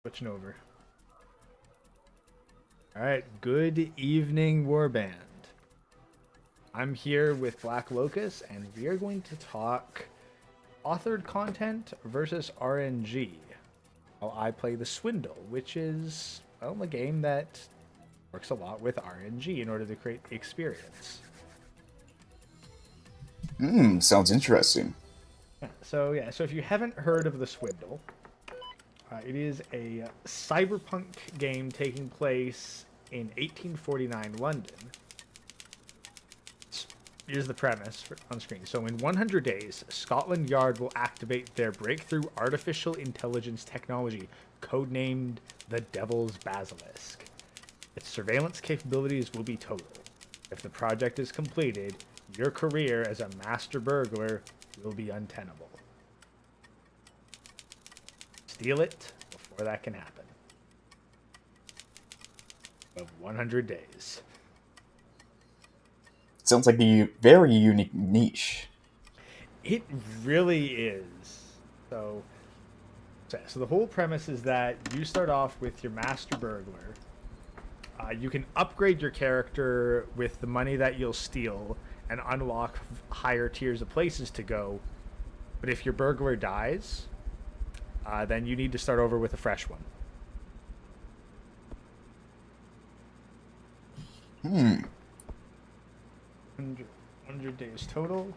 Switching over. Alright, good evening, Warband. I'm here with BlackLocus, and we are going to talk authored content versus RNG. While I play the Swindle, which is, well, a game that works a lot with RNG in order to create the experience. Sounds interesting. So if you haven't heard of the Swindle, it is a cyberpunk game taking place in 1849 London. Here's the premise on screen. So in 100 days, Scotland Yard will activate their breakthrough artificial intelligence technology, codenamed the Devil's Basilisk. Its surveillance capabilities will be total. If the project is completed, your career as a master burglar will be untenable. Steal it before that can happen. Of 100 days. Sounds like a very unique niche. It really is. So the whole premise is that you start off with your master burglar. You can upgrade your character with the money that you'll steal and unlock higher tiers of places to go. But if your burglar dies, then you need to start over with a fresh one. 100 days total.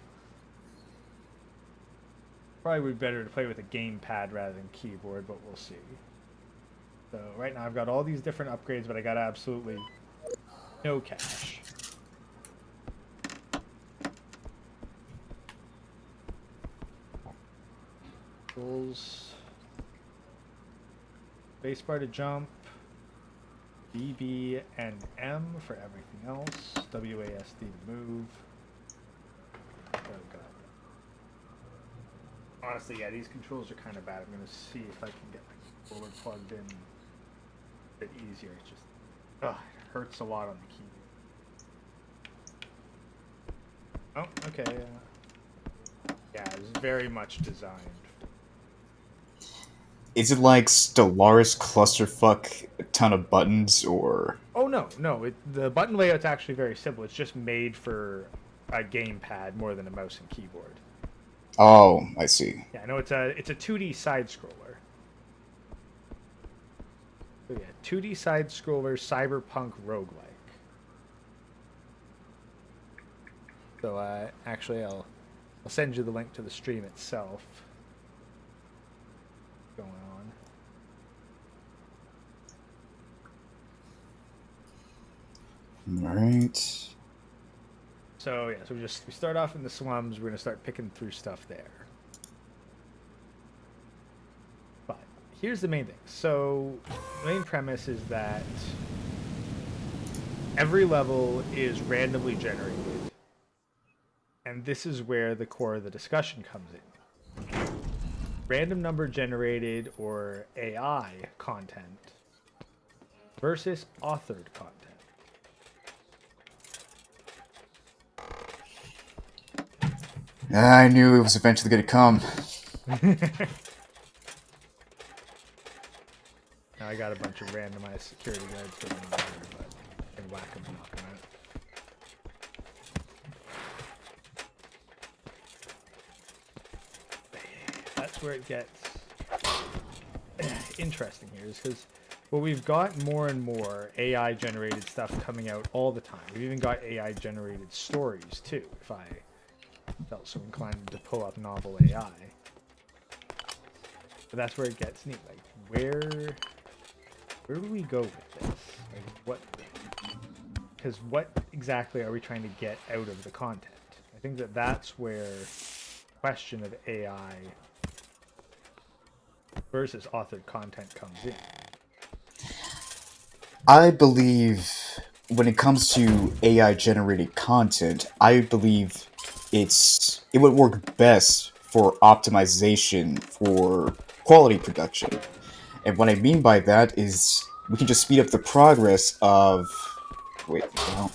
Probably would be better to play with a gamepad rather than keyboard, but we'll see. So right now I've got all these different upgrades, but I got absolutely no cash. Goals. Spacebar to jump. BB and M for everything else. WASD to move. Oh god. Honestly, yeah, these controls are kind of bad. I'm gonna see if I can get my controller plugged in a bit easier. It's just, it hurts a lot on the keyboard. Oh, okay. Yeah, it's very much designed. Is it like Stellaris clusterfuck, a ton of buttons, or? Oh no, the button layout's actually very simple. It's just made for a gamepad more than a mouse and keyboard. Oh, I see. Yeah, I know it's a 2D side scroller. So yeah, 2D side scroller, cyberpunk roguelike. So actually, I'll send you the link to the stream itself. Going on. All right. So yeah, so we start off in the slums. We're gonna start picking through stuff there. But here's the main thing. So the main premise is that every level is randomly generated, and this is where the core of the discussion comes in. Random number generated or AI content versus authored content. I knew it was eventually going to come. Now I got a bunch of randomized security guards going on here, but I can whack them and knock them out. That's where it gets interesting here, is because we've got more and more AI generated stuff coming out all the time. We've even got AI generated stories too, if I felt so inclined to pull up novel AI. But that's where it gets neat. Like, where do we go with this? Like, what? Because what exactly are we trying to get out of the content? I think that's where the question of AI versus authored content comes in. I believe when it comes to AI generated content, I believe it would work best for optimization for quality production. And what I mean by that is we can just speed up the progress of wait, no.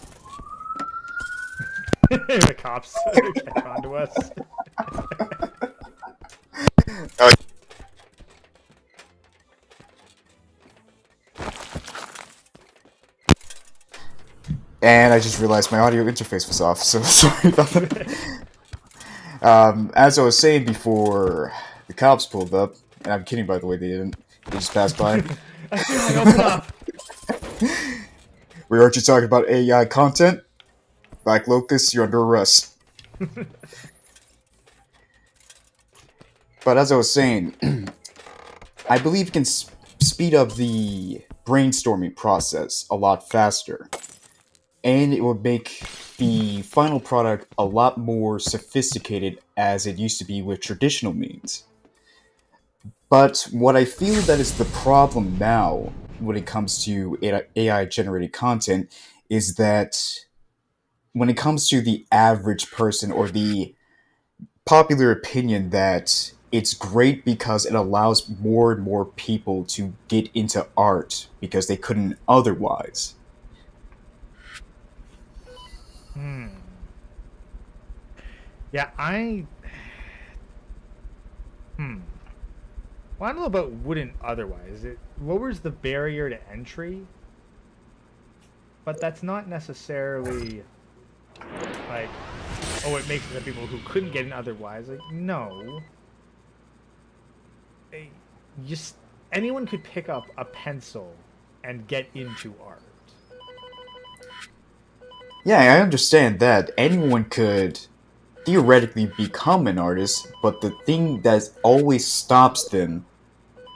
The cops catch on to us. And I just realized my audio interface was off, so sorry about that. As I was saying before the cops pulled up, and I'm kidding by the way, they didn't. They just passed by. Open up. We heard you talking about AI content. BlackLocus, you're under arrest. But as I was saying, I believe it can speed up the brainstorming process a lot faster. And it would make the final product a lot more sophisticated as it used to be with traditional means. But what I feel that is the problem now when it comes to AI-generated content is that when it comes to the average person or the popular opinion that it's great because it allows more and more people to get into art because they couldn't otherwise. Yeah, well, I don't know about wouldn't otherwise. It lowers the barrier to entry, but that's not necessarily like, oh, it makes it that people who couldn't get in otherwise. Like, no. just anyone could pick up a pencil and get into art. Yeah, I understand that. Anyone could theoretically become an artist, but the thing that always stops them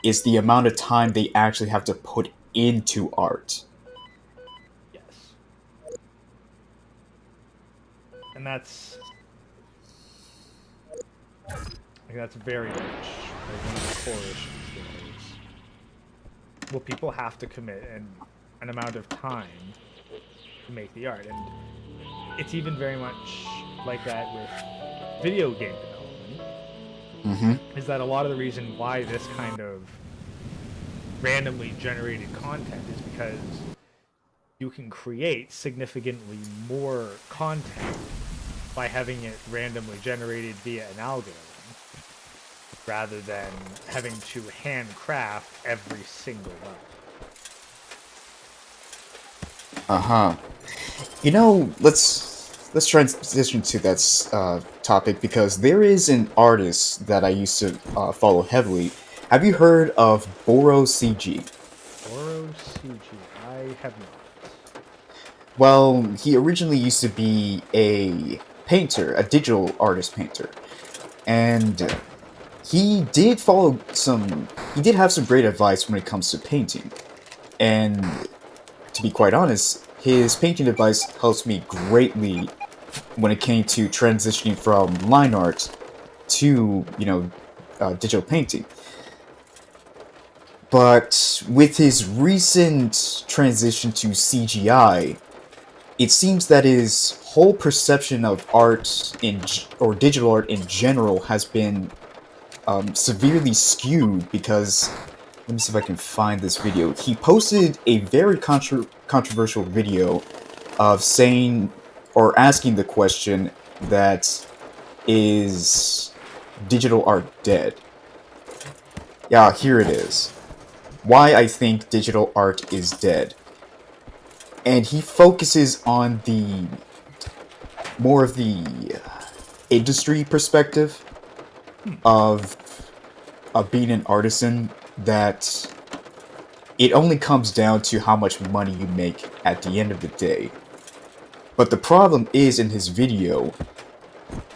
is the amount of time they actually have to put into art. Yes. And that's very much like one of the core issues there is, well, people have to commit an amount of time to make the art, and it's even very much like that with video game development. Mm-hmm. Is that a lot of the reason why this kind of randomly generated content is because you can create significantly more content by having it randomly generated via an algorithm rather than having to handcraft every single level. Uh-huh. You know, let's transition to that topic because there is an artist that I used to follow heavily. Have you heard of Boro CG? Oro CG, I have not. Well, he originally used to be a painter, a digital artist painter, and he did follow some. He did have some great advice when it comes to painting, and to be quite honest, his painting advice helped me greatly when it came to transitioning from line art to, digital painting. But with his recent transition to CGI, it seems that his whole perception of art or digital art in general has been severely skewed because let me see if I can find this video. He posted a very controversial video of saying or asking the question that is digital art dead? Yeah, here it is. Why I think digital art is dead. And he focuses on the more of the industry perspective of being an artisan, that it only comes down to how much money you make at the end of the day. But the problem is in his video,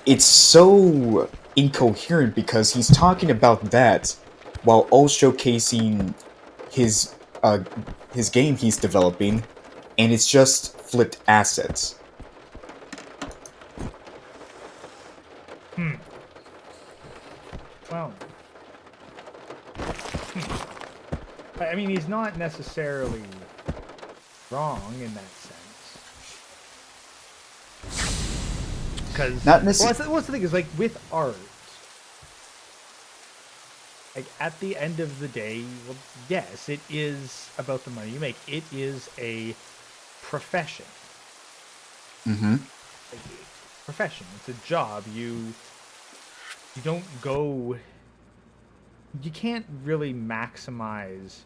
it's so incoherent because he's talking about that while also showcasing his uh, his game he's developing, and it's just flipped assets. Well, I mean, he's not necessarily wrong in that sense. Because, Not well, necessarily. what's the thing is, like, with art, like, at the end of the day, well, yes, it is about the money you make. It is a profession. Mm-hmm. Like, profession. It's a job. You don't go. You can't really maximize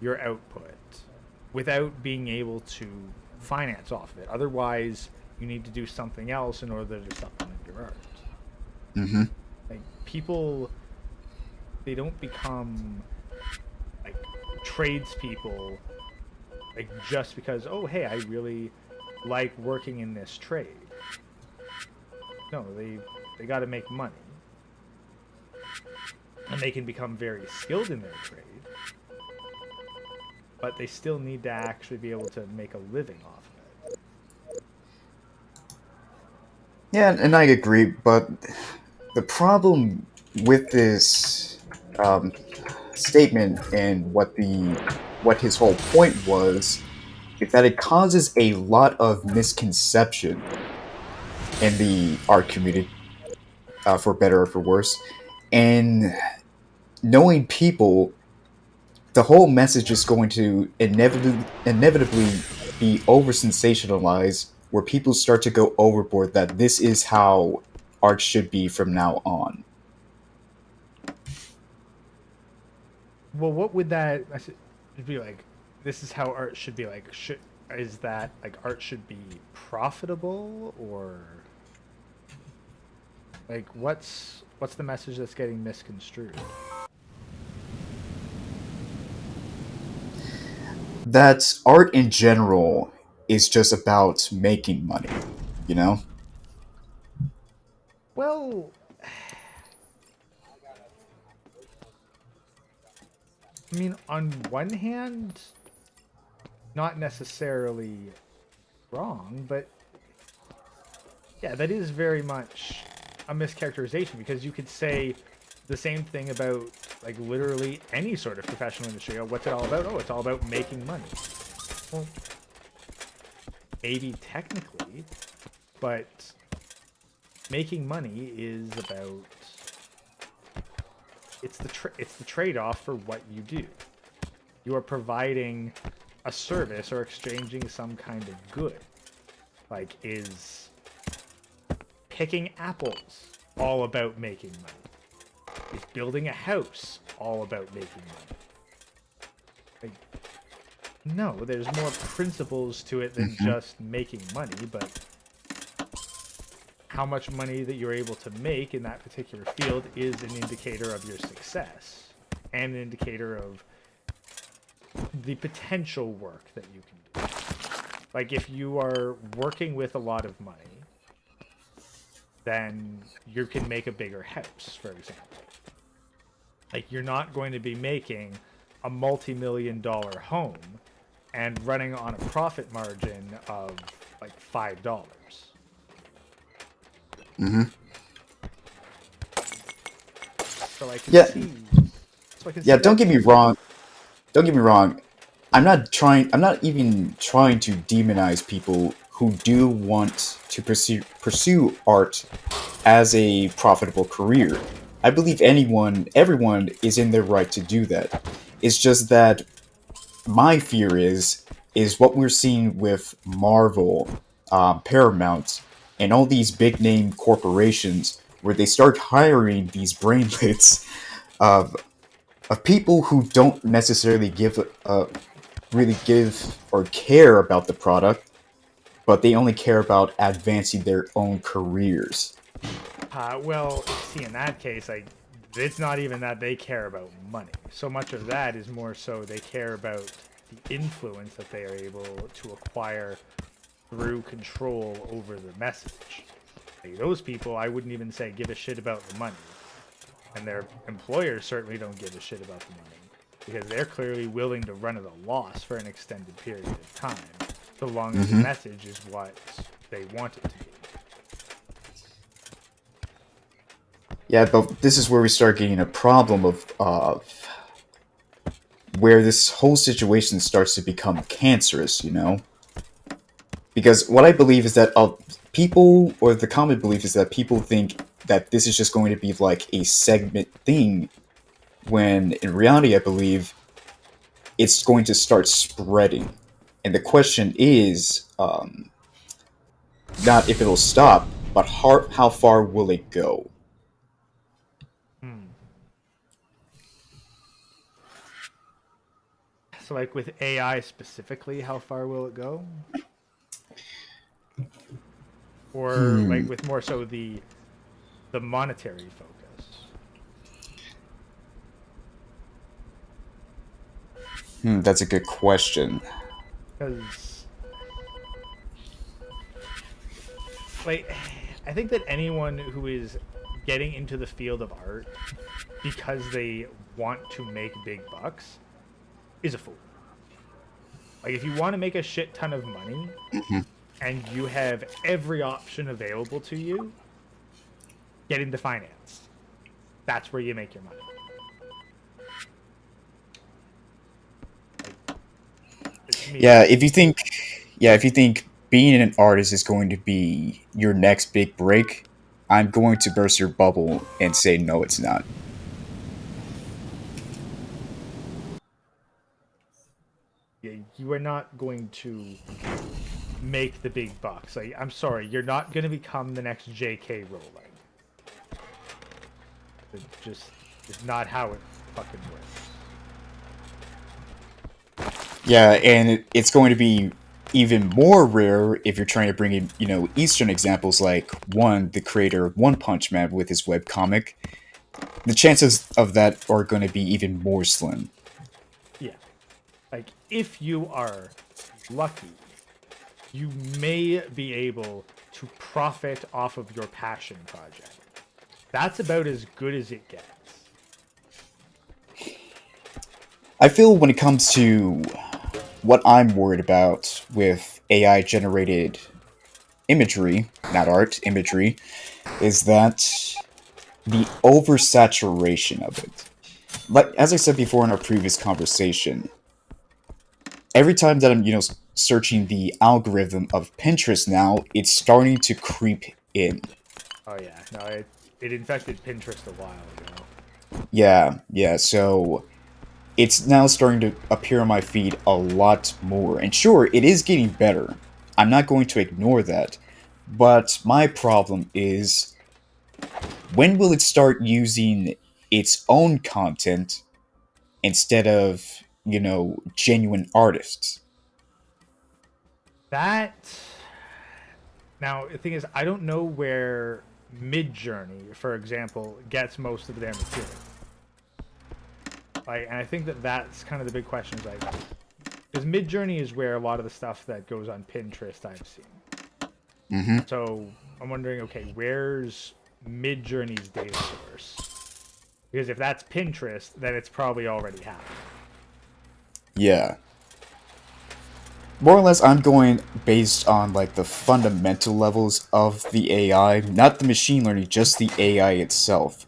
your output without being able to finance off of it. Otherwise, you need to do something else in order to supplement your art. Mm-hmm. Like, people, they don't become like tradespeople like just because, oh hey, I really like working in this trade. No, they got to make money, and they can become very skilled in their trade, but they still need to actually be able to make a living off of it. Yeah, and I agree, but the problem with this um, statement and what his whole point was is that it causes a lot of misconception in the art community, for better or for worse. And knowing people, the whole message is going to inevitably be over sensationalized, where people start to go overboard that this is how art should be from now on. Well, what would that be like? This is how art should be like. Is that like art should be profitable, or like what's the message that's getting misconstrued? that art in general is just about making money, you know? Well, I mean, on one hand, not necessarily wrong, but yeah, that is very much a mischaracterization because you could say the same thing about like literally any sort of professional industry. Oh, what's it all about? Oh, it's all about making money. Well, maybe technically, but making money is about it's the trade-off for what you do. You are providing a service or exchanging some kind of good. Like, is picking apples all about making money? Is building a house all about making money? Like, no, there's more principles to it than just making money, but how much money that you're able to make in that particular field is an indicator of your success and an indicator of the potential work that you can do. Like, if you are working with a lot of money, then you can make a bigger house, for example. Like, you're not going to be making a multi-million-dollar home and running on a profit margin of like $5. So I can Yeah, see. So I can see yeah. Don't that. get me wrong. Don't get me wrong. I'm not trying. I'm not even trying to demonize people who do want to pursue art as a profitable career. I believe everyone is in their right to do that. It's just that my fear is what we're seeing with Marvel, Paramount, and all these big name corporations, where they start hiring these brainlets of of people who don't necessarily really give or care about the product, but they only care about advancing their own careers. Well, see, in that case, it's not even that they care about money. So much of that is more so they care about the influence that they are able to acquire through control over the message. Like, those people, I wouldn't even say give a shit about the money. And their employers certainly don't give a shit about the money. Because they're clearly willing to run at a loss for an extended period of time, so long as the message is what they want it to be. Yeah, but this is where we start getting a problem of where this whole situation starts to become cancerous, you know? Because what I believe is that people, or the common belief is that people think that this is just going to be like a segment thing, when in reality, I believe it's going to start spreading. And the question is not if it'll stop, but how far will it go? Hmm. So, like with AI specifically, how far will it go? Or like with more so the monetary focus? That's a good question. Because, like, I think that anyone who is getting into the field of art because they want to make big bucks is a fool. Like, if you want to make a shit ton of money and you have every option available to you, get into finance. That's where you make your money. It's me. If you think being an artist is going to be your next big break, I'm going to burst your bubble and say no, it's not. You are not going to make the big bucks. Like, I'm sorry, you're not going to become the next J.K. Rowling. It just is not how it fucking works. Yeah, and it's going to be even more rare if you're trying to bring in, Eastern examples like the creator of One Punch Man with his webcomic. The chances of that are going to be even more slim. Yeah. Like, if you are lucky, you may be able to profit off of your passion project. That's about as good as it gets. I feel when it comes to what I'm worried about with AI generated imagery, not art, imagery, is that the oversaturation of it. Like as I said before in our previous conversation, every time that I'm, searching the algorithm of Pinterest now, it's starting to creep in. Oh yeah, no, it infected Pinterest a while ago. Yeah, so it's now starting to appear on my feed a lot more. And sure, it is getting better. I'm not going to ignore that. But my problem is, when will it start using its own content instead of, genuine artists? That now the thing is, I don't know where Midjourney, for example, gets most of their material. Like, and I think that's kind of the big question. Is like, because Midjourney is where a lot of the stuff that goes on Pinterest I've seen. Mm-hmm. So I'm wondering, okay, where's Midjourney's data source? Because if that's Pinterest, then it's probably already happened. Yeah. More or less, I'm going based on like the fundamental levels of the AI, not the machine learning, just the AI itself.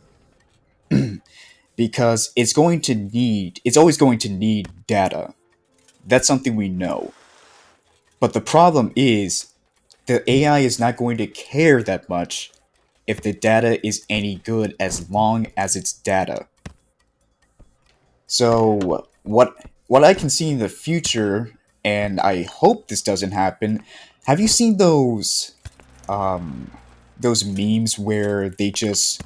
Because it's always going to need data. That's something we know. But the problem is, the AI is not going to care that much if the data is any good as long as it's data. So what I can see in the future, and I hope this doesn't happen, have you seen those memes where they just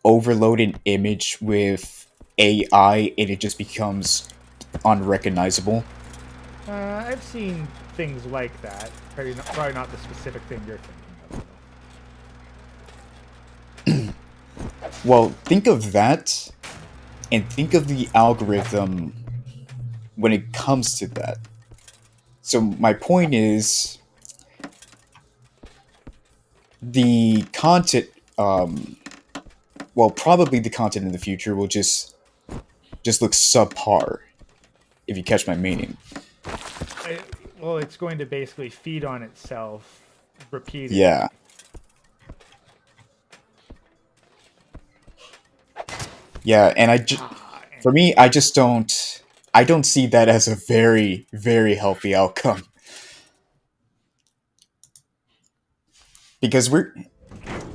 overload an image with AI and it just becomes unrecognizable? I've seen things like that. Probably not the specific thing you're thinking of. Well, think of that, and think of the algorithm when it comes to that. So my point is, the content, well, probably the content in the future will just look subpar, if you catch my meaning. Well, it's going to basically feed on itself repeatedly. Yeah. Yeah, and for me, I don't see that as a very, very healthy outcome. Because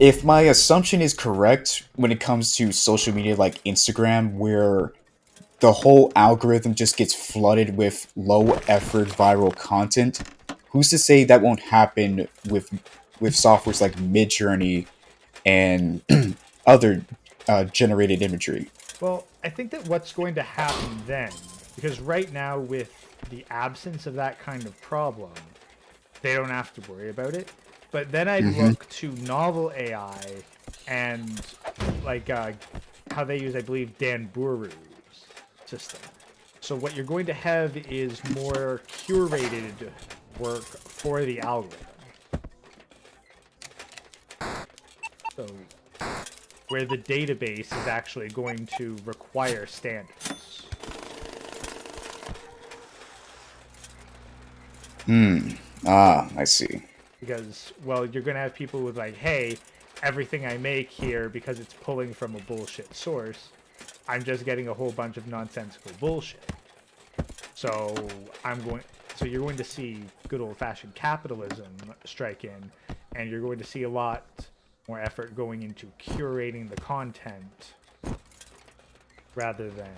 if my assumption is correct when it comes to social media like Instagram, where the whole algorithm just gets flooded with low effort viral content, who's to say that won't happen with softwares like Midjourney and other generated imagery? Well, I think that what's going to happen then, because right now with the absence of that kind of problem, they don't have to worry about it. But then I'd look to novel AI and like how they use, I believe, Dan Buru's system. So what you're going to have is more curated work for the algorithm. So where the database is actually going to require standards. I see. Because, well, you're going to have people with like, hey, everything I make here, because it's pulling from a bullshit source, I'm just getting a whole bunch of nonsensical bullshit. So you're going to see good old-fashioned capitalism strike in, and you're going to see a lot more effort going into curating the content rather than...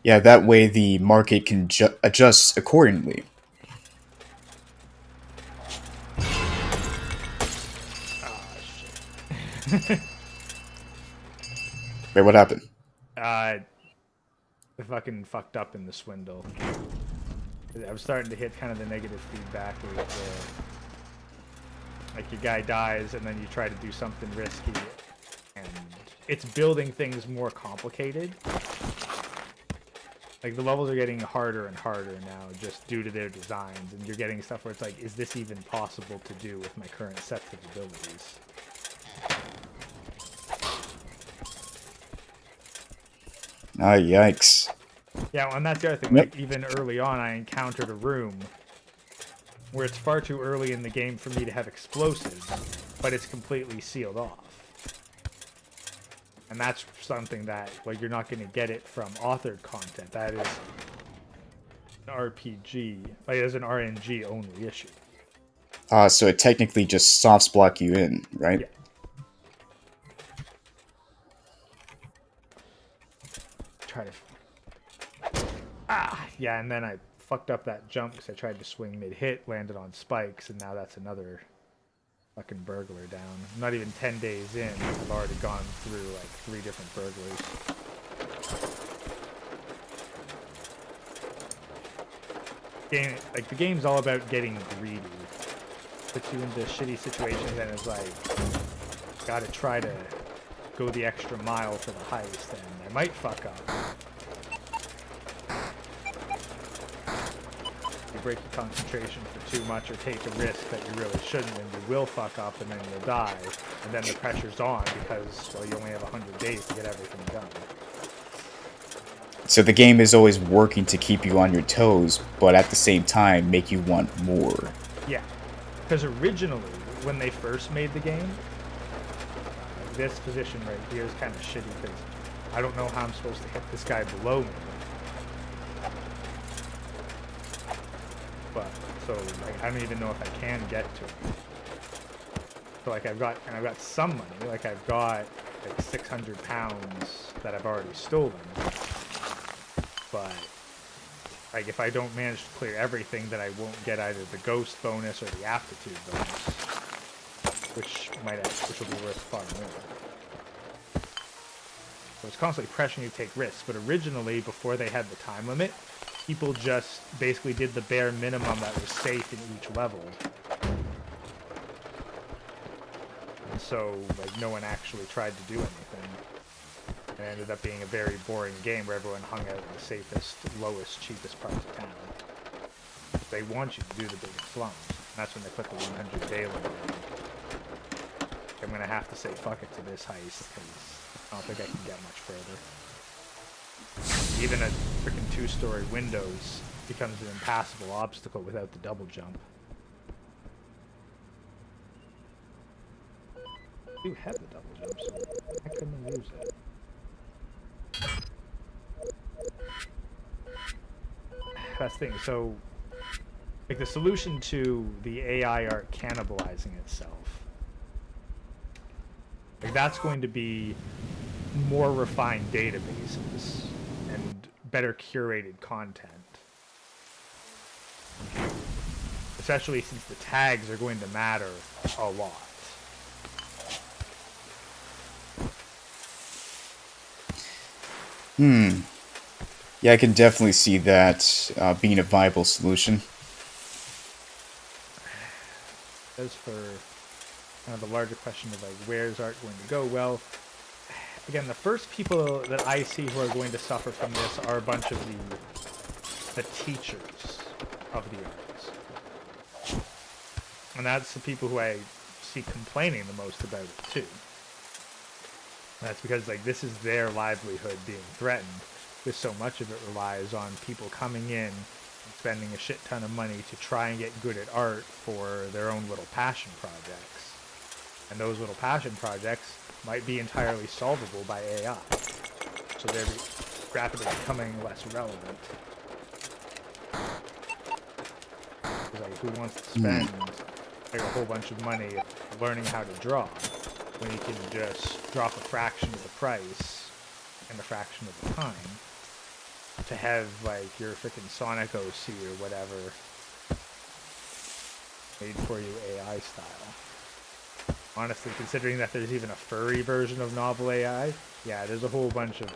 Yeah, that way the market can adjust accordingly. shit. Wait, what happened? I fucking fucked up in the swindle. I was starting to hit kind of the negative feedback with like your guy dies and then you try to do something risky and it's building things more complicated. Like, the levels are getting harder and harder now just due to their designs, and you're getting stuff where it's like, is this even possible to do with my current set of abilities? Ah, yikes. Yeah, well, and that's the other thing. Yep. Like, even early on, I encountered a room where it's far too early in the game for me to have explosives, but it's completely sealed off. And that's something that, like, you're not going to get it from authored content. That is an RPG, like, it's an RNG only issue. So it technically just softs block you in, right? Yeah. Try to... Yeah, and then I fucked up that jump because I tried to swing mid-hit, landed on spikes, and now that's another fucking burglar down. I'm not even 10 days in, I've already gone through, like, 3 different burglars. The game's all about getting greedy. Puts you into shitty situations and it's like, gotta try to go the extra mile for the heist, and I might fuck up. You break your concentration for too much or take a risk that you really shouldn't, and you will fuck up and then you'll die, and then the pressure's on because, well, you only have 100 days to get everything done. So the game is always working to keep you on your toes, but at the same time make you want more. Yeah, because originally, when they first made the game, this position right here is kind of shitty because I don't know how I'm supposed to hit this guy below me. But, so, like, I don't even know if I can get to him. So, like, I've got some money, like, I've got, like, 600 pounds that I've already stolen. But, like, if I don't manage to clear everything, then I won't get either the ghost bonus or the aptitude bonus, which will be worth far more. So it's constantly pressuring you to take risks. But originally, before they had the time limit, people just basically did the bare minimum that was safe in each level. And so, like, no one actually tried to do anything. It ended up being a very boring game where everyone hung out in the safest, lowest, cheapest parts of town. They want you to do the biggest slums. And that's when they put the 100-day limit in. I'm going to have to say fuck it to this heist, because I don't think I can get much further. Even a freaking 2-story windows becomes an impassable obstacle without the double jump. I do have the double jump, so I couldn't use it. That's the thing. So, like, the solution to the AI art cannibalizing itself, like, that's going to be more refined databases and better curated content. Especially since the tags are going to matter a lot. Yeah, I can definitely see that being a viable solution. As for kind of the larger question of, like, where's art going to go? Well, again, the first people that I see who are going to suffer from this are a bunch of the teachers of the arts. And that's the people who I see complaining the most about it, too. And that's because, like, this is their livelihood being threatened, because so much of it relies on people coming in and spending a shit ton of money to try and get good at art for their own little passion projects. And those little passion projects might be entirely solvable by AI. So they're rapidly becoming less relevant. Like, who wants to spend like a whole bunch of money learning how to draw when you can just drop a fraction of the price and a fraction of the time to have, like, your freaking Sonic OC or whatever made for you AI style. Honestly, considering that there's even a furry version of novel AI, yeah, there's a whole bunch of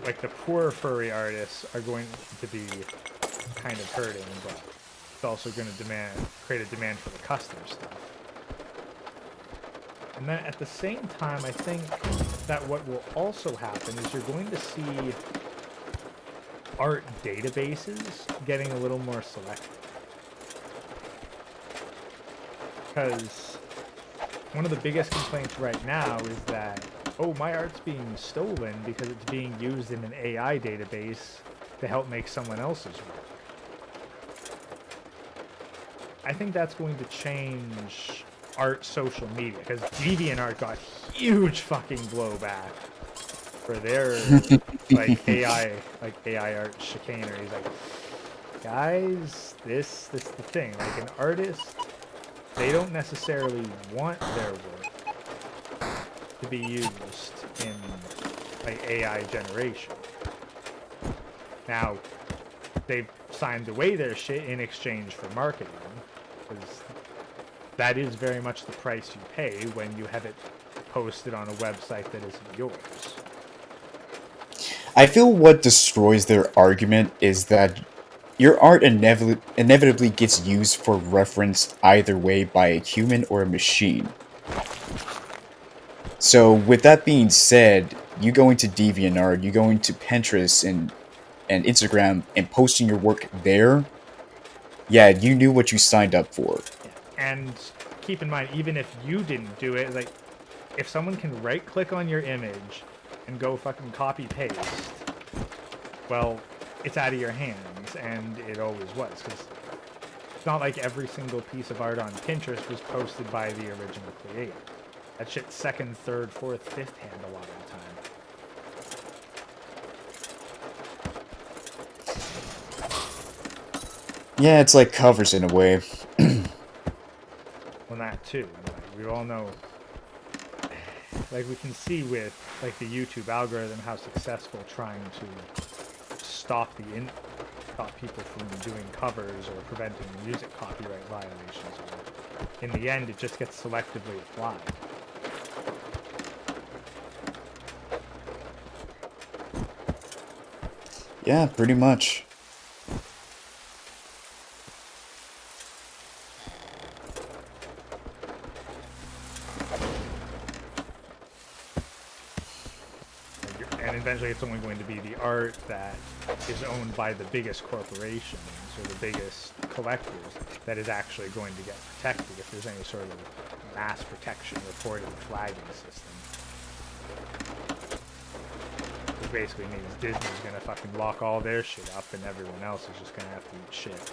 like, the poor furry artists are going to be kind of hurting, but it's also going to create a demand for the custom stuff. And then at the same time, I think that what will also happen is you're going to see art databases getting a little more selective. Because one of the biggest complaints right now is that, oh, my art's being stolen because it's being used in an AI database to help make someone else's work. I think that's going to change art social media, because DeviantArt got huge fucking blowback for their AI art chicanery. He's like, guys, this is the thing. Like, an artist, they don't necessarily want their work to be used in like AI generation. Now, they've signed away their shit in exchange for marketing, because that is very much the price you pay when you have it posted on a website that isn't yours. I feel what destroys their argument is that your art inevitably gets used for reference either way by a human or a machine. So with that being said, you go into DeviantArt, you go into Pinterest and Instagram and posting your work there, yeah, you knew what you signed up for. And keep in mind, even if you didn't do it, like, if someone can right-click on your image and go fucking copy-paste, well, it's out of your hands, and it always was, because it's not like every single piece of art on Pinterest was posted by the original creator. That shit's second, third, fourth, fifth hand a lot of the time. Yeah, it's like covers in a way. Well, that too. Like, we all know, like, we can see with like the YouTube algorithm how successful trying to stop people from doing covers or preventing music copyright violations are. In the end, it just gets selectively applied. Yeah, pretty much. And eventually it's only going to be the art that is owned by the biggest corporations or the biggest collectors that is actually going to get protected if there's any sort of mass protection reporting flagging system. Which basically means Disney's gonna fucking lock all their shit up and everyone else is just gonna have to eat shit.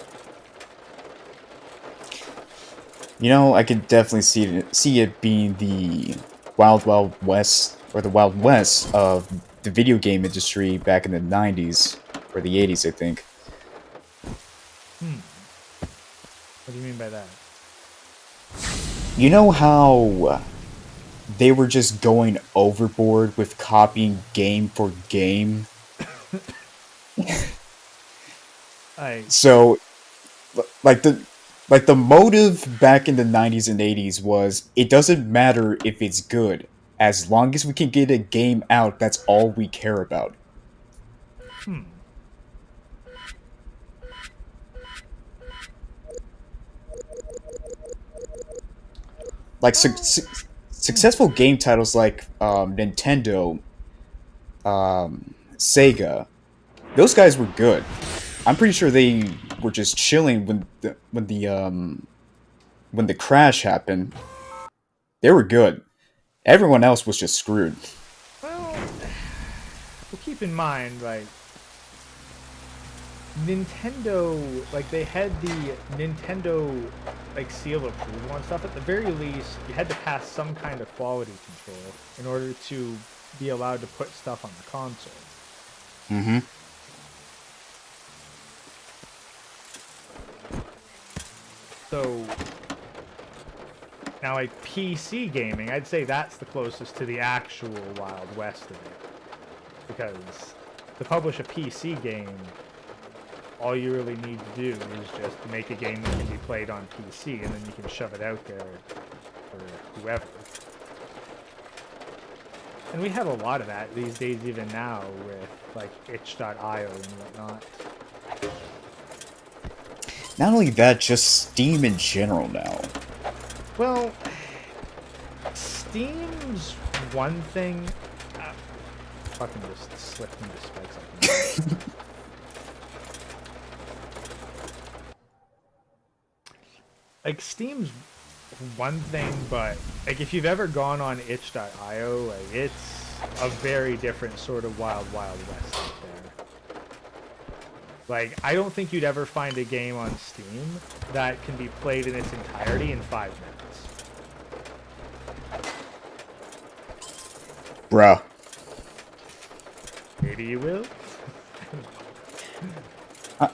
You know, I could definitely see it being the Wild Wild West, or the Wild West of the video game industry back in the 90s, or the 80s, I think. What do you mean by that? You know how they were just going overboard with copying game for game? So, like the motive back in the 90s and 80s was, it doesn't matter if it's good. As long as we can get a game out, that's all we care about. Like, successful game titles like Nintendo, Sega, those guys were good. I'm pretty sure they were just chilling when the crash happened. They were good. Everyone else was just screwed. Well, keep in mind, like, Nintendo, like, they had the Nintendo, like, seal approval and stuff. At the very least, you had to pass some kind of quality control in order to be allowed to put stuff on the console. Mm-hmm. So, now, like, PC gaming, I'd say that's the closest to the actual Wild West of it. Because to publish a PC game, all you really need to do is just make a game that can be played on PC, and then you can shove it out there for whoever. And we have a lot of that these days, even now, with, like, itch.io and whatnot. Not only that, just Steam in general now. Well, Steam's one thing, fucking just slipped into spikes like that. Like, Steam's one thing, but, like, if you've ever gone on itch.io, like, it's a very different sort of wild, wild west out there. Like, I don't think you'd ever find a game on Steam that can be played in its entirety in 5 minutes. Bruh. Maybe you will. I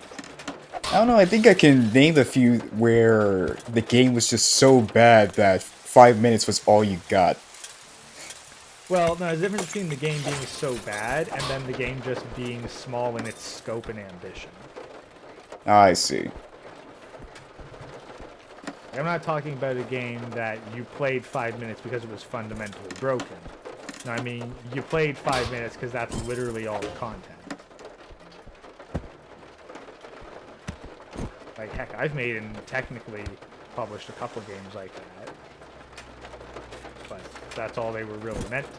don't know, I think I can name a few where the game was just so bad that 5 minutes was all you got. Well, no, there's a difference between the game being so bad and then the game just being small in its scope and ambition. I see. I'm not talking about a game that you played 5 minutes because it was fundamentally broken. No, I mean, you played 5 minutes because that's literally all the content. Like, heck, I've made and technically published a couple games like that. But that's all they were really meant to be.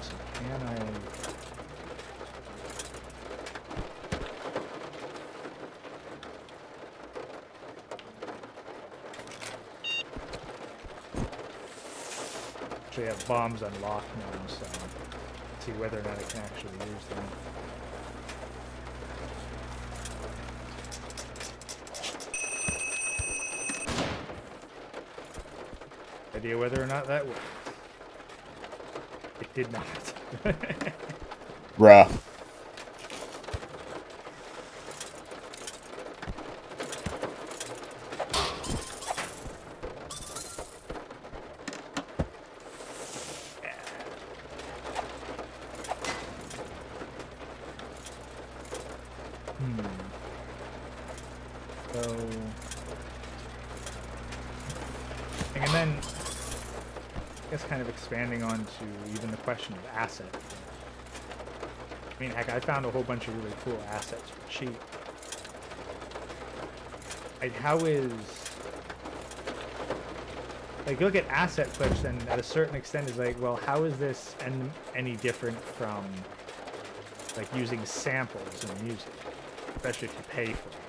So can I... Actually have bombs unlocked now, so let's see whether or not I can actually use them. Idea whether or not that worked. It did not. Bruh. So, and then, I guess kind of expanding on to even the question of asset. I mean, heck, I found a whole bunch of really cool assets for cheap. Like, how is... Like, you look at asset clips, and at a certain extent is like, well, how is this any different from, like, using samples in music? Especially if you pay for them.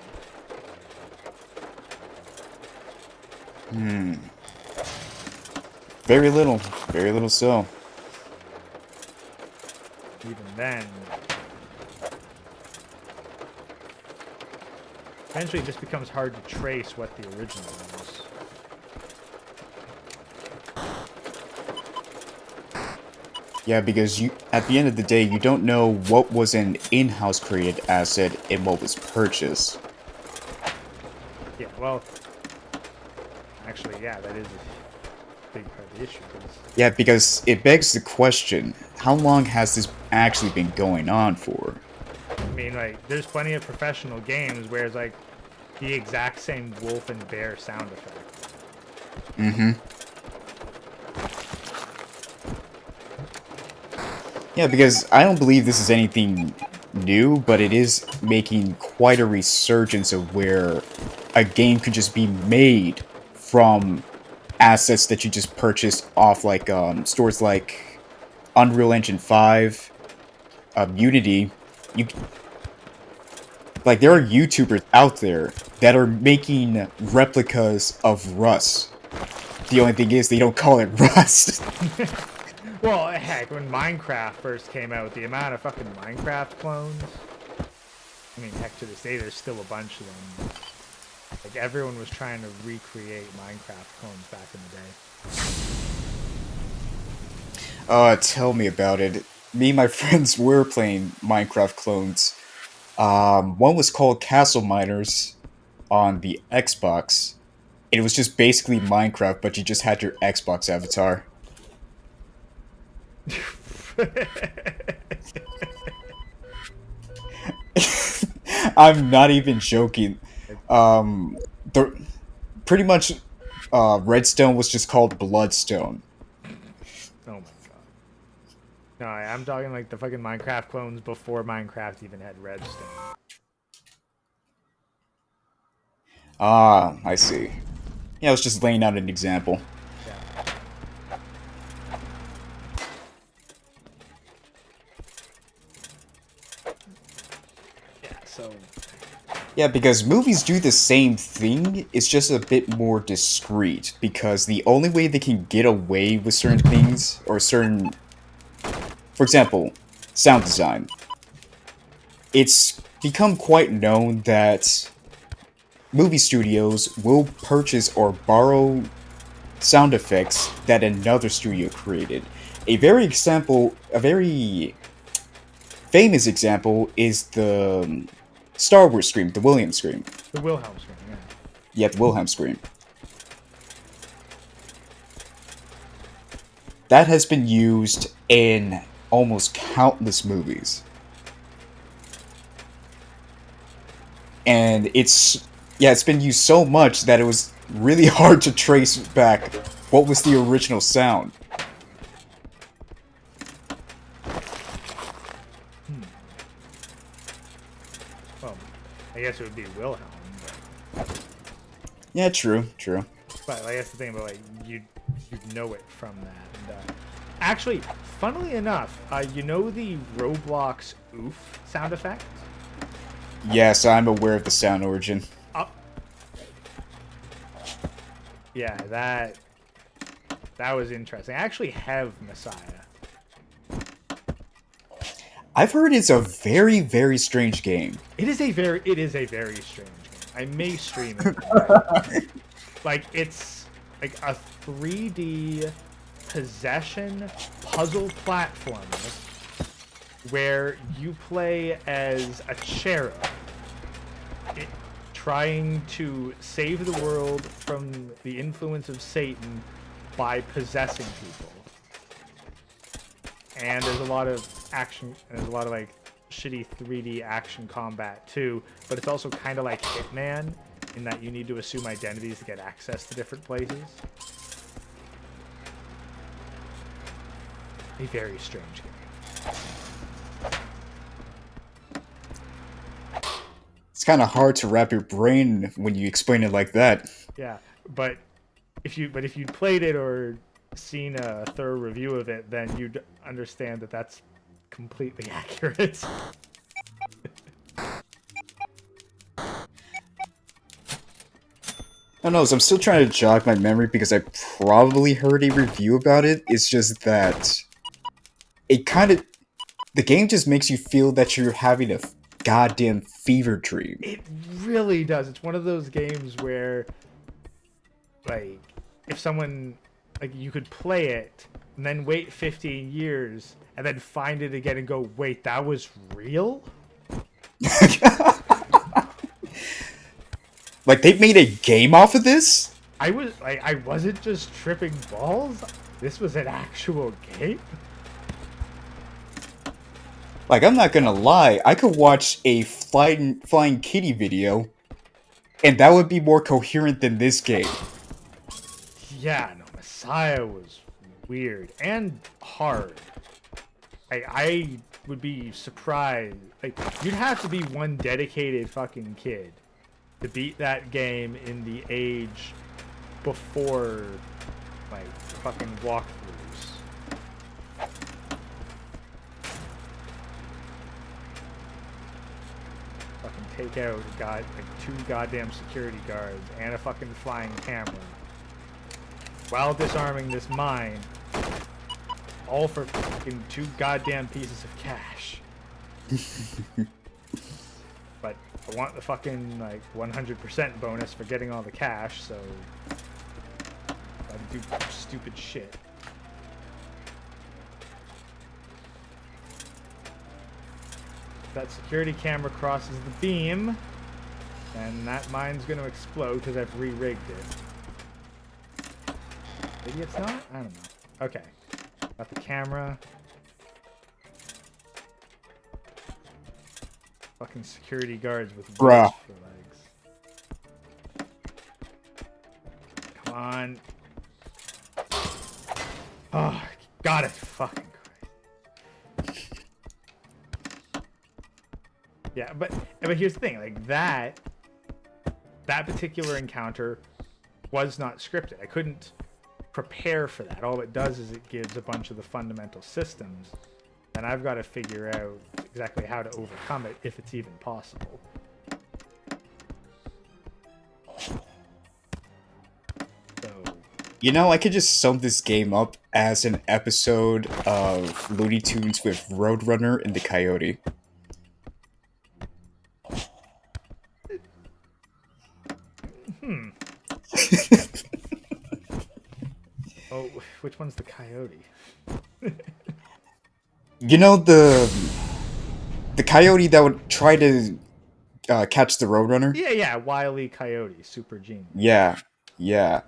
Very little so. Even then, eventually it just becomes hard to trace what the original was. Yeah, because you, at the end of the day, you don't know what was an in-house created asset and what was purchased. Yeah, well, actually, yeah, that is a big part of the issue. Yeah, because it begs the question, how long has this actually been going on for? I mean, like, there's plenty of professional games where it's like the exact same wolf and bear sound effect. Mm-hmm. Yeah, because I don't believe this is anything new, but it is making quite a resurgence of where a game could just be made from assets that you just purchased off like stores like Unreal Engine 5, Unity. Like, there are YouTubers out there that are making replicas of Rust. The only thing is they don't call it Rust. Well, heck, when Minecraft first came out, the amount of fucking Minecraft clones. I mean, heck, to this day, there's still a bunch of them. Like, everyone was trying to recreate Minecraft clones back in the day. Tell me about it. Me and my friends were playing Minecraft clones. One was called Castle Miners on the Xbox. It was just basically Minecraft, but you just had your Xbox avatar. I'm not even joking. Pretty much, Redstone was just called Bloodstone. Oh my god. No, I'm talking like the fucking Minecraft clones before Minecraft even had Redstone. Ah, I see. Yeah, I was just laying out an example. Yeah. So Yeah, because movies do the same thing, it's just a bit more discreet, because the only way they can get away with certain things, or certain... For example, sound design. It's become quite known that movie studios will purchase or borrow sound effects that another studio created. A very famous example is the Star Wars scream, the Williams scream. the Wilhelm scream, yeah. Yeah, the Wilhelm scream. That has been used in almost countless movies. And it's been used so much that it was really hard to trace back what was the original sound. Well, I guess it would be Wilhelm. Yeah, true. But like, that's the thing about like you'd know it from that. And, actually, funnily enough, you know the Roblox oof sound effect? Yes, I'm aware of the sound origin. Yeah, that was interesting. I actually have Messiah. I've heard it's a very, very strange game. It is a very strange game. I may stream it. Like, it's like a 3D possession puzzle platformer where you play as a cherub trying to save the world from the influence of Satan by possessing people. And there's a lot of action, and there's a lot of like shitty 3D action combat too, but it's also kind of like Hitman in that you need to assume identities to get access to different places. A very strange game. It's kind of hard to wrap your brain when you explain it like that. Yeah, but if you'd played it or seen a thorough review of it, then you'd understand that that's completely accurate. I don't know, so I'm still trying to jog my memory because I probably heard a review about it. It's just that the game just makes you feel that you're having a goddamn fever dream. It really does. It's one of those games where, like, if someone, like, you could play it and then wait 15 years and then find it again and go, wait, that was real? Like, they made a game off of this? I wasn't just tripping balls. This was an actual game. Like, I'm not gonna lie, I could watch a flying kitty video, and that would be more coherent than this game. Yeah, no, Messiah was weird and hard. I would be surprised. Like, you'd have to be one dedicated fucking kid to beat that game in the age before, like, fucking walkthroughs. Fucking take out like 2 goddamn security guards and a fucking flying camera while disarming this mine, all for fucking 2 goddamn pieces of cash. But I want the fucking, like, 100% bonus for getting all the cash, so gotta do stupid shit. If that security camera crosses the beam, then that mine's gonna explode because I've re-rigged it. Maybe it's not? I don't know. Okay. Got the camera. Fucking security guards with Bruh. wheels for legs. Come on. Oh, got it. Fucking Christ. Yeah, but here's the thing. Like, that particular encounter was not scripted. I couldn't prepare for that. All it does is it gives a bunch of the fundamental systems, And I've got to figure out exactly how to overcome it, if it's even possible. So, You know, I could just sum this game up as an episode of Looney Tunes with Roadrunner and the Coyote. oh, which one's the coyote? You know the coyote that would try to catch the Roadrunner? Yeah, Wile E. Coyote, super genius. Yeah, yeah.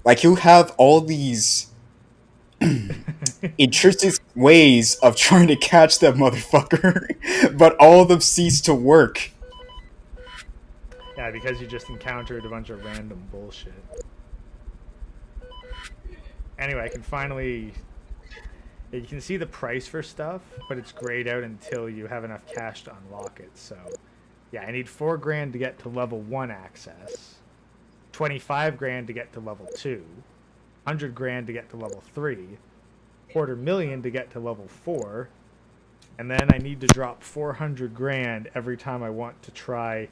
Like, he'll have all these intrinsic ways of trying to catch that motherfucker, but all of them cease to work. Yeah, because you just encountered a bunch of random bullshit. Anyway, I can finally... You can see the price for stuff, but it's grayed out until you have enough cash to unlock it. So, yeah, I need $4 grand to get to level 1 access, 25 grand to get to level 2, 100 grand to get to level 3, $250,000 to get to level 4, and then I need to drop 400 grand every time I want to try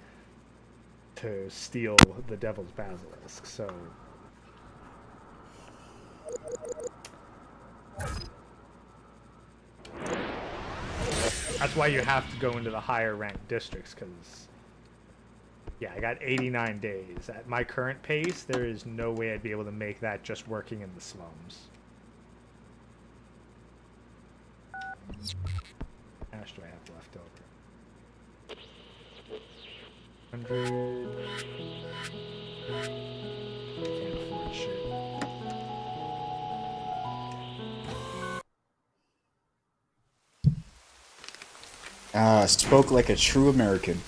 to steal the Devil's Basilisk. So that's why you have to go into the higher ranked districts, because yeah, I got 89 days. At my current pace, there is no way I'd be able to make that just working in the slums. How much do I have left over? 100. Can't afford shit. Spoke like a true American.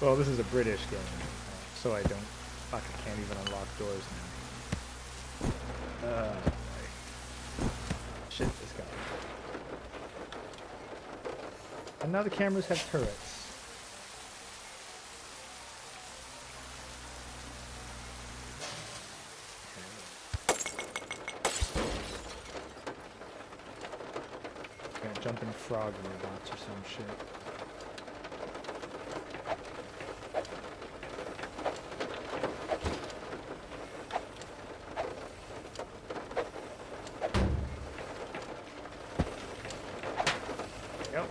Well, this is a British game, so I don't. Fuck, I can't even unlock doors now. Shit, this guy. And now the cameras have turrets. Jumping frog robots or some shit. Yep.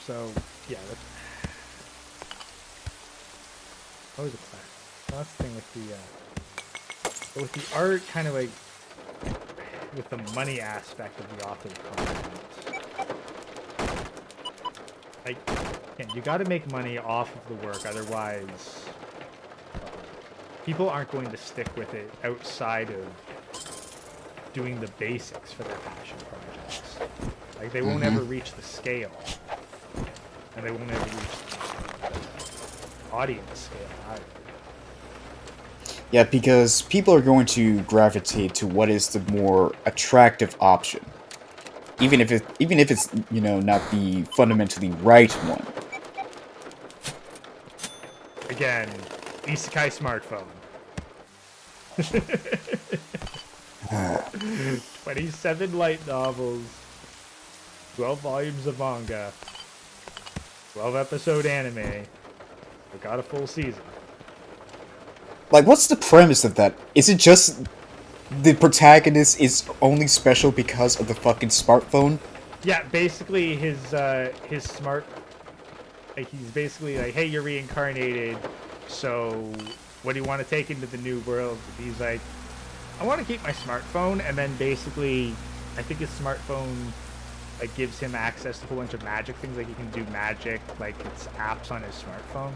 So, yeah, that's always a class. That's the thing with the art, kind of like with the money aspect of the author content. Like, again, you got to make money off of the work, otherwise people aren't going to stick with it outside of doing the basics for their passion projects. Like, they won't ever reach the scale, and they won't ever reach the audience scale either. Yeah, because people are going to gravitate to what is the more attractive option, even if it's you know, not the fundamentally right one. Again, isekai smartphone. 27 light novels, 12 volumes of manga, 12 episode anime. We got a full season. Like, what's the premise of that? Is it just the protagonist is only special because of the fucking smartphone? Yeah, basically his smart, like, he's basically like, hey, you're reincarnated, so what do you want to take into the new world? He's like, I want to keep my smartphone, and then basically, I think his smartphone like gives him access to a whole bunch of magic things, like he can do magic, like it's apps on his smartphone.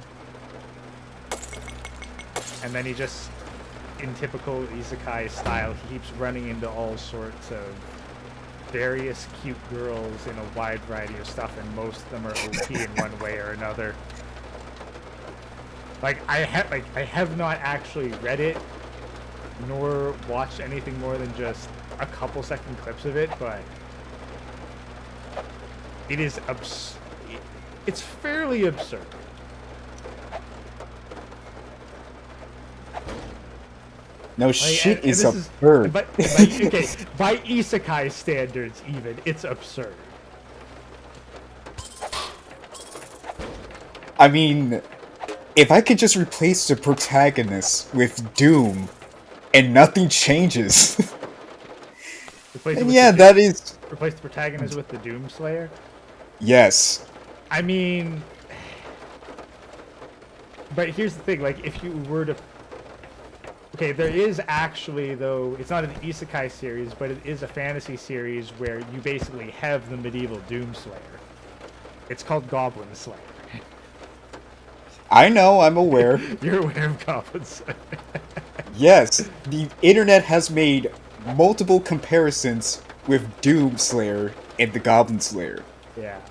And then he just, in typical isekai style, he keeps running into all sorts of various cute girls in a wide variety of stuff, and most of them are OP in one way or another. Like, I have not actually read it, nor watched anything more than just a couple second clips of it, but it is It's fairly absurd. No Like, shit, and is this is, absurd. okay, by isekai standards, even it's absurd. I mean, if I could just replace the protagonist with Doom and nothing changes, Replace it then with yeah, that is replace the protagonist with the Doomslayer. yes. I mean, but here's the thing: like, if you were to, okay, there is actually though it's not an isekai series, but it is a fantasy series where you basically have the medieval Doomslayer. It's called Goblin Slayer. I know, I'm aware. You're aware of Goblin Slayer. Yes, the internet has made multiple comparisons with Doom Slayer and the Goblin Slayer. Yeah.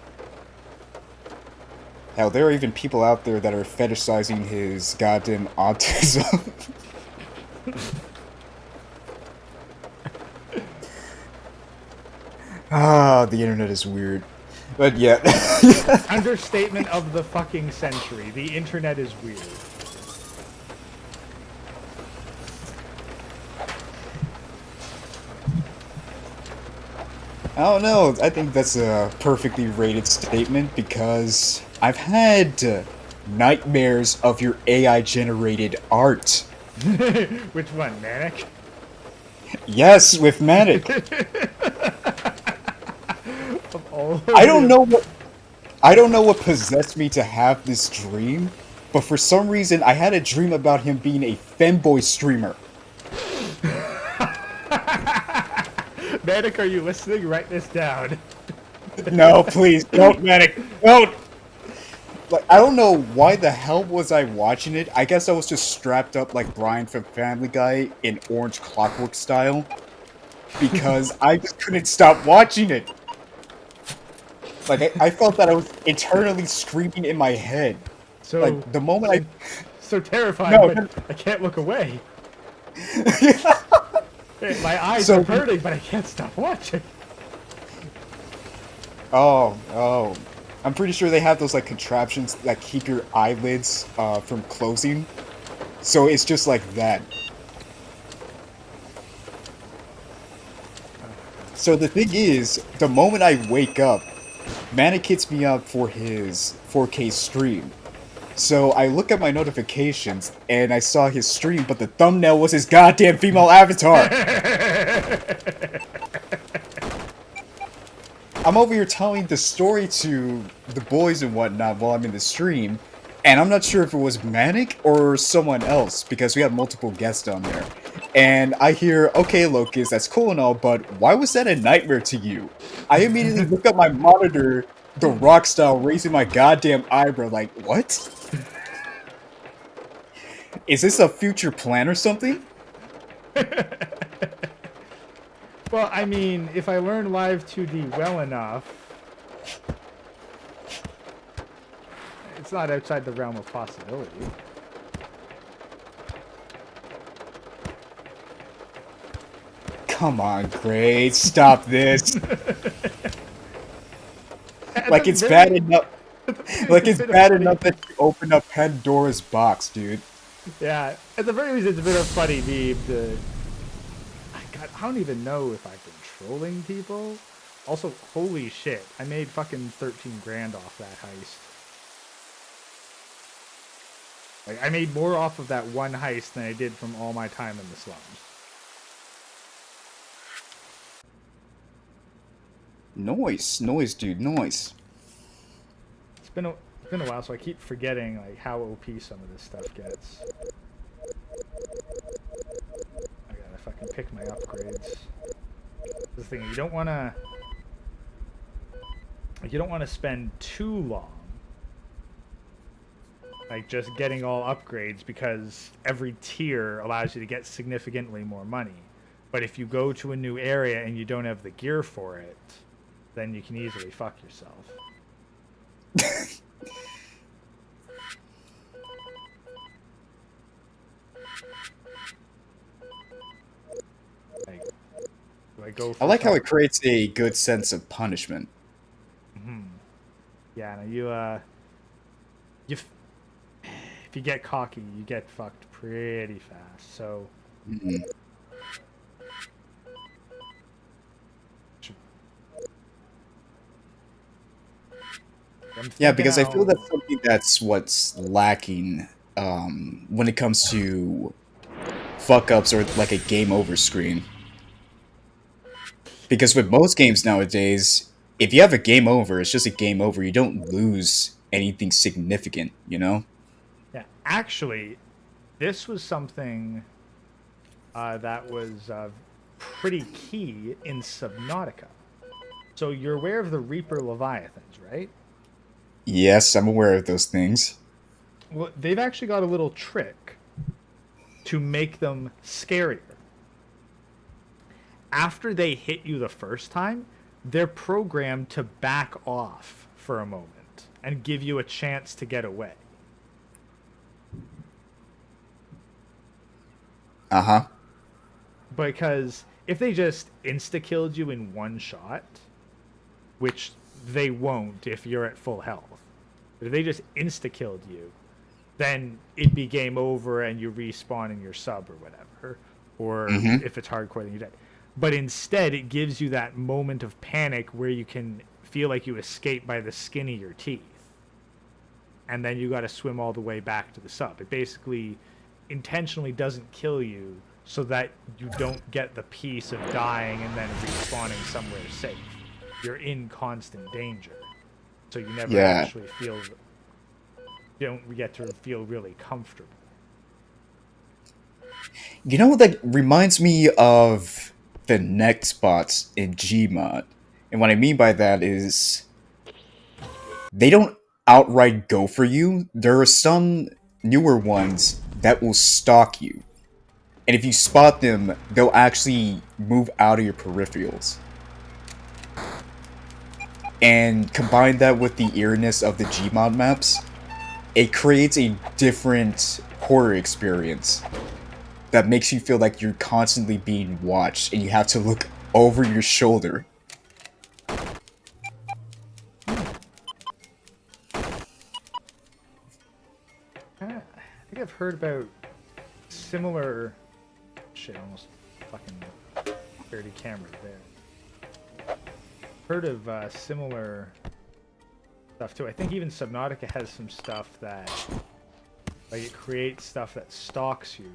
Hell, there are even people out there that are fetishizing his goddamn autism. Ah, the internet is weird. But yeah. Understatement of the fucking century. The internet is weird. I don't know. I think that's a perfectly rated statement because I've had nightmares of your AI generated art. Which one, Manic? Yes, with Manic. Of all I don't know what possessed me to have this dream, but for some reason I had a dream about him being a femboy streamer. Manic, are you listening? Write this down. No, please, don't, Manic, don't! Like, I don't know why the hell was I watching it. I guess I was just strapped up like Brian from Family Guy in Orange Clockwork style. Because I just couldn't stop watching it. Like, I felt that I was eternally screaming in my head. So, Like, the moment so terrifying, No, but I can't look away. My eyes So- are hurting, but I can't stop watching. Oh. I'm pretty sure they have those, like, contraptions that keep your eyelids, from closing. So it's just like that. So the thing is, the moment I wake up, Manic hits me up for his 4K stream. So I look at my notifications, and I saw his stream, but the thumbnail was his goddamn female avatar! I'm over here telling the story to the boys and whatnot while I'm in the stream, and I'm not sure if it was Manic or someone else, because we have multiple guests on there. And I hear, okay, Locus, that's cool and all, but why was that a nightmare to you? I immediately look at my monitor, the rock style, raising my goddamn eyebrow, like, what? Is this a future plan or something? Well, I mean, if I learn Live 2D well enough, it's not outside the realm of possibility. Come on, Grace, stop this. Like it's bad enough. Like it's bad enough that you open up Pandora's box, dude. Yeah, at the very least, it's a bit of funny meme to... God, I don't even know if I've been trolling people. Also, holy shit, I made fucking 13 grand off that heist. Like, I made more off of that one heist than I did from all my time in the slums. Noise, dude, noise. It's been a while, so I keep forgetting like how OP some of this stuff gets. I gotta fucking pick my upgrades. The thing, you don't wanna spend too long like just getting all upgrades, because every tier allows you to get significantly more money. But if you go to a new area and you don't have the gear for it, then you can easily fuck yourself. Like, do I go for I like how it creates a good sense of punishment. Yeah, Yeah, no, if you get cocky, you get fucked pretty fast. So Mhm. I'm Yeah, thinking because I feel out. that's something that's what's lacking when it comes to fuck ups or like a game over screen. Because with most games nowadays, if you have a game over, it's just a game over. You don't lose anything significant, you know? Yeah, actually, this was something that was pretty key in Subnautica. So you're aware of the Reaper Leviathans, right? Yes, I'm aware of those things. Well, they've actually got a little trick to make them scarier. After they hit you the first time, they're programmed to back off for a moment and give you a chance to get away. Uh huh. Because if they just insta killed you in one shot, which they won't if you're at full health, but if they just insta killed you, then it'd be game over and you respawn in your sub or whatever. Or Mm-hmm. if it's hardcore, then you're dead. But instead, it gives you that moment of panic where you can feel like you escape by the skin of your teeth. And then you got to swim all the way back to the sub. It basically intentionally doesn't kill you so that you don't get the peace of dying and then respawning somewhere safe. You're in constant danger. So you never Yeah. actually feel, you don't get to feel really comfortable. You know what that reminds me of the neck spots in Gmod. And what I mean by that is they don't outright go for you. There are some newer ones that will stalk you. And if you spot them, they'll actually move out of your peripherals. And combine that with the eeriness of the Gmod maps, it creates a different horror experience that makes you feel like you're constantly being watched and you have to look over your shoulder. I think I've heard about similar shit. Almost fucking dirty camera there. Heard of similar stuff too. I think even Subnautica has some stuff that, like, it creates stuff that stalks you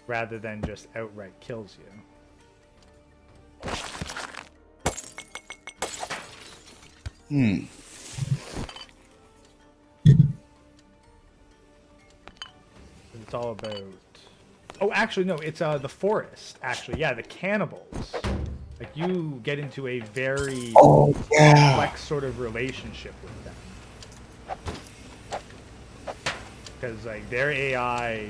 rather than just outright kills you. Hmm. It's all about. Oh, actually, no. It's the forest. Actually, yeah, the cannibals. Like, you get into a very Oh, yeah. complex sort of relationship with them because, like, their AI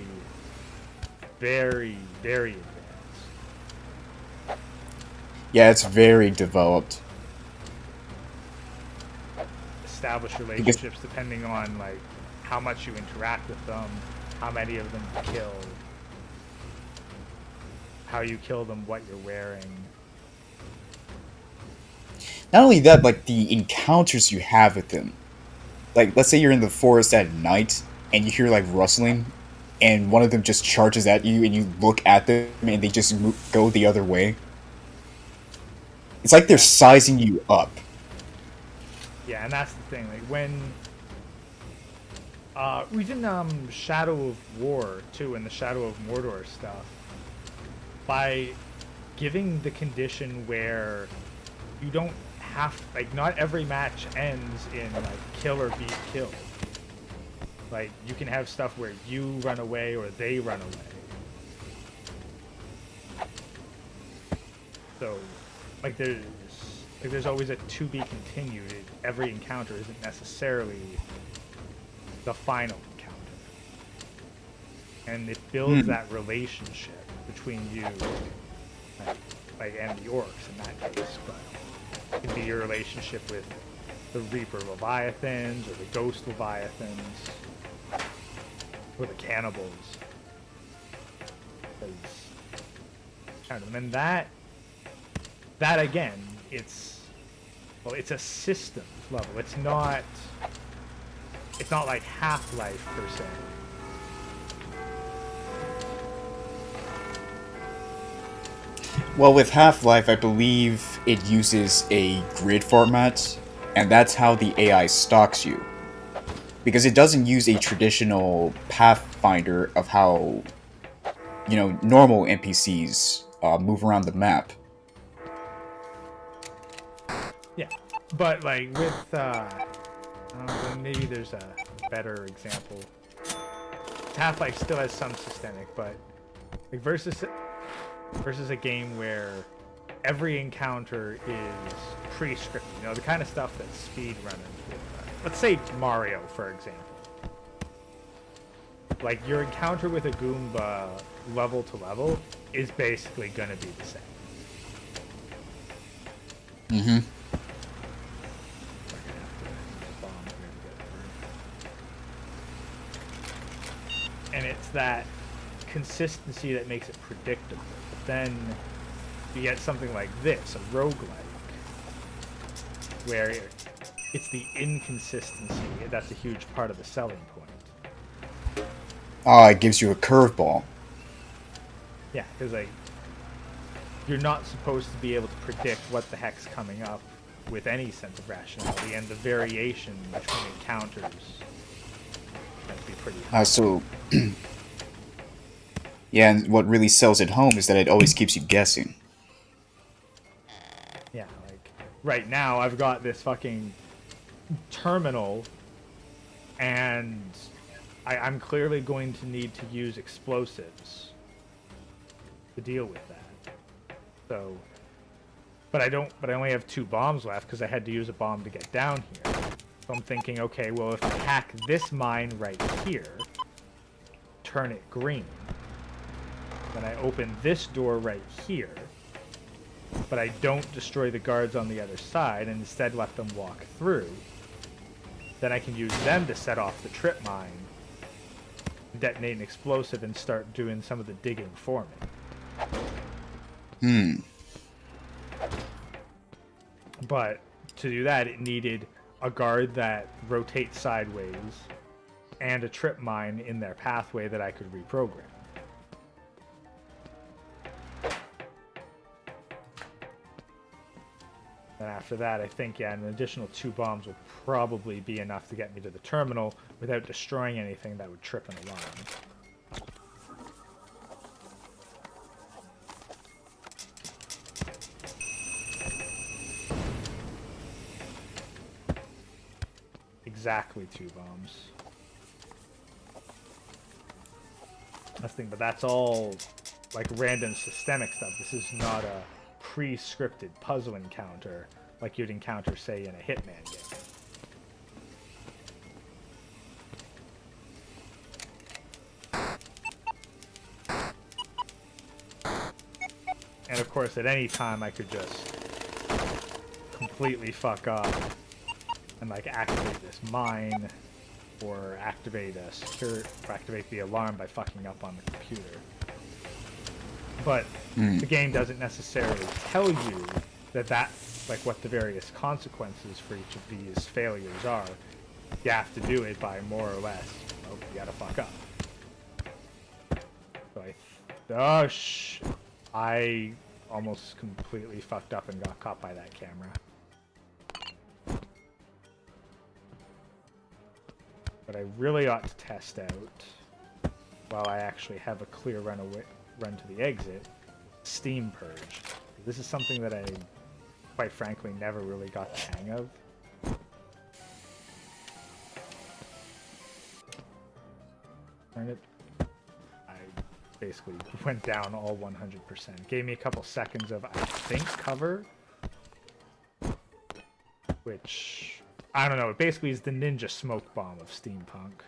very, very advanced. Yeah, it's very developed. Establish relationships depending on, like, how much you interact with them, how many of them you kill, how you kill them, what you're wearing. Not only that, like the encounters you have with them. Like, let's say you're in the forest at night and you hear like rustling, and one of them just charges at you, and you look at them and they just go the other way. It's like they're sizing you up. Yeah, and that's the thing. Like, when even Shadow of War too, and the Shadow of Mordor stuff, by giving the condition where you don't have, like, not every match ends in like kill or be killed. Like, you can have stuff where you run away or they run away. So, like, there's always a to be continued. Every encounter isn't necessarily the final encounter, and it builds that relationship between you, like, and the orcs in that case. But it can be your relationship with the Reaper Leviathans or the Ghost Leviathans or the cannibals. And that again, it's Well, it's a system level. It's not. It's not like Half-Life per se. Well, with Half-Life, I believe it uses a grid format, and that's how the AI stalks you. Because it doesn't use a traditional pathfinder of how, normal NPCs move around the map. Yeah, but like with maybe there's a better example. Half-Life still has some systemic, but like versus a game where every encounter is pre-scripted. You know, the kind of stuff that speedrunners would. Let's say Mario, for example. Like, your encounter with a Goomba level to level is basically going to be the same. Mm-hmm. And it's that consistency that makes it predictable. But then you get something like this, a roguelike, where it's the inconsistency that's a huge part of the selling point. It gives you a curveball. Yeah, because like you're not supposed to be able to predict what the heck's coming up with any sense of rationality, and the variation between encounters can be pretty high. Yeah, and what really sells it home is that it always keeps you guessing. Yeah, like right now I've got this fucking terminal, and I'm clearly going to need to use explosives to deal with that. So, but I only have 2 bombs left because I had to use a bomb to get down here. So I'm thinking, okay, well, if I hack this mine right here, turn it green, then I open this door right here, but I don't destroy the guards on the other side and instead let them walk through, then I can use them to set off the trip mine, detonate an explosive, and start doing some of the digging for me. But to do that, it needed a guard that rotates sideways and a trip mine in their pathway that I could reprogram. And after that, I think, yeah, an additional 2 bombs will probably be enough to get me to the terminal without destroying anything that would trip an alarm. Exactly 2 bombs. That's the thing, but that's all like random systemic stuff. This is not a pre-scripted puzzle encounter like you'd encounter, say, in a Hitman game. And of course, at any time, I could just completely fuck up and like activate this mine, or activate the alarm by fucking up on the computer. But the game doesn't necessarily tell you that like what the various consequences for each of these failures are. You have to do it by more or less, you gotta fuck up. So I almost completely fucked up and got caught by that camera. But I really ought to test out, while I actually have a clear run to the exit, Steam Purge. This is something that I, quite frankly, never really got the hang of. I basically went down all 100%. Gave me a couple seconds of, I think, cover, which, I don't know, it basically is the ninja smoke bomb of steampunk.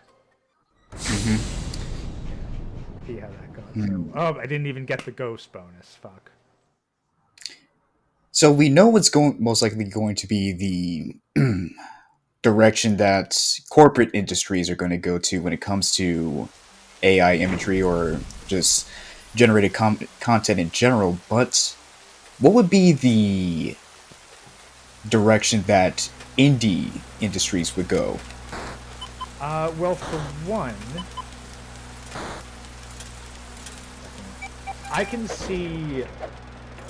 See how that goes. Oh, I didn't even get the ghost bonus. Fuck. So we know what's most likely going to be the direction that corporate industries are going to go to when it comes to AI imagery or just generated content in general. But what would be the direction that indie industries would go? Well, for one, I can see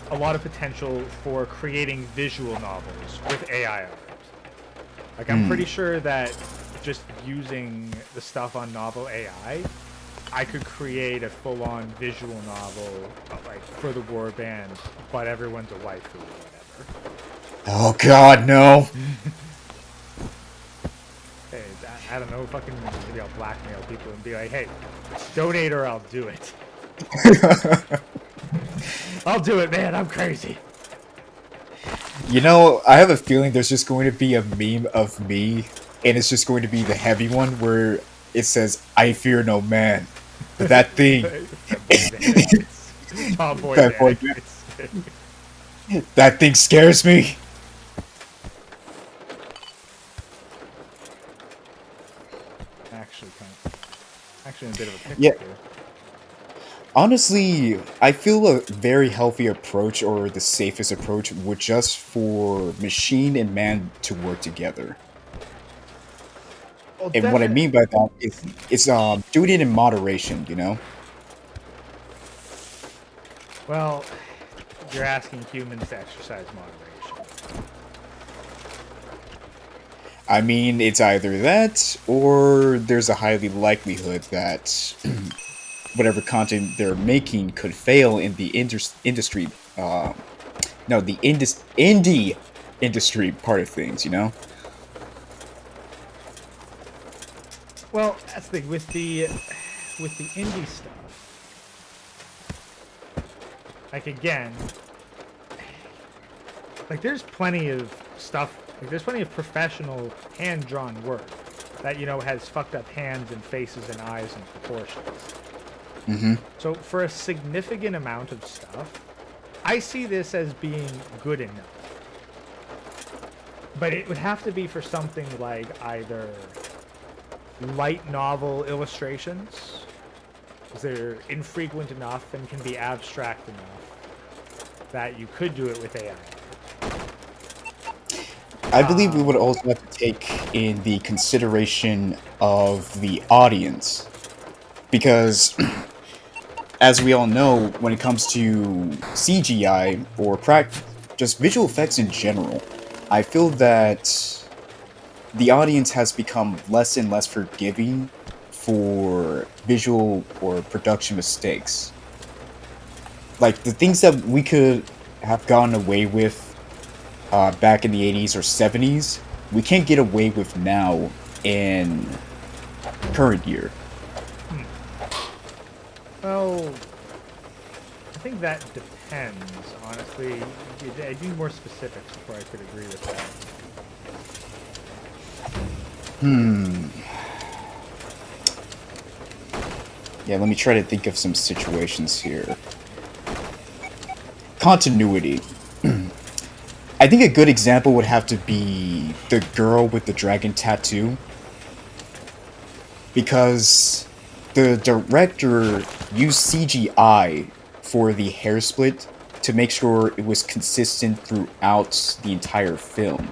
a lot of potential for creating visual novels with AI art. Like, I'm pretty sure that just using the stuff on Novel AI, I could create a full-on visual novel, like, for the warband, but everyone's a waifu or whatever. Oh God, no! Hey, I don't know, fucking maybe I'll blackmail people and be like, hey, donate or I'll do it. I'll do it, man, I'm crazy. You know, I have a feeling there's just going to be a meme of me, and it's just going to be the heavy one where it says, "I fear no man," but that thing, Tomboy that, boy, that thing scares me. Actually in a bit of a pickle Yeah. here. Honestly, I feel a very healthy approach, or the safest approach, would just for machine and man to work together. Well, And what I mean by that is, it's doing it in moderation, you know? well, you're asking humans to exercise moderation. I mean, it's either that, or there's a highly likelihood that whatever content they're making could fail in the industry. No, the indie industry part of things, you know? Well, that's the thing with the indie stuff. Like, again, like, there's plenty of stuff. Like, there's plenty of professional hand-drawn work that, you know, has fucked up hands and faces and eyes and proportions. Mm-hmm. So for a significant amount of stuff, I see this as being good enough. But it would have to be for something like either light novel illustrations, because they're infrequent enough and can be abstract enough that you could do it with AI. I believe we would also have to take in the consideration of the audience. Because, as we all know, when it comes to CGI, or just visual effects in general, I feel that the audience has become less and less forgiving for visual or production mistakes. Like, the things that we could have gotten away with back in the 80s or 70s, we can't get away with now in current year. Well, I think that depends, honestly. I need more specifics before I could agree with that. Yeah, let me try to think of some situations here. Continuity. I think a good example would have to be the girl with the dragon tattoo. Because the director used CGI for the hair split to make sure it was consistent throughout the entire film.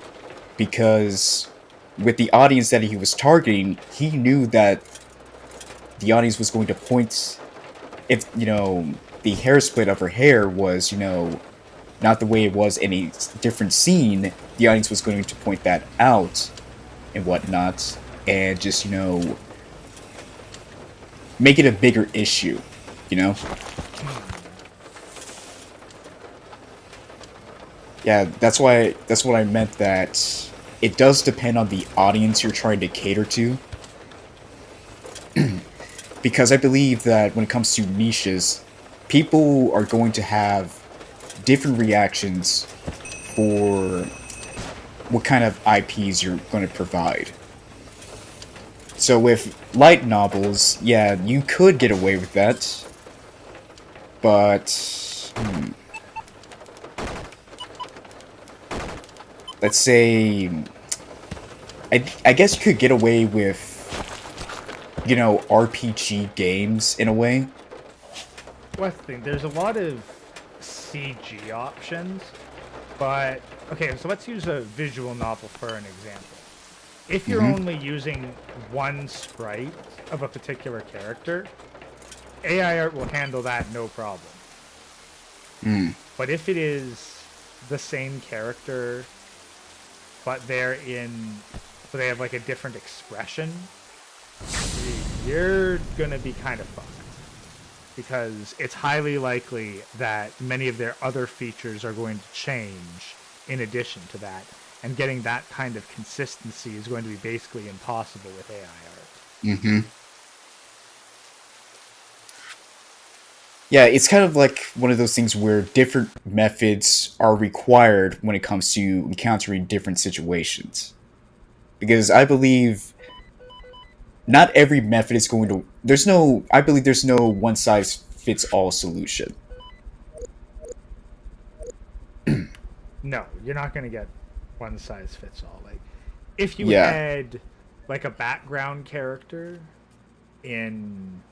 Because with the audience that he was targeting, he knew that the audience was going to point, if, you know, the hair split of her hair was, you know, not the way it was in a different scene, the audience was going to point that out and whatnot, and just, you know, make it a bigger issue, you know? Yeah, that's what I meant, that it does depend on the audience you're trying to cater to. Because I believe that when it comes to niches, people are going to have different reactions for what kind of IPs you're going to provide. So with light novels, yeah, you could get away with that. But let's say, I guess you could get away with, you know, RPG games in a way. What's the thing? There's a lot of CG options, But okay, so let's use a visual novel for an example. If you're Mhm. only using one sprite of a particular character, AI art will handle that no problem. Mm. But if it is the same character, but but they have like a different expression, you're gonna be kind of fucked. Because it's highly likely that many of their other features are going to change in addition to that. And getting that kind of consistency is going to be basically impossible with AI art. Mhm. Yeah, it's kind of like one of those things where different methods are required when it comes to encountering different situations. Because I believe not every method is going to I believe there's no one size fits all solution. No, you're not going to get one size fits all. Like, if you Yeah. had like a background character in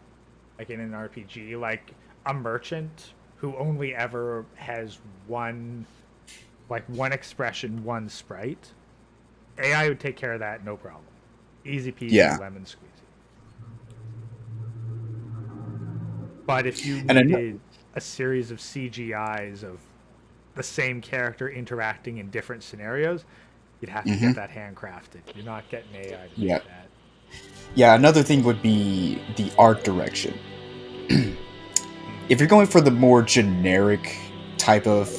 in an RPG, like a merchant who only ever has one expression, one sprite, AI would take care of that, no problem. Easy peasy, Yeah. lemon squeezy. But if you And I know, needed a series of CGIs of the same character interacting in different scenarios, you'd have to get mhm. that handcrafted. You're not getting AI to Yeah. make that. Yeah, another thing would be the art direction. If you're Mm. going for the more generic type of,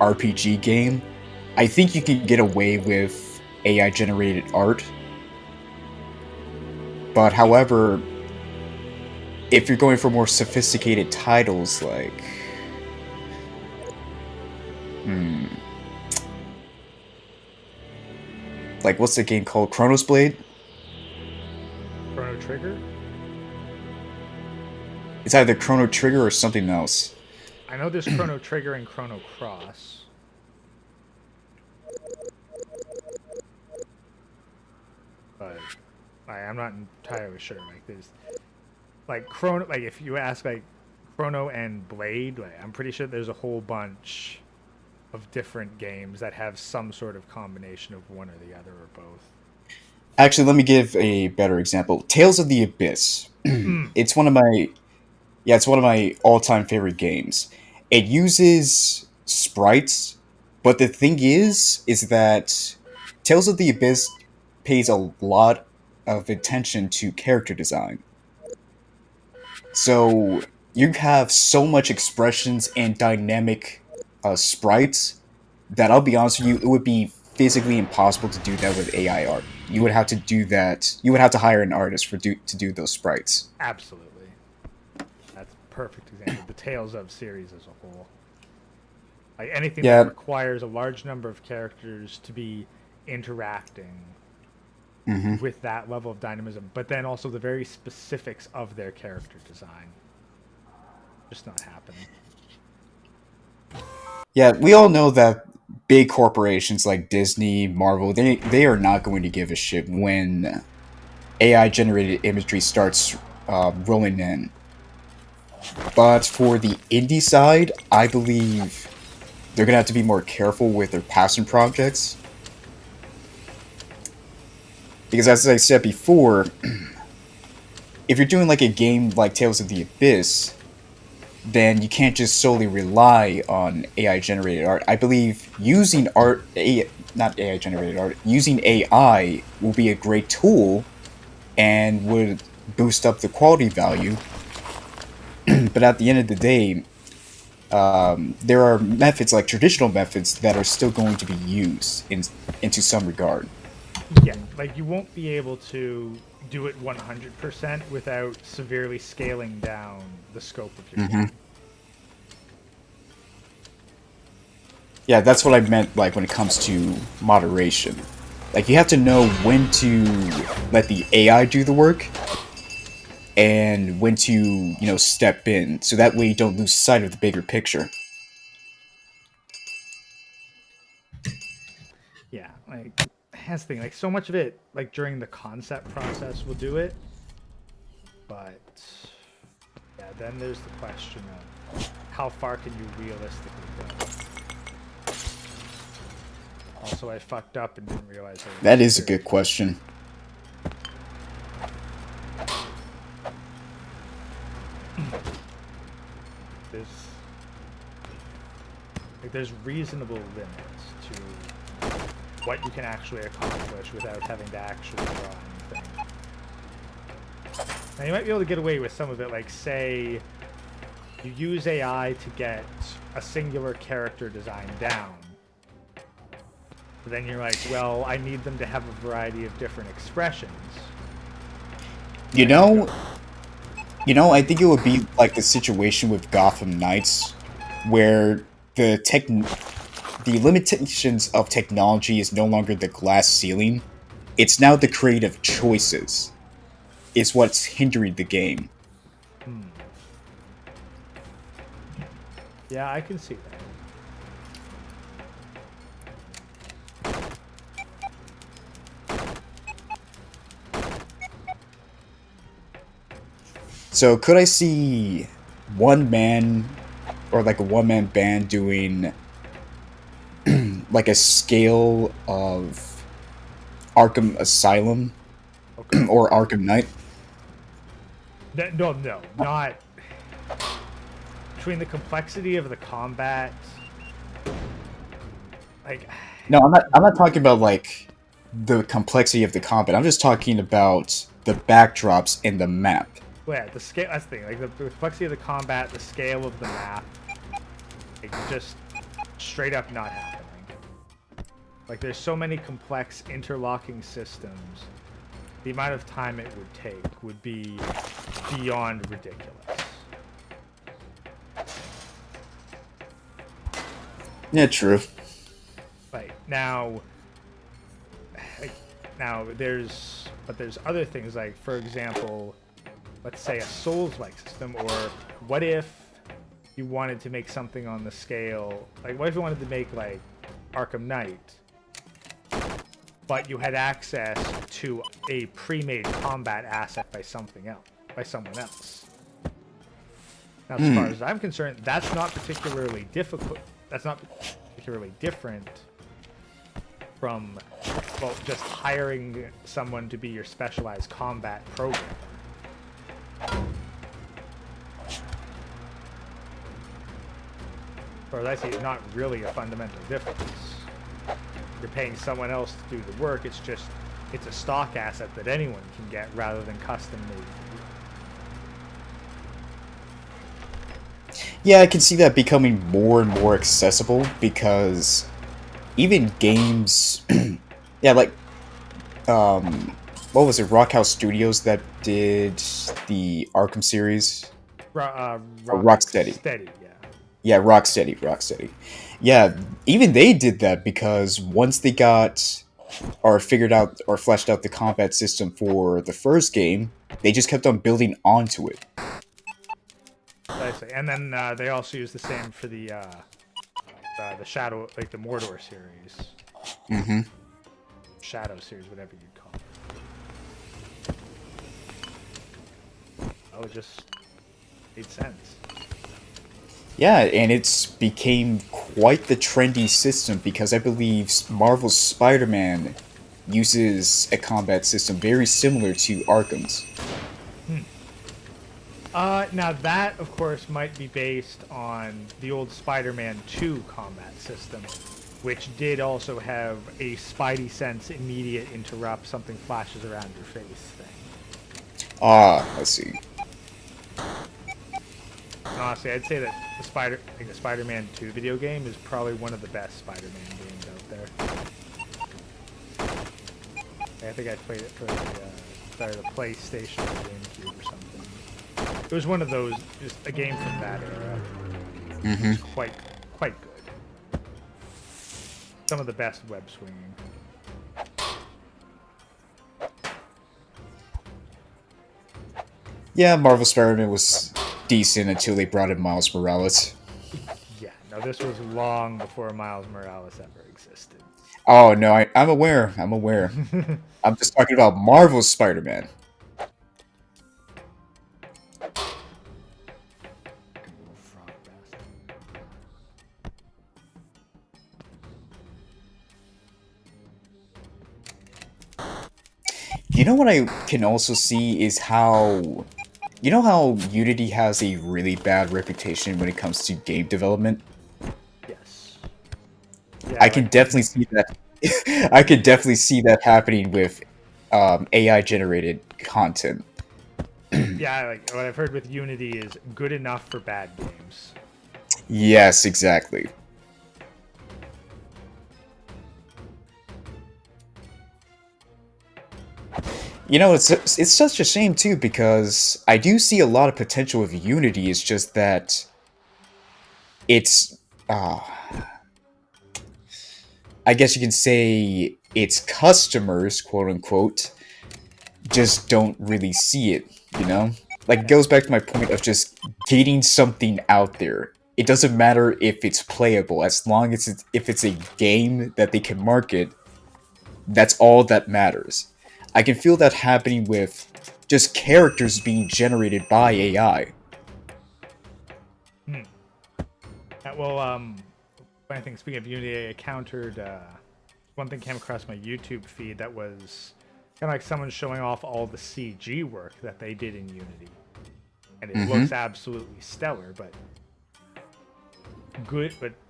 RPG game, I think you can get away with AI generated art. But however, if you're going for more sophisticated titles hmm, like what's the game called? Chronos Blade? Chrono Trigger? It's either Chrono Trigger or something else. I know there's Chrono Trigger and Chrono Cross, but I'm not entirely sure. Like there's like Chrono, like if you ask like Chrono and Blade, like, I'm pretty sure there's a whole bunch of different games that have some sort of combination of one or the other or both. Actually, let me give a better example. Tales of the Abyss. Mm. It's one of my it's one of my all-time favorite games. It uses sprites, but the thing is that Tales of the Abyss pays a lot of attention to character design. So you have so much expressions and dynamic sprites that I'll be honest with you, it would be physically impossible to do that with AI art. You would have to do that. You would have to hire an artist to do those sprites. Absolutely. That's a perfect example. The Tales of series as a whole. Like anything that Yeah. requires a large number of characters to be interacting Hmm. with that level of dynamism, but then also the very specifics of their character design. Just not happening. Yeah, we all know that big corporations like Disney, Marvel, they are not going to give a shit when AI generated imagery starts rolling in. But for the indie side, I believe they're gonna have to be more careful with their passion projects because, as I said before, if you're doing like a game like Tales of the Abyss, then you can't just solely rely on AI generated art. I believe using not AI generated art, using AI will be a great tool and would boost up the quality value. But at the end of the day, there are methods like traditional methods that are still going to be used into some regard. Yeah, like you won't be able to do it 100% without severely scaling down the scope of your Hmm. game. Yeah, that's what I meant. Like when it comes to moderation, like you have to know when to let the AI do the work and when to step in, so that way you don't lose sight of the bigger picture. Yeah, like that's the thing. Like so much of it, like during the concept process, will do it, but yeah, then there's the question of how far can you realistically go? Also, I fucked up and didn't realize I was That is a good question. There's reasonable limits to what you can actually accomplish without having to actually draw anything. Now, you might be able to get away with some of it, like, say, you use AI to get a singular character design down. But then you're like, well, I need them to have a variety of different expressions. You know, I think it would be like the situation with Gotham Knights, where the limitations of technology is no longer the glass ceiling. It's now the creative choices is what's hindering the game. Yeah, I can see that. So could I see one man or like a one-man band doing like a scale of Arkham Asylum or Arkham Knight? No, not between the complexity of the combat. Like, no, I'm not talking about like the complexity of the combat. I'm just talking about the backdrops in the map. Well, yeah, the scale. That's the thing. Like the complexity of the combat, the scale of the map, like just straight up not happening. Like there's so many complex interlocking systems. The amount of time it would take would be beyond ridiculous. Yeah, true. Like now there's other things, like for example, let's say a Souls-like system, or what if you wanted to make something on the scale, like what if you wanted to make like Arkham Knight, but you had access to a pre-made combat asset by someone else. Now, as far as I'm concerned, that's not particularly difficult. That's not particularly different from, well, just hiring someone to be your specialized combat programmer. Or as I say, not really a fundamental difference. You're paying someone else to do the work. It's a stock asset that anyone can get rather than custom made. Yeah, I can see that becoming more and more accessible because even games, yeah, like, what was it, Rockhouse Studios that did the Arkham series? Rocksteady. Yeah. Yeah, Rocksteady. Yeah, even they did that because once they got or figured out or fleshed out the combat system for the first game, they just kept on building onto it. Precisely. And then they also use the same for the Shadow, like the Mordor series. Mm-hmm. Shadow series, whatever you'd call it. Oh, it just made sense. Yeah, and it's became quite the trendy system because I believe Marvel's Spider-Man uses a combat system very similar to Arkham's. Now that, of course, might be based on the old Spider-Man 2 combat system, which did also have a Spidey sense immediate interrupt, something flashes around your face thing. Ah, I see. Honestly, I'd say that the Spider-Man 2 video game is probably one of the best Spider-Man games out there. I think I played it for the PlayStation or GameCube or something. It was one of those, just a game from that era. Mm-hmm. It was quite good. Some of the best web swinging. Yeah, Marvel Spider-Man was decent until they brought in Miles Morales. Yeah, no, this was long before Miles Morales ever existed. Oh, no, I'm aware. I'm just talking about Marvel's Spider-Man. You know what I can also see is how... You know how Unity has a really bad reputation when it comes to game development? Yes. I Yeah, can like definitely see that. I could definitely see that happening with AI generated content. yeah, like what I've heard with Unity is good enough for bad games. Yes, exactly. You know, it's such a shame too because I do see a lot of potential with Unity. It's just that it's, uh, I guess you can say, its customers, quote unquote, just don't really see it. You know, like it Yeah. goes back to my point of just getting something out there. It doesn't matter if it's playable, as long as if it's a game that they can market. That's all that matters. I can feel that happening with just characters being generated by AI. Hmm. Well, funny thing, speaking of Unity, I encountered one thing came across my YouTube feed that was kind of like someone showing off all the CG work that they did in Unity, and it Mm-hmm. looks absolutely stellar. But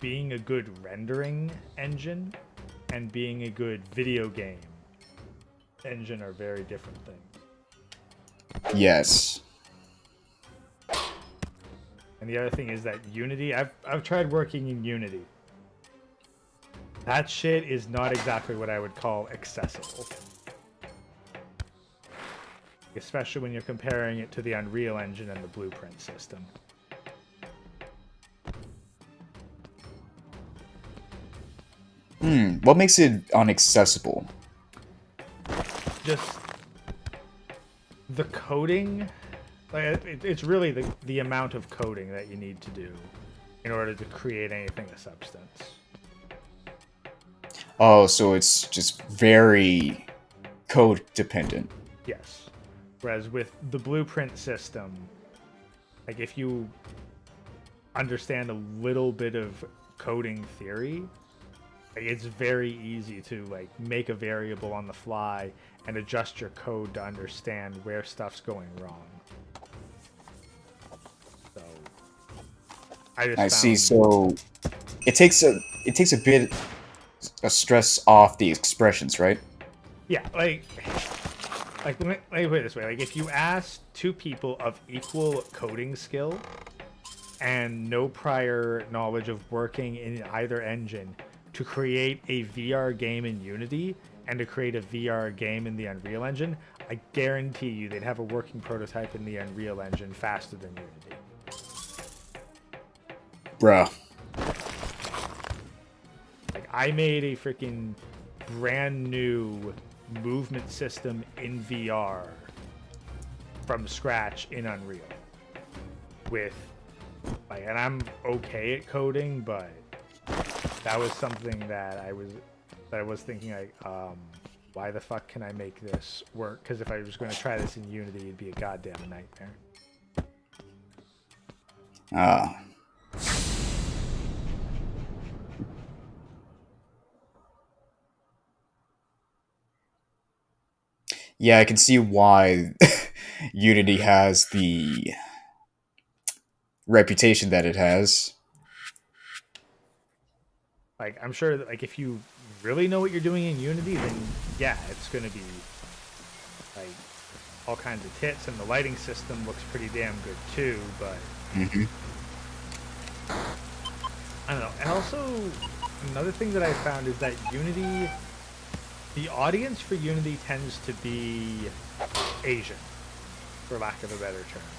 being a good rendering engine and being a good video game engine are very different things. Yes. And the other thing is that Unity, I've tried working in Unity. That shit is not exactly what I would call accessible. Especially when you're comparing it to the Unreal Engine and the Blueprint system. What makes it unaccessible? Just the coding, like it's really the amount of coding that you need to do in order to create anything of substance. Oh, so it's just very code dependent. Yes. Whereas with the Blueprint system, like if you understand a little bit of coding theory, like it's very easy to like make a variable on the fly and adjust your code to understand where stuff's going wrong. So I just I see. found So it takes a bit of stress off the expressions, right? yeah, let me put it this way: like if you ask two people of equal coding skill and no prior knowledge of working in either engine to create a VR game in Unity and to create a VR game in the Unreal Engine, I guarantee you they'd have a working prototype in the Unreal Engine faster than Unity. Bruh. Like I made a freaking brand new movement system in VR from scratch in Unreal with like, and I'm okay at coding, but that was something that I was thinking like, why the fuck can I make this work? Because if I was going to try this in Unity, it'd be a goddamn nightmare. Ah. Yeah, I can see why Unity has the reputation that it has. Like I'm sure that like if you really know what you're doing in Unity, then yeah, it's going to be like all kinds of tits, and the lighting system looks pretty damn good too. But Hmm. I don't know. And also another thing that I found is that Unity, the audience for Unity tends to be Asian, for lack of a better term.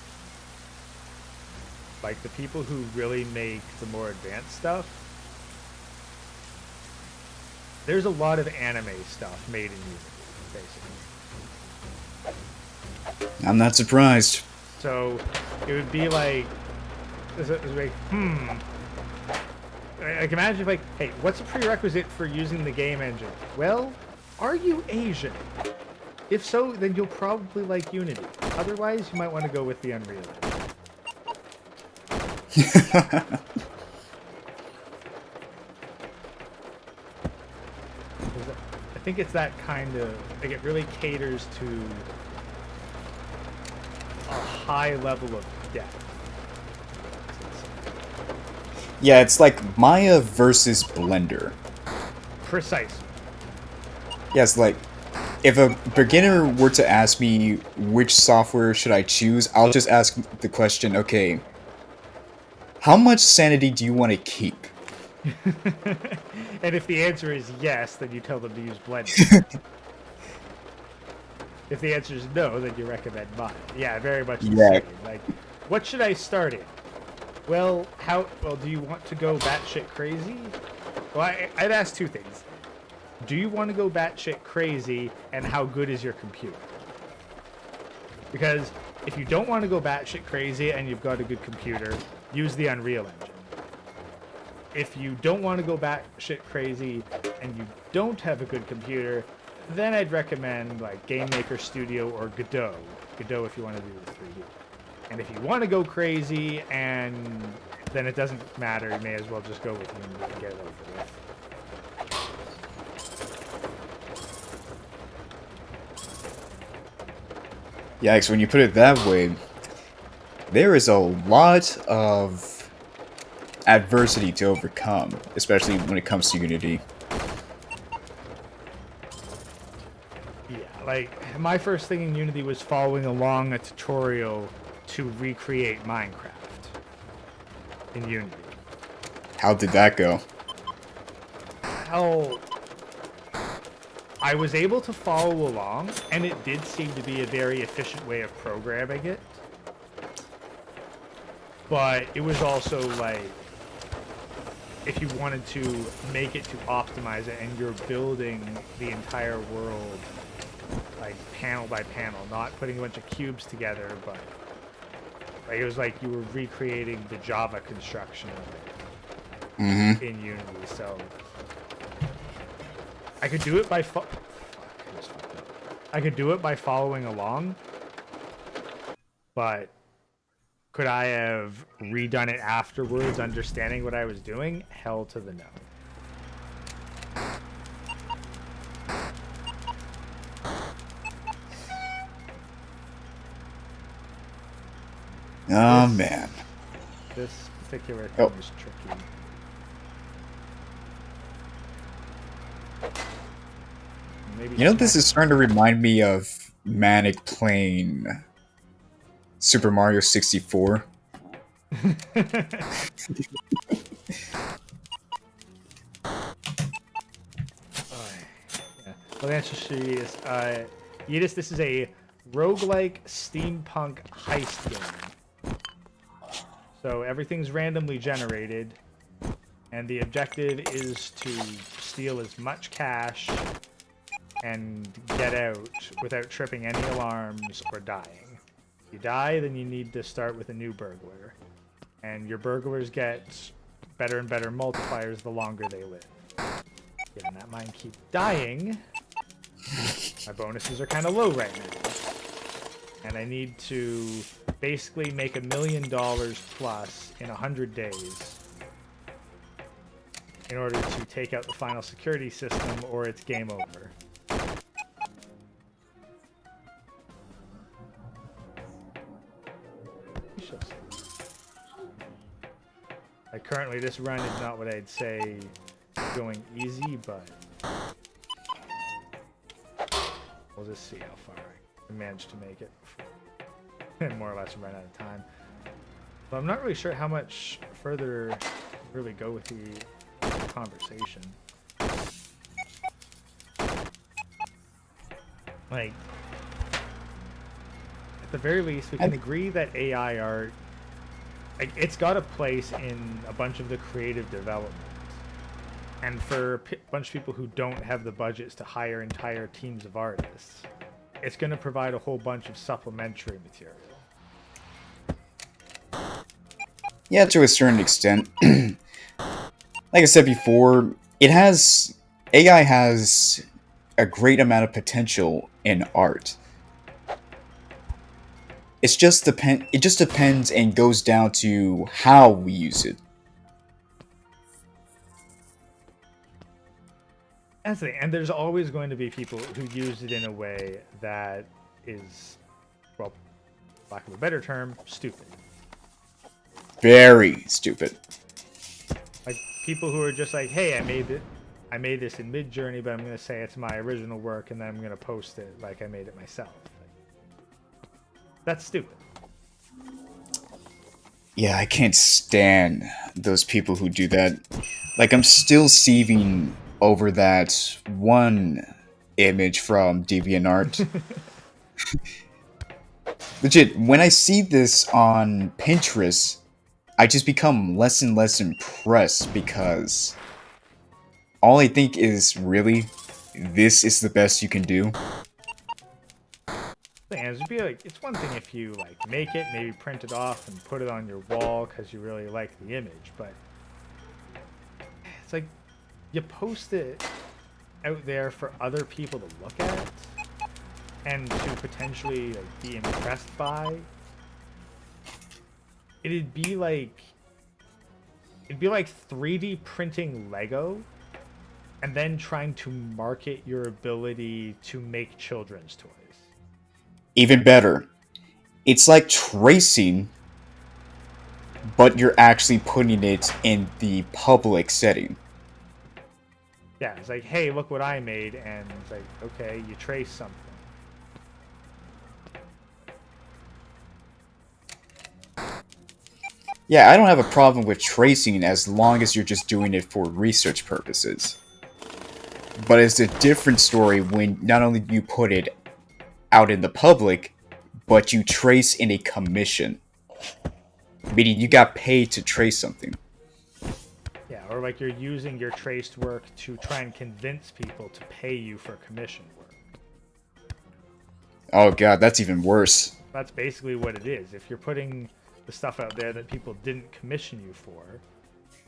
Like the people who really make the more advanced stuff, there's a lot of anime stuff made in Unity, basically. I'm not surprised. So it would be like, like imagine if like, hey, what's a prerequisite for using the game engine? Well, are you Asian? If so, then you'll probably like Unity. Otherwise, you might want to go with the Unreal Engine. think it's that kind of, like, it really caters to a high level of depth. Yeah, it's like Maya versus Blender. Precise. Yes, like, if a beginner were to ask me which software should I choose, I'll just ask the question, okay, how much sanity do you want to keep? And if the answer is yes, then you tell them to use Blender. If the answer is no, then you recommend mine. Yeah, very much the Yeah. same. Like, what should I start in? Well, do you want to go batshit crazy? Well, I'd ask two things. Do you want to go batshit crazy, and how good is your computer? Because if you don't want to go batshit crazy and you've got a good computer, use the Unreal Engine. If you don't want to go batshit crazy and you don't have a good computer, then I'd recommend like Game Maker Studio or Godot. Godot if you want to do the 3D. And if you want to go crazy, and then it doesn't matter, you may as well just go with Unity and get it over with. Yeah, because when you put it that way, there is a lot of adversity to overcome, especially when it comes to Unity. Yeah, like, my first thing in Unity was following along a tutorial to recreate Minecraft in Unity. How did that go? Hell, I was able to follow along, and it did seem to be a very efficient way of programming it. But it was also like, if you wanted to make it to optimize it, and you're building the entire world like panel by panel, not putting a bunch of cubes together, but like, it was like you were recreating the Java construction of it in Unity. So I could do it by I could do it by following along, but could I have redone it afterwards, understanding what I was doing? Hell to the no. Oh, man. This particular thing is tricky. Maybe You know, this is starting to remind me of Manic playing Super Mario 64. Yeah. Well, the answer to Yidis. Yidis, this is a roguelike steampunk heist game. So everything's randomly generated, and the objective is to steal as much cash and get out without tripping any alarms or dying. If you die, then you need to start with a new burglar. And your burglars get better and better multipliers the longer they live. Given that mine keep dying, my bonuses are kind of low right now. And I need to basically make $1 million plus in 100 days in order to take out the final security system, or it's game over. Like, currently this run is not what I'd say going easy, but we'll just see how far I manage to make it and more or less run out of time. But I'm not really sure how much further to really go with the conversation. Like, at the very least, we can agree that AI art, like, it's got a place in a bunch of the creative development. And for a bunch of people who don't have the budgets to hire entire teams of artists, it's going to provide a whole bunch of supplementary material. Yeah, to a certain extent. Like I said before, AI has a great amount of potential in art. It just depends and goes down to how we use it. That's the thing. And there's always going to be people who use it in a way that is, well, lack of a better term, stupid. Very stupid. Like people who are just like, hey, I made this in Midjourney, but I'm gonna say it's my original work, and then I'm gonna post it like I made it myself. That's stupid. Yeah, I can't stand those people who do that. Like, I'm still seething over that one image from DeviantArt. Legit, when I see this on Pinterest, I just become less and less impressed because all I think is, really, this is the best you can do. And it'd be like, it's one thing if you like make it, maybe print it off and put it on your wall because you really like the image, but it's like you post it out there for other people to look at and to potentially like be impressed by. It'd be like 3D printing Lego and then trying to market your ability to make children's toys. Even better, it's like tracing, but you're actually putting it in the public setting. Yeah, it's like, hey, look what I made, and it's like, okay, you trace something. Yeah, I don't have a problem with tracing as long as you're just doing it for research purposes. But it's a different story when not only do you put it out in the public, but you trace in a commission. Meaning you got paid to trace something. Yeah, or like you're using your traced work to try and convince people to pay you for commission work. Oh god, that's even worse. That's basically what it is. If you're putting the stuff out there that people didn't commission you for,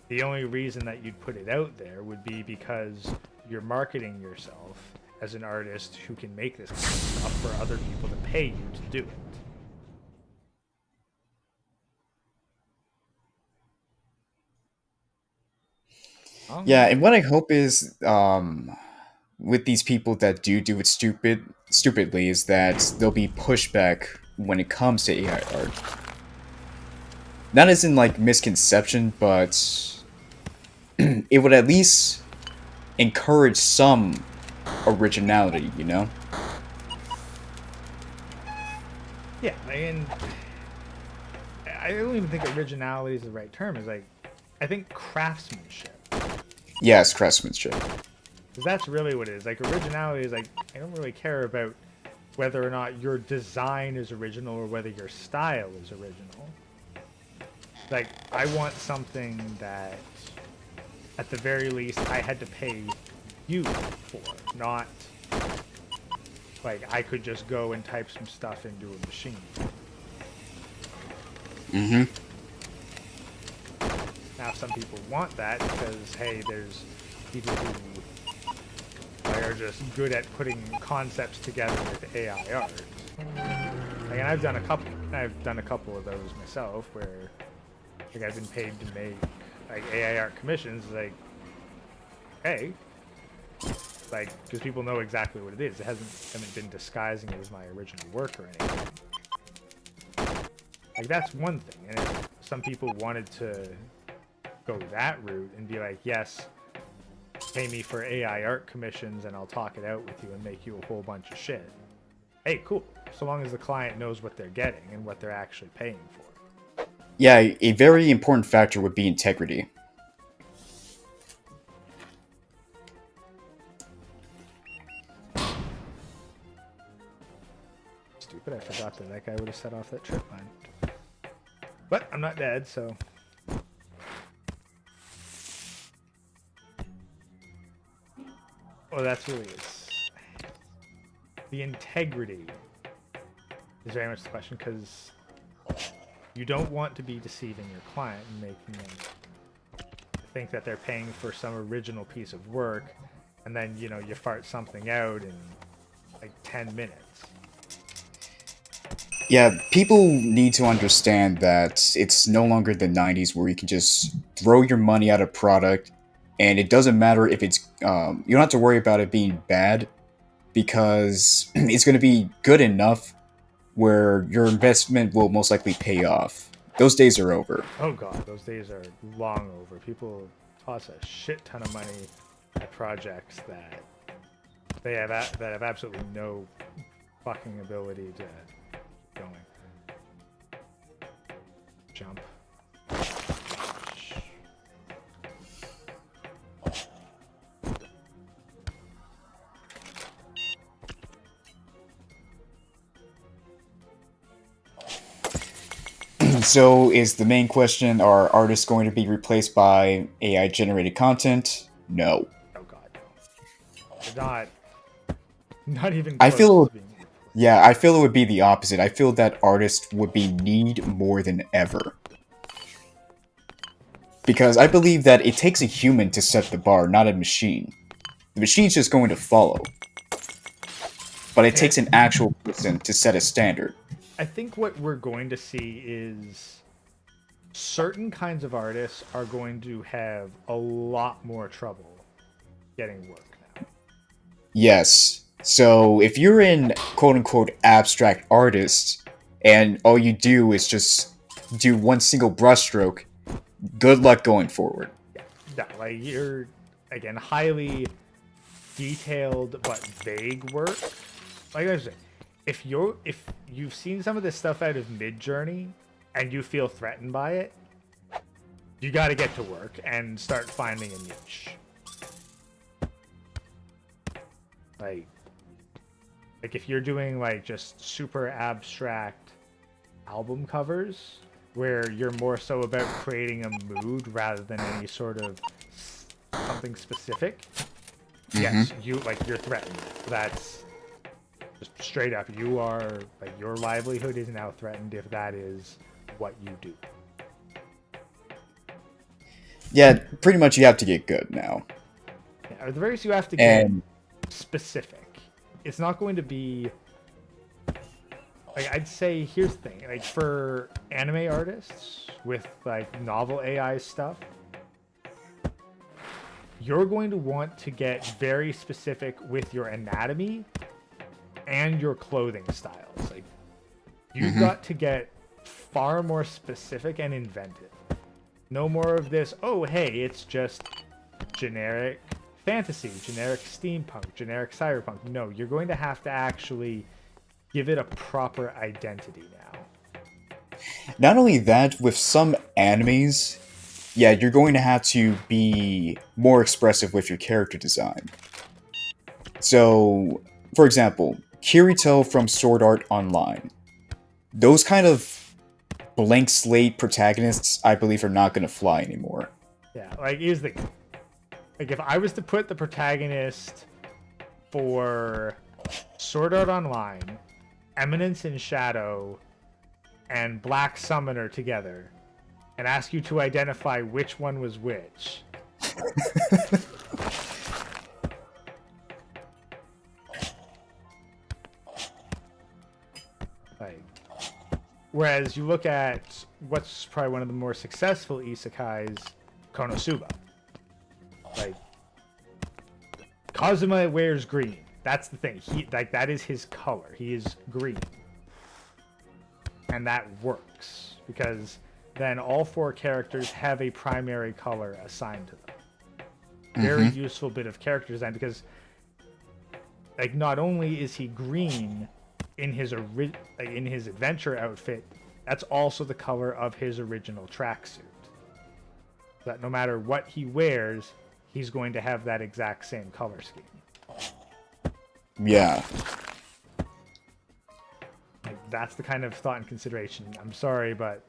the only reason that you'd put it out there would be because you're marketing yourself as an artist who can make this kind of stuff for other people to pay you to do it. Yeah, and what I hope is, with these people that do it stupidly, is that there'll be pushback when it comes to AI art. Not as in, like, misconception, but it would at least encourage some originality, you know? Yeah, and I don't even think originality is the right term. It's like, I think craftsmanship. Yes, craftsmanship. Because that's really what it is. Like, originality is like, I don't really care about whether or not your design is original or whether your style is original. Like, I want something that, at the very least, I had to pay you for. Not, like, I could just go and type some stuff into a machine. Mm-hmm. Now, some people want that because, hey, there's people who are just good at putting concepts together with AI art. Like, and I've done a couple of those myself where, like, I've been paid to make like AI art commissions. Like, hey, like, because people know exactly what it is. It haven't been disguising it as my original work or anything. Like, that's one thing. And if some people wanted to go that route and be like, yes, pay me for AI art commissions and I'll talk it out with you and make you a whole bunch of shit. Hey, cool. So long as the client knows what they're getting and what they're actually paying for. Yeah, a very important factor would be integrity. Stupid, I forgot that guy would have set off that trip mine. But I'm not dead, so... Well, that's really it. The integrity is very much the question, because you don't want to be deceiving your client and making them think that they're paying for some original piece of work, and then, you know, you fart something out in like 10 minutes. Yeah, people need to understand that it's no longer the 90s where you can just throw your money at a product, and it doesn't matter if it's you don't have to worry about it being bad because it's going to be good enough where your investment will most likely pay off. Those days are over. Oh god, those days are long over. People toss a shit ton of money at projects that that have absolutely no fucking ability to keep going. Jump. So, is the main question: are artists going to be replaced by AI generated content? No. Oh god, no. They're not even I close feel to being replaced. Yeah, I feel it would be the opposite. I feel that artists would be need more than ever. Because I believe that it takes a human to set the bar, not a machine. The machine's just going to follow. But it takes an actual person to set a standard. I think what we're going to see is certain kinds of artists are going to have a lot more trouble getting work now. Yes. So if you're in quote-unquote abstract artist, and all you do is just do one single brushstroke, good luck going forward. Yeah, like you're, again, highly detailed but vague work. Like I said, if you've seen some of this stuff out of Midjourney and you feel threatened by it, you got to get to work and start finding a niche. Like if you're doing like just super abstract album covers where you're more so about creating a mood rather than any sort of something specific, yes, you're threatened. That's just straight up. You are like, your livelihood is now threatened if that is what you do. Yeah, pretty much you have to get good now. Yeah, or the very least you have to get specific. It's not going to be like, I'd say, here's the thing, like for anime artists with like novel AI stuff, you're going to want to get very specific with your anatomy and your clothing styles. Like you've got to get far more specific and inventive. No more of this, oh hey, it's just generic fantasy, generic steampunk, generic cyberpunk. No, you're going to have to actually give it a proper identity now. Not only that, with some animes, yeah, you're going to have to be more expressive with your character design. So, for example, Kirito from Sword Art Online. Those kind of blank slate protagonists, I believe, are not going to fly anymore. Yeah, like here's the like if I was to put the protagonist for Sword Art Online, Eminence in Shadow, and Black Summoner together, and ask you to identify which one was which. Like, whereas you look at what's probably one of the more successful isekais, Konosuba. Like, Kazuma wears green. That's the thing. That is his color. He is green. And that works because then all four characters have a primary color assigned to them. Very useful bit of character design because like not only is he green in his adventure outfit, that's also the color of his original tracksuit. That no matter what he wears, he's going to have that exact same color scheme. Yeah. Like, that's the kind of thought and consideration. I'm sorry, but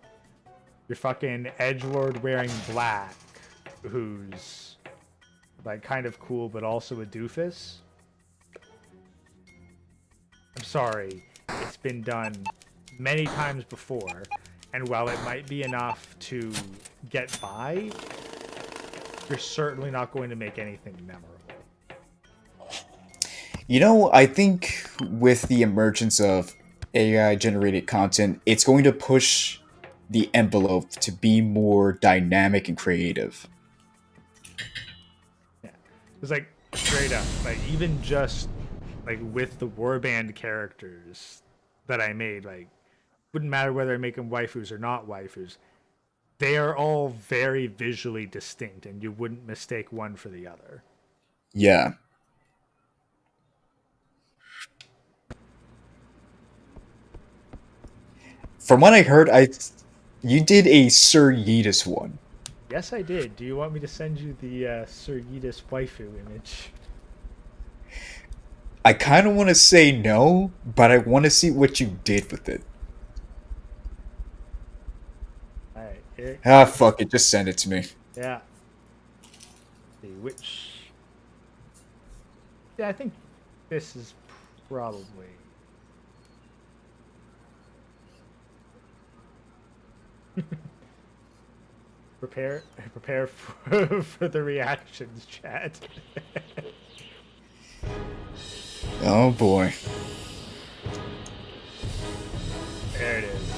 you're fucking edgelord wearing black, who's like kind of cool, but also a doofus. I'm sorry. It's been done many times before, and while it might be enough to get by, you're certainly not going to make anything memorable. You know, I think with the emergence of AI-generated content, it's going to push the envelope to be more dynamic and creative. It's like straight up, like even just like with the warband characters that I made, like wouldn't matter whether I make them waifus or not waifus. They are all very visually distinct, and you wouldn't mistake one for the other. Yeah. From what I heard, you did a Sir Yeetus one. Yes, I did. Do you want me to send you the Sir Yeetus waifu image? I kind of want to say no, but I want to see what you did with it. All right, here. Ah, fuck it. Just send it to me. Yeah. See which. Yeah, I think this is probably. prepare for the reactions, chat. Oh boy. There it is.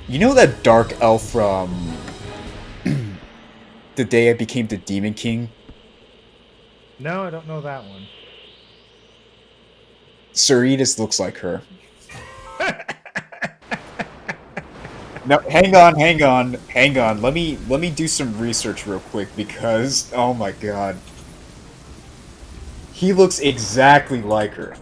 You know that dark elf from the day I became the Demon King? No, I don't know that one. Saritas looks like her. No, hang on. Let me do some research real quick because oh my god. He looks exactly like her.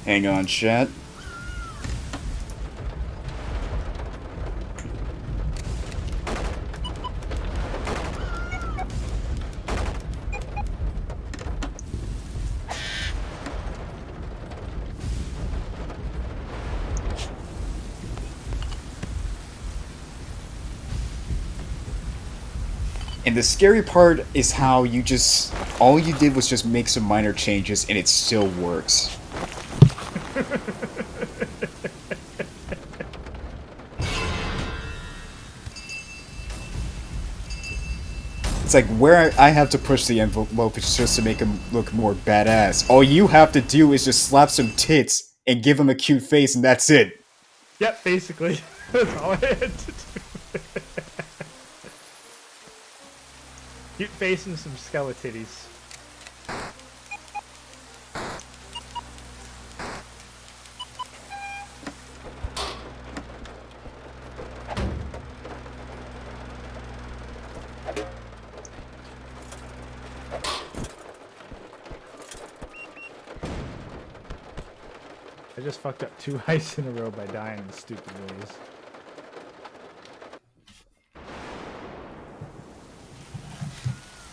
Hang on, chat. And the scary part is how all you did was just make some minor changes and it still works. It's like where I have to push the envelope is just to make him look more badass. All you have to do is just slap some tits and give him a cute face and that's it. Yep, basically. That's all I had to do. Cute face and some skeletitties. I just fucked up 2 heists in a row by dying in stupid ways.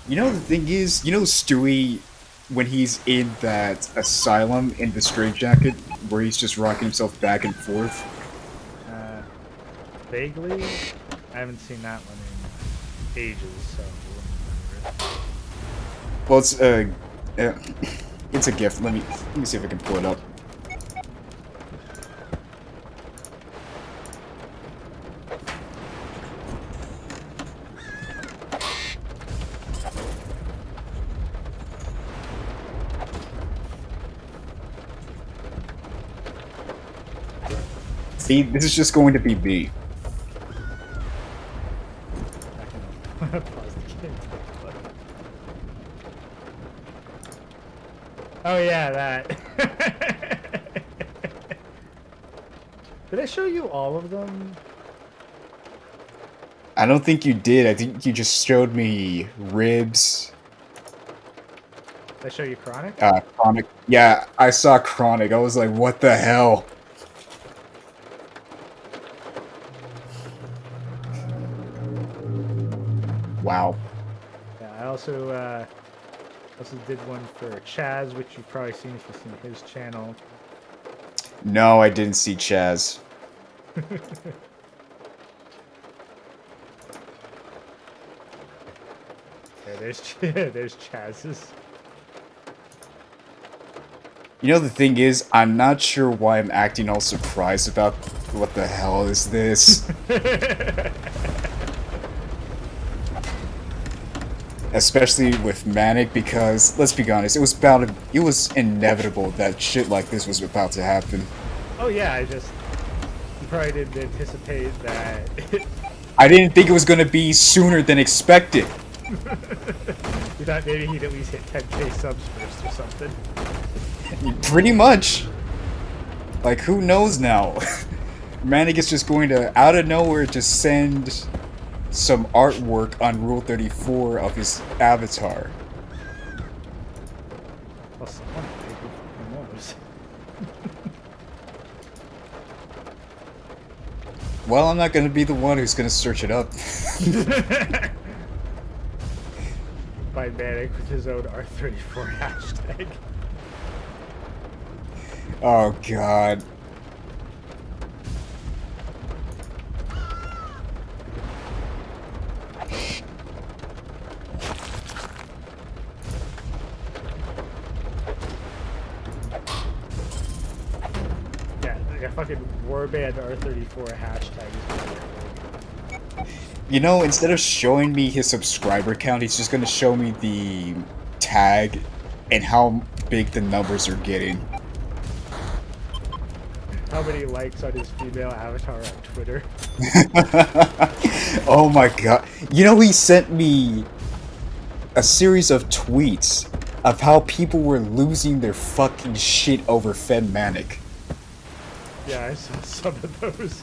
You know the thing is, you know Stewie, when he's in that asylum in the straitjacket, where he's just rocking himself back and forth? Vaguely? I haven't seen that one in ages, so I wouldn't remember it. Well, it's a gift. Let me see if I can pull it up. See, this is just going to be B. I can pause the game. Oh yeah, that. Did I show you all of them? I don't think you did. I think you just showed me ribs. Did I show you Chronic? Chronic. Yeah, I saw Chronic. I was like, what the hell? Wow. Yeah, I also did one for Chaz, which you've probably seen if you've seen his channel. No, I didn't see Chaz. There's Chaz's. You know, the thing is, I'm not sure why I'm acting all surprised about what the hell is this. Especially with Manic, because, let's be honest, it was inevitable that shit like this was about to happen. Oh yeah, you probably didn't anticipate that. I didn't think it was gonna be sooner than expected. You thought maybe he'd at least hit 10k subs first or something. Pretty much. Like, who knows now? Manic is just going to, out of nowhere, just send some artwork on Rule 34 of his avatar. Well, someone maybe. Who knows? Well, I'm not going to be the one who's going to search it up. By Manic with his own R34 hashtag. Oh, God. Yeah, fucking Warband R34 hashtag is You know, instead of showing me his subscriber count, he's just going to show me the tag and how big the numbers are getting. How many likes on his female avatar on Twitter? Oh my god. You know, he sent me a series of tweets of how people were losing their fucking shit over Femmanic. Yeah, I saw some of those.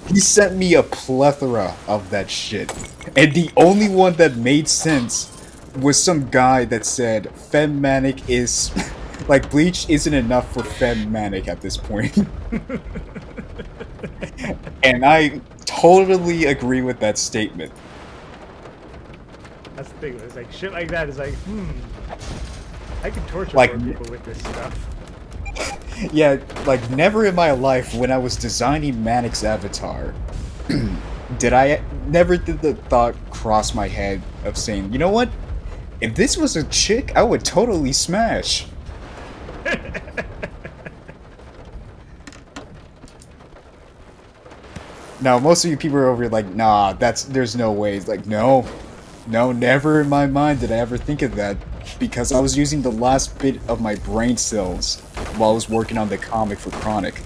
He sent me a plethora of that shit. And the only one that made sense was some guy that said Femmanic is... like, Bleach isn't enough for Femmanic at this point. And I totally agree with that statement. That's the thing, it's like, shit like that is like, I can torture Like, more people with this stuff. Yeah, like, never in my life, when I was designing Manic's avatar, never did the thought cross my head of saying, you know what? If this was a chick, I would totally smash. Now, most of you people are over here like, nah, there's no way. It's like, no, never in my mind did I ever think of that, because I was using the last bit of my brain cells while I was working on the comic for Chronic.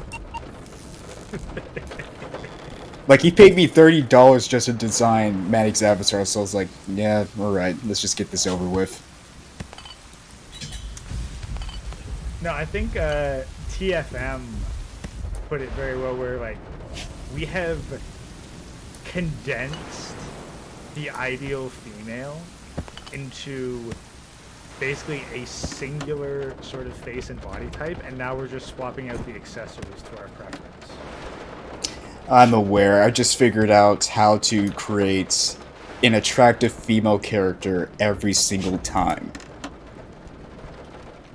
Like, he paid me $30 just to design Manic's avatar, so I was like, yeah, alright, let's just get this over with. No, I think TFM put it very well where, like, we have condensed the ideal female into basically a singular sort of face and body type, and now we're just swapping out the accessories to our preference. I'm aware. I just figured out how to create an attractive female character every single time.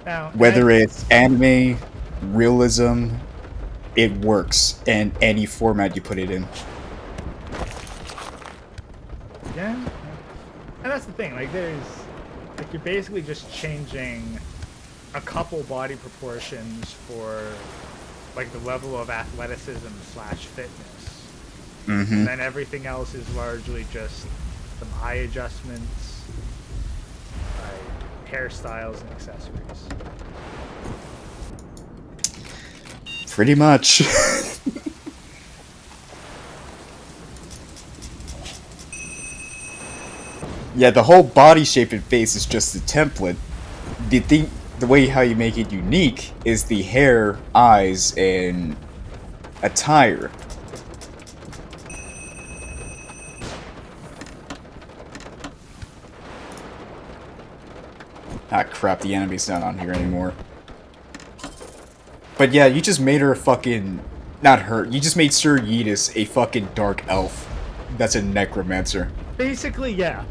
Now, whether it's anime, realism, it works in any format you put it in. Yeah, and that's the thing. Like, you're basically just changing a couple body proportions for, like, the level of athleticism / fitness. Mm-hmm. And then everything else is largely just some eye adjustments, hairstyles, and accessories. Pretty much. Yeah, the whole body shape and face is just a template. The way how you make it unique is the hair, eyes, and attire. Ah, crap, the enemy's not on here anymore. But yeah, you just made her a fucking... Not her, you just made Sir Yeetus a fucking dark elf. That's a necromancer. Basically, yeah.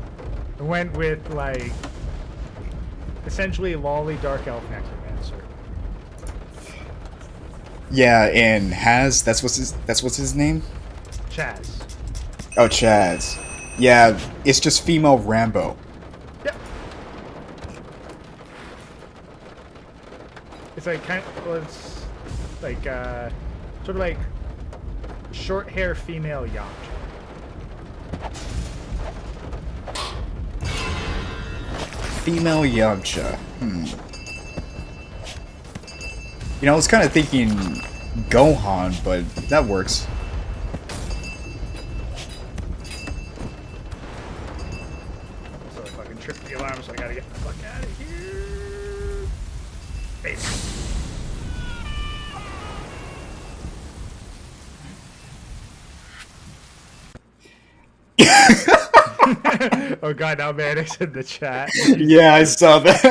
I went with, like, essentially lolly dark elf necromancer. Yeah, and that's what's his name? Chaz. Oh, Chaz. Yeah, it's just female Rambo. Yep. It's like well, it's like sort of like short hair female Yamcha. Female Yamcha. You know, I was kind of thinking Gohan, but that works. So I fucking tripped the alarm, so I gotta get the fuck out of here. Baby. Oh god, now Manic's in the chat. Yeah, I saw that.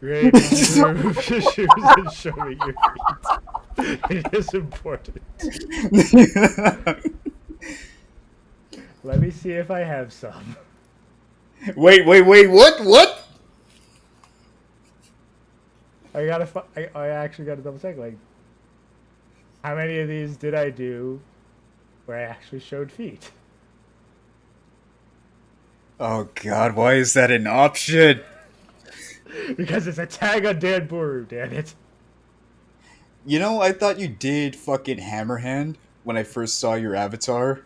Great. Remove your shoes and show me your feet. It is important. Let me see if I have some. Wait, what? I actually gotta double check. Like, how many of these did I do where I actually showed feet? Oh god, why is that an option? Because it's a tag on Dan Buru, damn it. You know, I thought you did fucking Hammerhand when I first saw your avatar.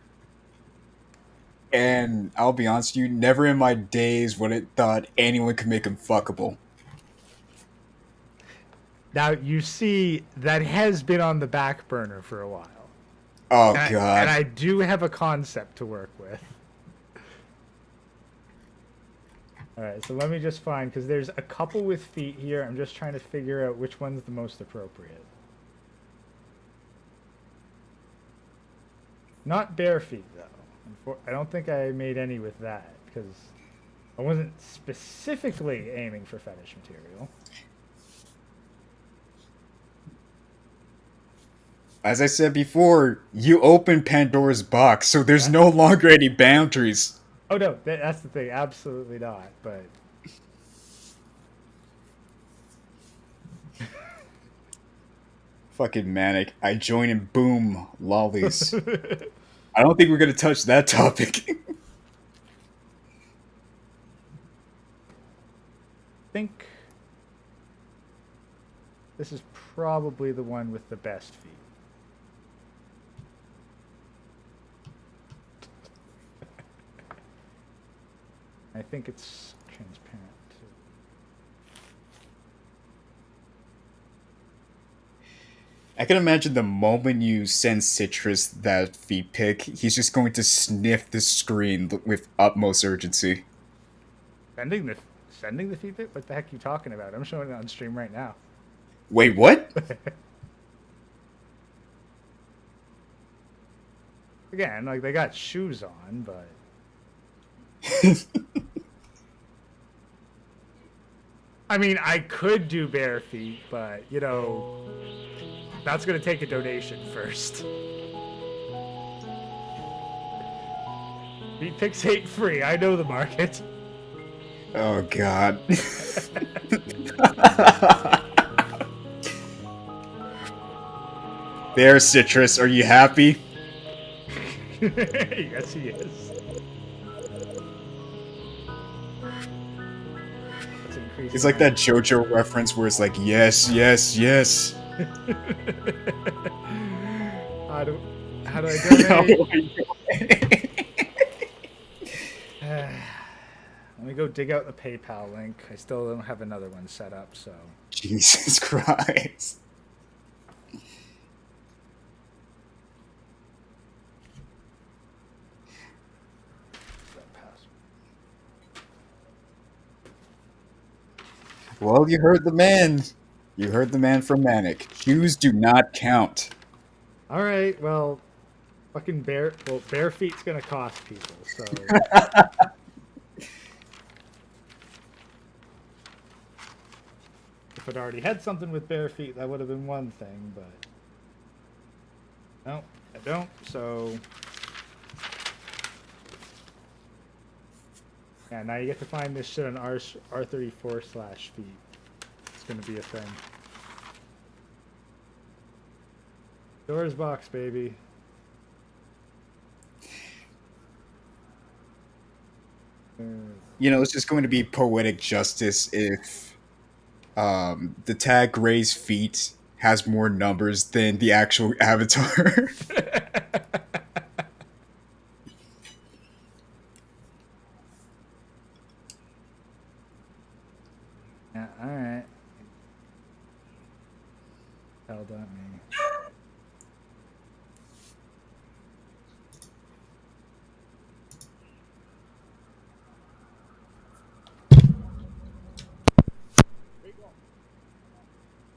And I'll be honest with you, never in my days would I thought anyone could make him fuckable. Now, you see, that has been on the back burner for a while. Oh And god. I do have a concept to work with. Alright, so let me just find, because there's a couple with feet here. I'm just trying to figure out which one's the most appropriate. Not bare feet, though. I don't think I made any with that, because I wasn't specifically aiming for fetish material. As I said before, you opened Pandora's box, so there's no longer any boundaries. Oh no, that's the thing. Absolutely not. But Fucking manic. I join and boom, lollies. I don't think we're gonna touch that topic. I think this is probably the one with the best feet. I think it's transparent too. I can imagine the moment you send Citrus that feet pic, he's just going to sniff the screen with utmost urgency. Sending the feet pic? What the heck are you talking about? I'm showing it on stream right now. Wait, what? Again, like they got shoes on, but I mean, I could do bare feet, but you know, that's gonna take a donation first. Feet pics ain't free. I know the market. Oh god. There, Citrus, are you happy? Yes, he is. It's like that JoJo reference where it's like, yes, yes, yes. How do I donate? Let me go dig out the PayPal link. I still don't have another one set up, so. Jesus Christ. Well, you heard the man. You heard the man from Manic. Shoes do not count. All right, well, fucking bare feet's gonna cost people, so. If I'd already had something with bare feet, that would have been one thing, but no, I don't. So yeah, now you get to find this shit on R34/feet. It's gonna be a thing. Doors box, baby. You know, it's just going to be poetic justice if the tag Gray's feet has more numbers than the actual avatar. Yeah, alright. Held on me.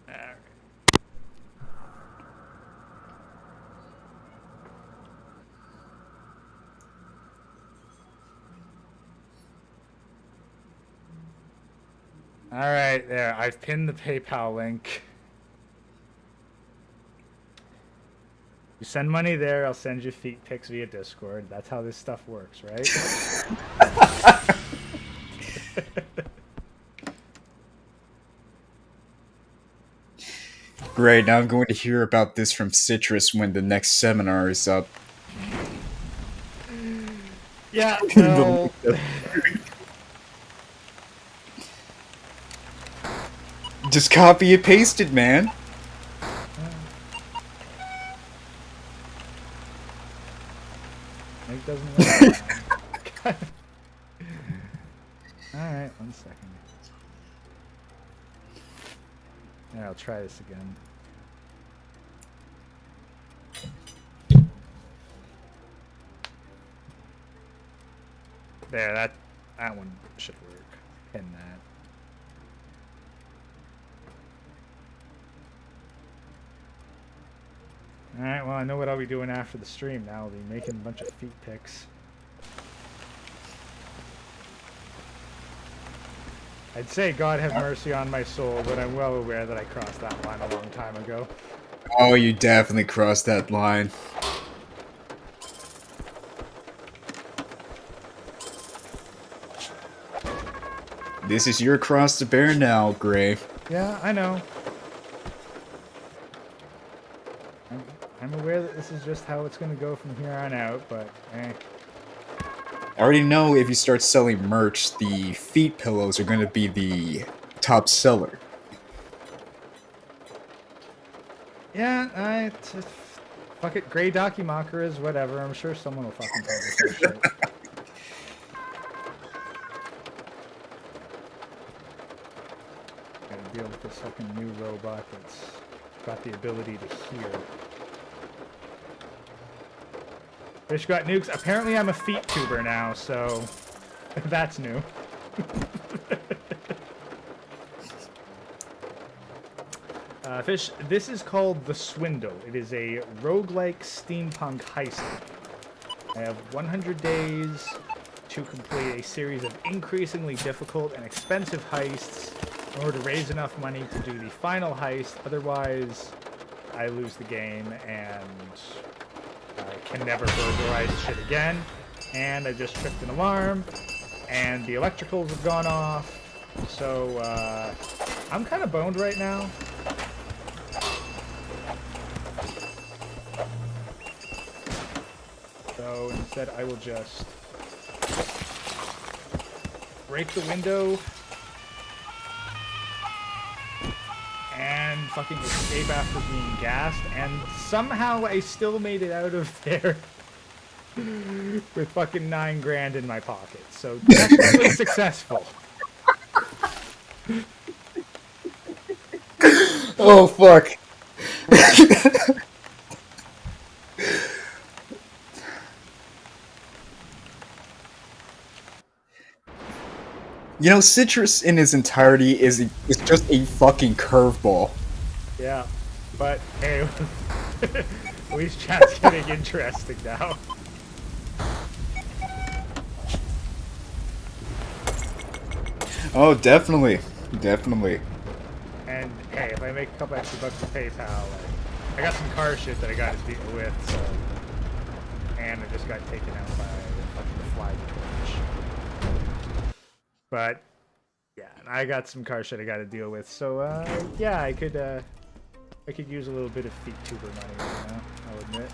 Alright. Alright, there. I've pinned the PayPal link. You send money there, I'll send you feet pics via Discord. That's how this stuff works, right? Great, now I'm going to hear about this from Citrus when the next seminar is up. Yeah, well... Just copy and paste it, man. It doesn't work. Alright, 1 second. Yeah, I'll try this again. There, that one should work. Pin that. Alright, well I know what I'll be doing after the stream now. I'll be making a bunch of feet pics. I'd say God have mercy on my soul, but I'm well aware that I crossed that line a long time ago. Oh, you definitely crossed that line. This is your cross to bear now, Gray. Yeah, I know. I'm aware that this is just how it's going to go from here on out, but eh. I already know if you start selling merch, the feet pillows are going to be the top seller. Yeah, fuck it, Grey Documakers, whatever. I'm sure someone will fucking pay this for shit. Gotta deal with this fucking new robot that's got the ability to hear. Fish got nukes. Apparently I'm a feet tuber now, so that's new. Fish, this is called The Swindle. It is a roguelike steampunk heist. I have 100 days to complete a series of increasingly difficult and expensive heists in order to raise enough money to do the final heist. Otherwise, I lose the game and I can never burglarize shit again. And I just tripped an alarm, and the electricals have gone off. So, I'm kind of boned right now. So instead I will just break the window and fucking escape after being gassed, and somehow I still made it out of there with fucking 9 grand in my pocket. So technically successful. Oh, fuck. You know, Citrus in its entirety is just a fucking curveball. Yeah, but hey, at least chat's getting interesting now. Oh, definitely. Definitely. And hey, if I make a couple extra bucks to PayPal, I got some car shit that I got to deal with, so... And I just got taken out by fucking fly torch. But, yeah, and I got some car shit I got to deal with, so, yeah, I could I could use a little bit of feet tuber money right now, I'll admit.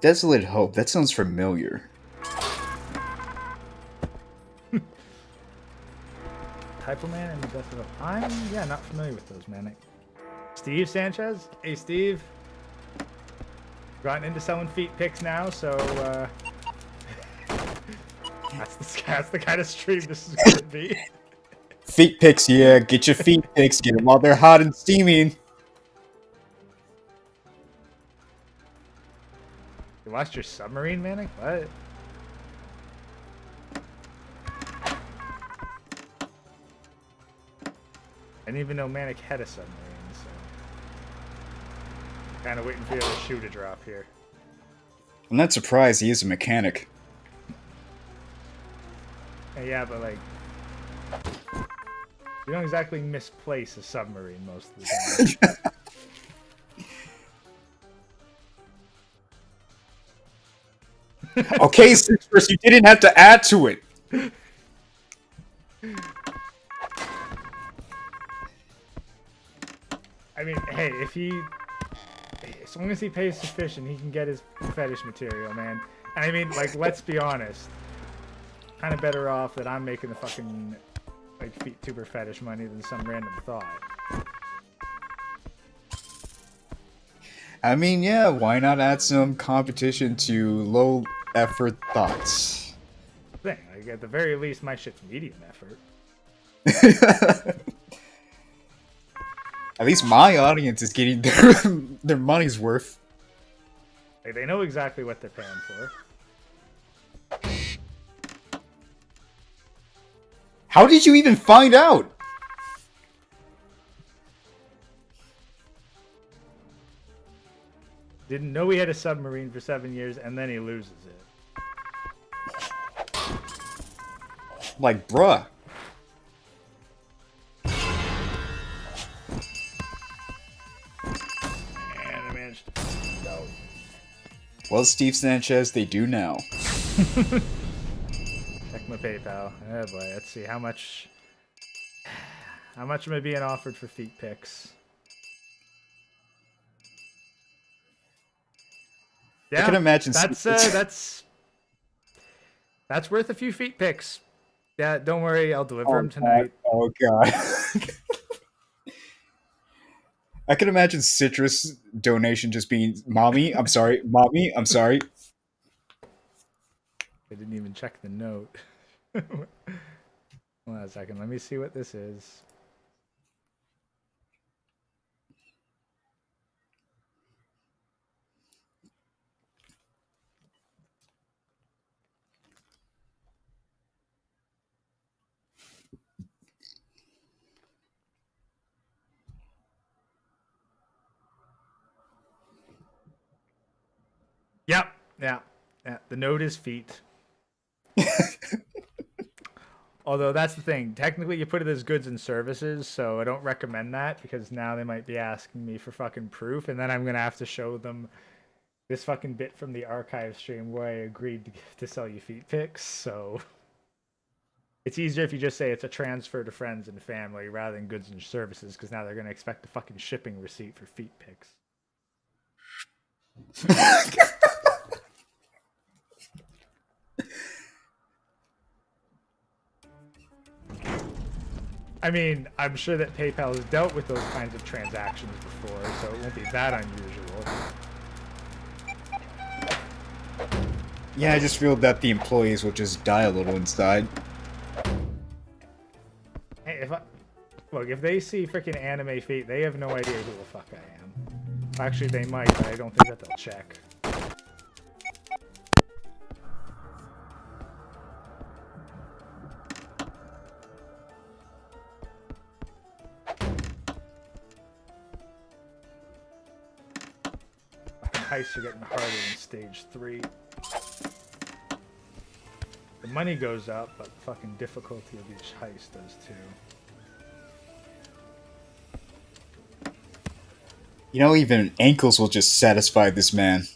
Desolate Hope. That sounds familiar. Typo Man and the Death of I'm not familiar with those, man. Steve Sanchez? Hey Steve. Gotten into selling feet picks now, so that's the kind of stream this is gonna be. Feet picks, yeah. Get your feet picks. Get them while they're hot and steaming. You lost your submarine, Manic? What? I didn't even know Manic had a submarine, so... Kind of waiting for the other shoe to drop here. I'm not surprised he is a mechanic. Yeah, but like... You don't exactly misplace a submarine most of the time. Okay, Citrus, you didn't have to add to it. I mean, hey, if he... As long as he pays sufficient, he can get his fetish material, man. And I mean, like, let's be honest. Kind of better off that I'm making the fucking, like, feet tuber fetish money than some random thought. I mean, yeah, why not add some competition to low effort thoughts? Thing, like, at the very least, my shit's medium effort. At least my audience is getting their money's worth. Like, they know exactly what they're paying for. How did you even find out? Didn't know he had a submarine for 7 years, and then he loses it. Like, bruh. And I managed to go. Well, Steve Sanchez, they do now. Check my PayPal. Oh boy, let's see how much am I being offered for feet pics? Yeah, I can imagine that's worth a few feet pics. Yeah, don't worry, I'll deliver them tonight. Oh god. I can imagine Citrus donation just being, Mommy, I'm sorry. Mommy, I'm sorry. I didn't even check the note. Hold on a second, let me see what this is. Yep, yeah. The note is feet. Although that's the thing. Technically, you put it as goods and services, so I don't recommend that because now they might be asking me for fucking proof, and then I'm gonna have to show them this fucking bit from the archive stream where I agreed to sell you feet pics. So it's easier if you just say it's a transfer to friends and family rather than goods and services, because now they're gonna expect a fucking shipping receipt for feet pics. I mean, I'm sure that PayPal has dealt with those kinds of transactions before, so it won't be that unusual. Yeah, I just feel that the employees will just die a little inside. Hey, if they see freaking anime feet, they have no idea who the fuck I am. Actually, they might, but I don't think that they'll check. heists are getting harder in stage 3. The money goes up, but the fucking difficulty of each heist does too. You know, even ankles will just satisfy this man.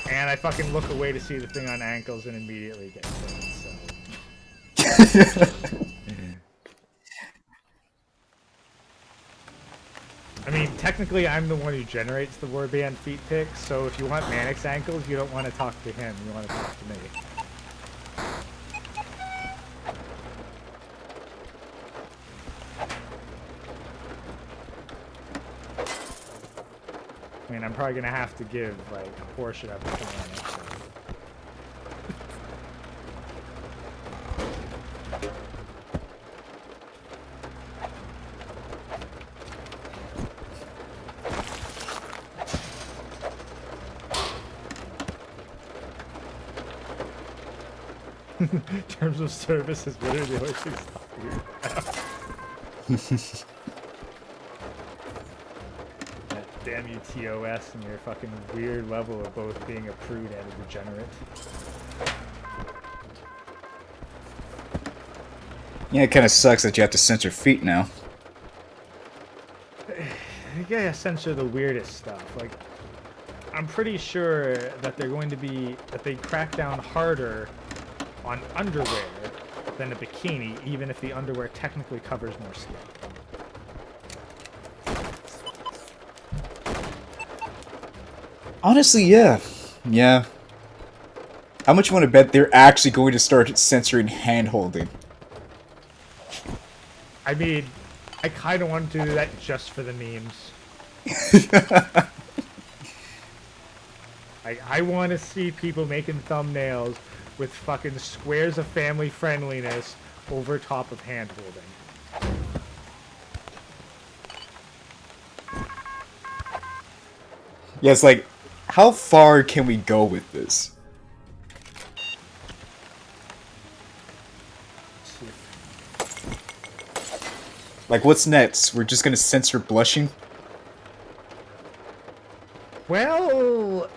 And I fucking look away to see the thing on ankles and immediately get killed, so... I mean, technically I'm the one who generates the warband feet picks, so if you want Manic's ankles, you don't want to talk to him, you want to talk to me. I mean, I'm probably gonna have to give, like, a portion of it to Manic, so. Terms of service is literally the only thing stop you. Damn you, TOS, and your fucking weird level of both being a prude and a degenerate. Yeah, it kind of sucks that you have to censor feet now. You gotta censor the weirdest stuff. Like, I'm pretty sure that they're going to be that they crack down harder on underwear than a bikini, even if the underwear technically covers more skin. Honestly, yeah. Yeah. How much you want to bet they're actually going to start censoring hand-holding? I mean, I kind of want to do that just for the memes. I want to see people making thumbnails with fucking squares of family friendliness over top of hand-holding. Yeah, it's like, how far can we go with this? Like, what's next? We're just gonna censor blushing? Well,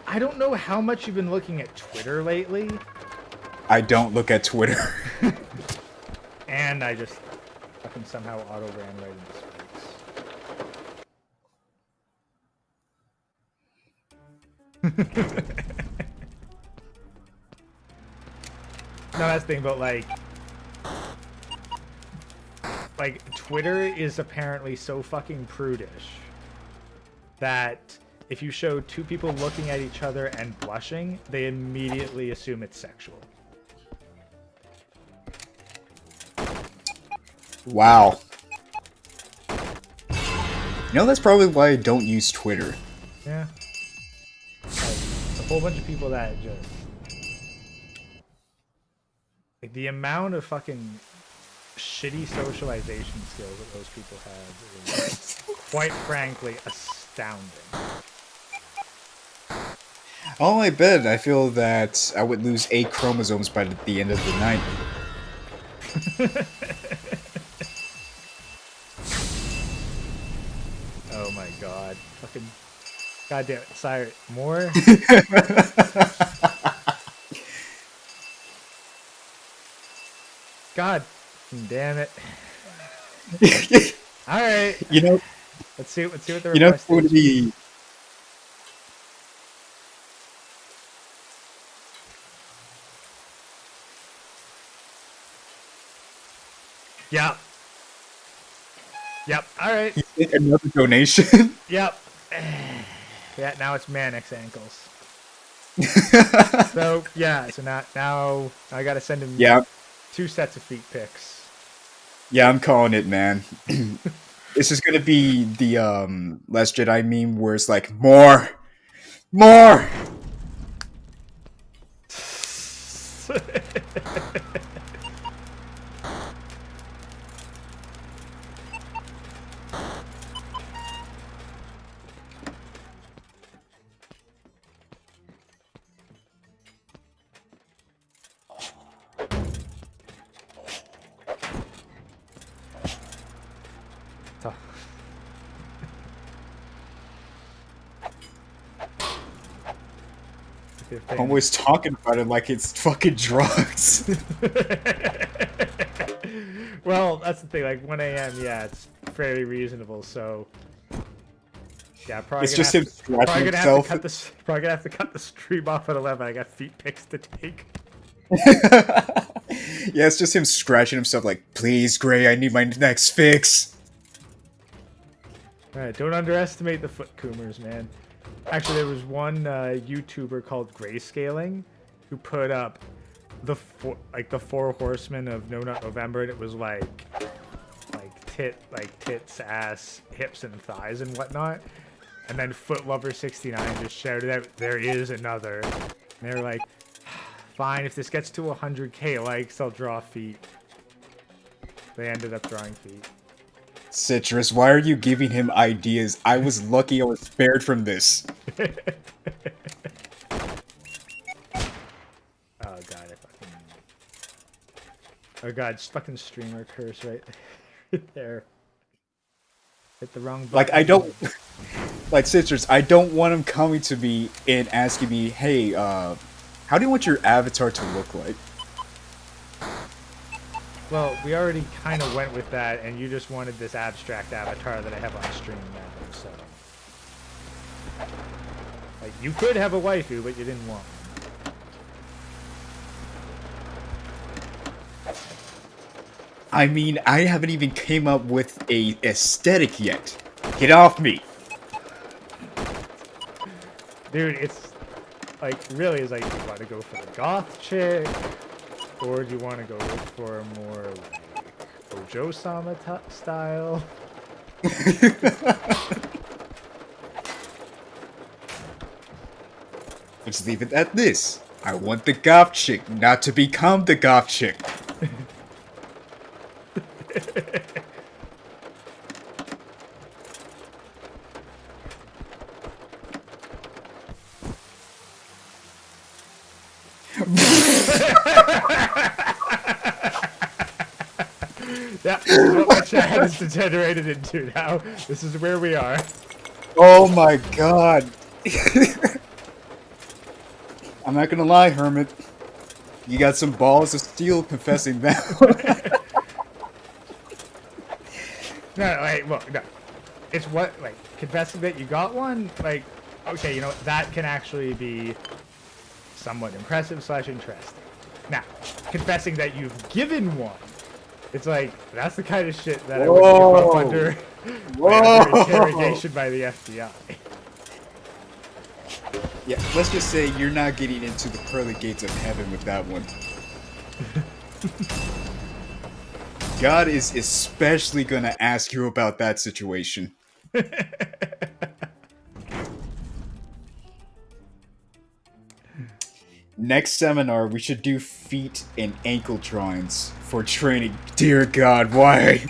I don't know how much you've been looking at Twitter lately. I don't look at Twitter. And I just fucking somehow auto-ran right into space. No, that's the thing about, like, Twitter is apparently so fucking prudish that if you show two people looking at each other and blushing, they immediately assume it's sexual. Wow. You know, that's probably why I don't use Twitter. Yeah. Like, a whole bunch of people that just... Like, the amount of fucking shitty socialization skills that those people have is, quite frankly, astounding. Oh, I bet. I feel that I would lose 8 chromosomes by the end of the night. Oh my god. Fucking... Goddamn it. Sorry. More? God damn it. Alright. You know... Let's see what the You know, request it would is. be... Yep. Yep. Alright. You think another donation? Yep. Yeah, now it's Manic's ankles. So, yeah, so now I gotta send him Yeah. 2 sets of feet pics. Yeah, I'm calling it, man. This is gonna be the Last Jedi meme where it's like, more! More! Always talking about it like it's fucking drugs. Well, that's the thing. Like 1 a.m. Yeah, it's fairly reasonable. So yeah, It's just him scratching himself. Probably gonna have to cut the stream off at 11. I got feet pics to take. Yeah, it's just him scratching himself like, please, Gray, I need my next fix. Alright, don't underestimate the foot coomers, man. Actually, there was one YouTuber called Grayscaling who put up the four horsemen of No Nut November, and it was like tits, ass, hips, and thighs and whatnot. And then Foot Lover 69 just shouted out, "There is another." And they were like, "Fine, if this gets to 100k likes, I'll draw feet." They ended up drawing feet. Citrus, why are you giving him ideas? I was lucky I was spared from this. Oh god, oh god, just fucking streamer curse right there. Hit the wrong button. Like, I don't... Like, Citrus, I don't want him coming to me and asking me, hey, how do you want your avatar to look like? Well, we already kind of went with that, and you just wanted this abstract avatar that I have on stream now, so... Like, you could have a waifu, but you didn't want one. I mean, I haven't even came up with a aesthetic yet. Get off me! Dude, it's... Like, really, is like, do you want to go for the goth chick? Or do you want to go for a more, like, Ojo-sama style? Let's leave it at this. I want the goth chick, not to become the goth chick. Yeah, this is what my chat has degenerated into now. This is where we are. Oh my god. I'm not gonna lie, Hermit. You got some balls of steel confessing that. No, like, look, no. It's what, like, confessing that you got one? Like, okay, you know, that can actually be somewhat impressive / interesting. Now, confessing that you've given one, it's like, that's the kind of shit that I would give up under, under interrogation by the FBI. Yeah, let's just say you're not getting into the pearly gates of heaven with that one. God is especially gonna ask you about that situation. Next seminar, we should do feet and ankle drawings for training. Dear God, why?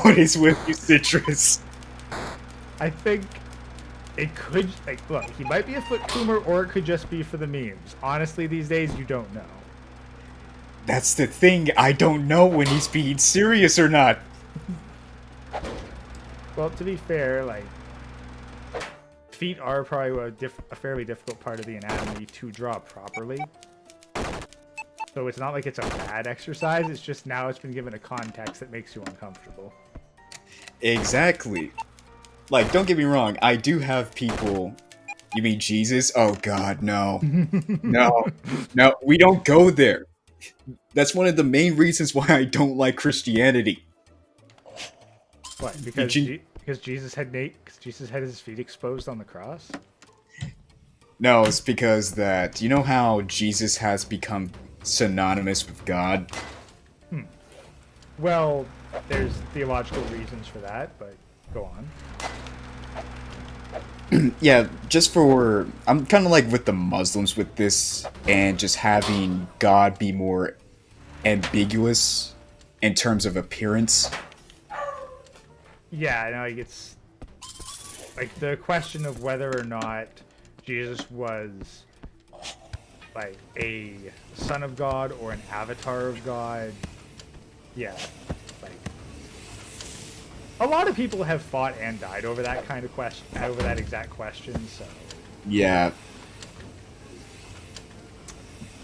What is with you, Citrus? I think it could, like, look, he might be a foot coomer, or it could just be for the memes. Honestly, these days, you don't know. That's the thing, I don't know when he's being serious or not. Well, to be fair, like, feet are probably a fairly difficult part of the anatomy to draw properly. So it's not like it's a bad exercise, it's just now it's been given a context that makes you uncomfortable. Exactly. Like, don't get me wrong, I do have people... You mean Jesus? Oh god, no. No. No, we don't go there. That's one of the main reasons why I don't like Christianity. What? Because Jesus had his feet exposed on the cross? No, it's because that... You know how Jesus has become synonymous with God? Well, there's theological reasons for that, but go on. Yeah, just for... I'm kind of like with the Muslims with this, and just having God be more ambiguous in terms of appearance. Yeah, no, like it's... Like, the question of whether or not Jesus was, like, a son of God or an avatar of God. Yeah, like... A lot of people have fought and died over that kind of question, over that exact question, so... Yeah.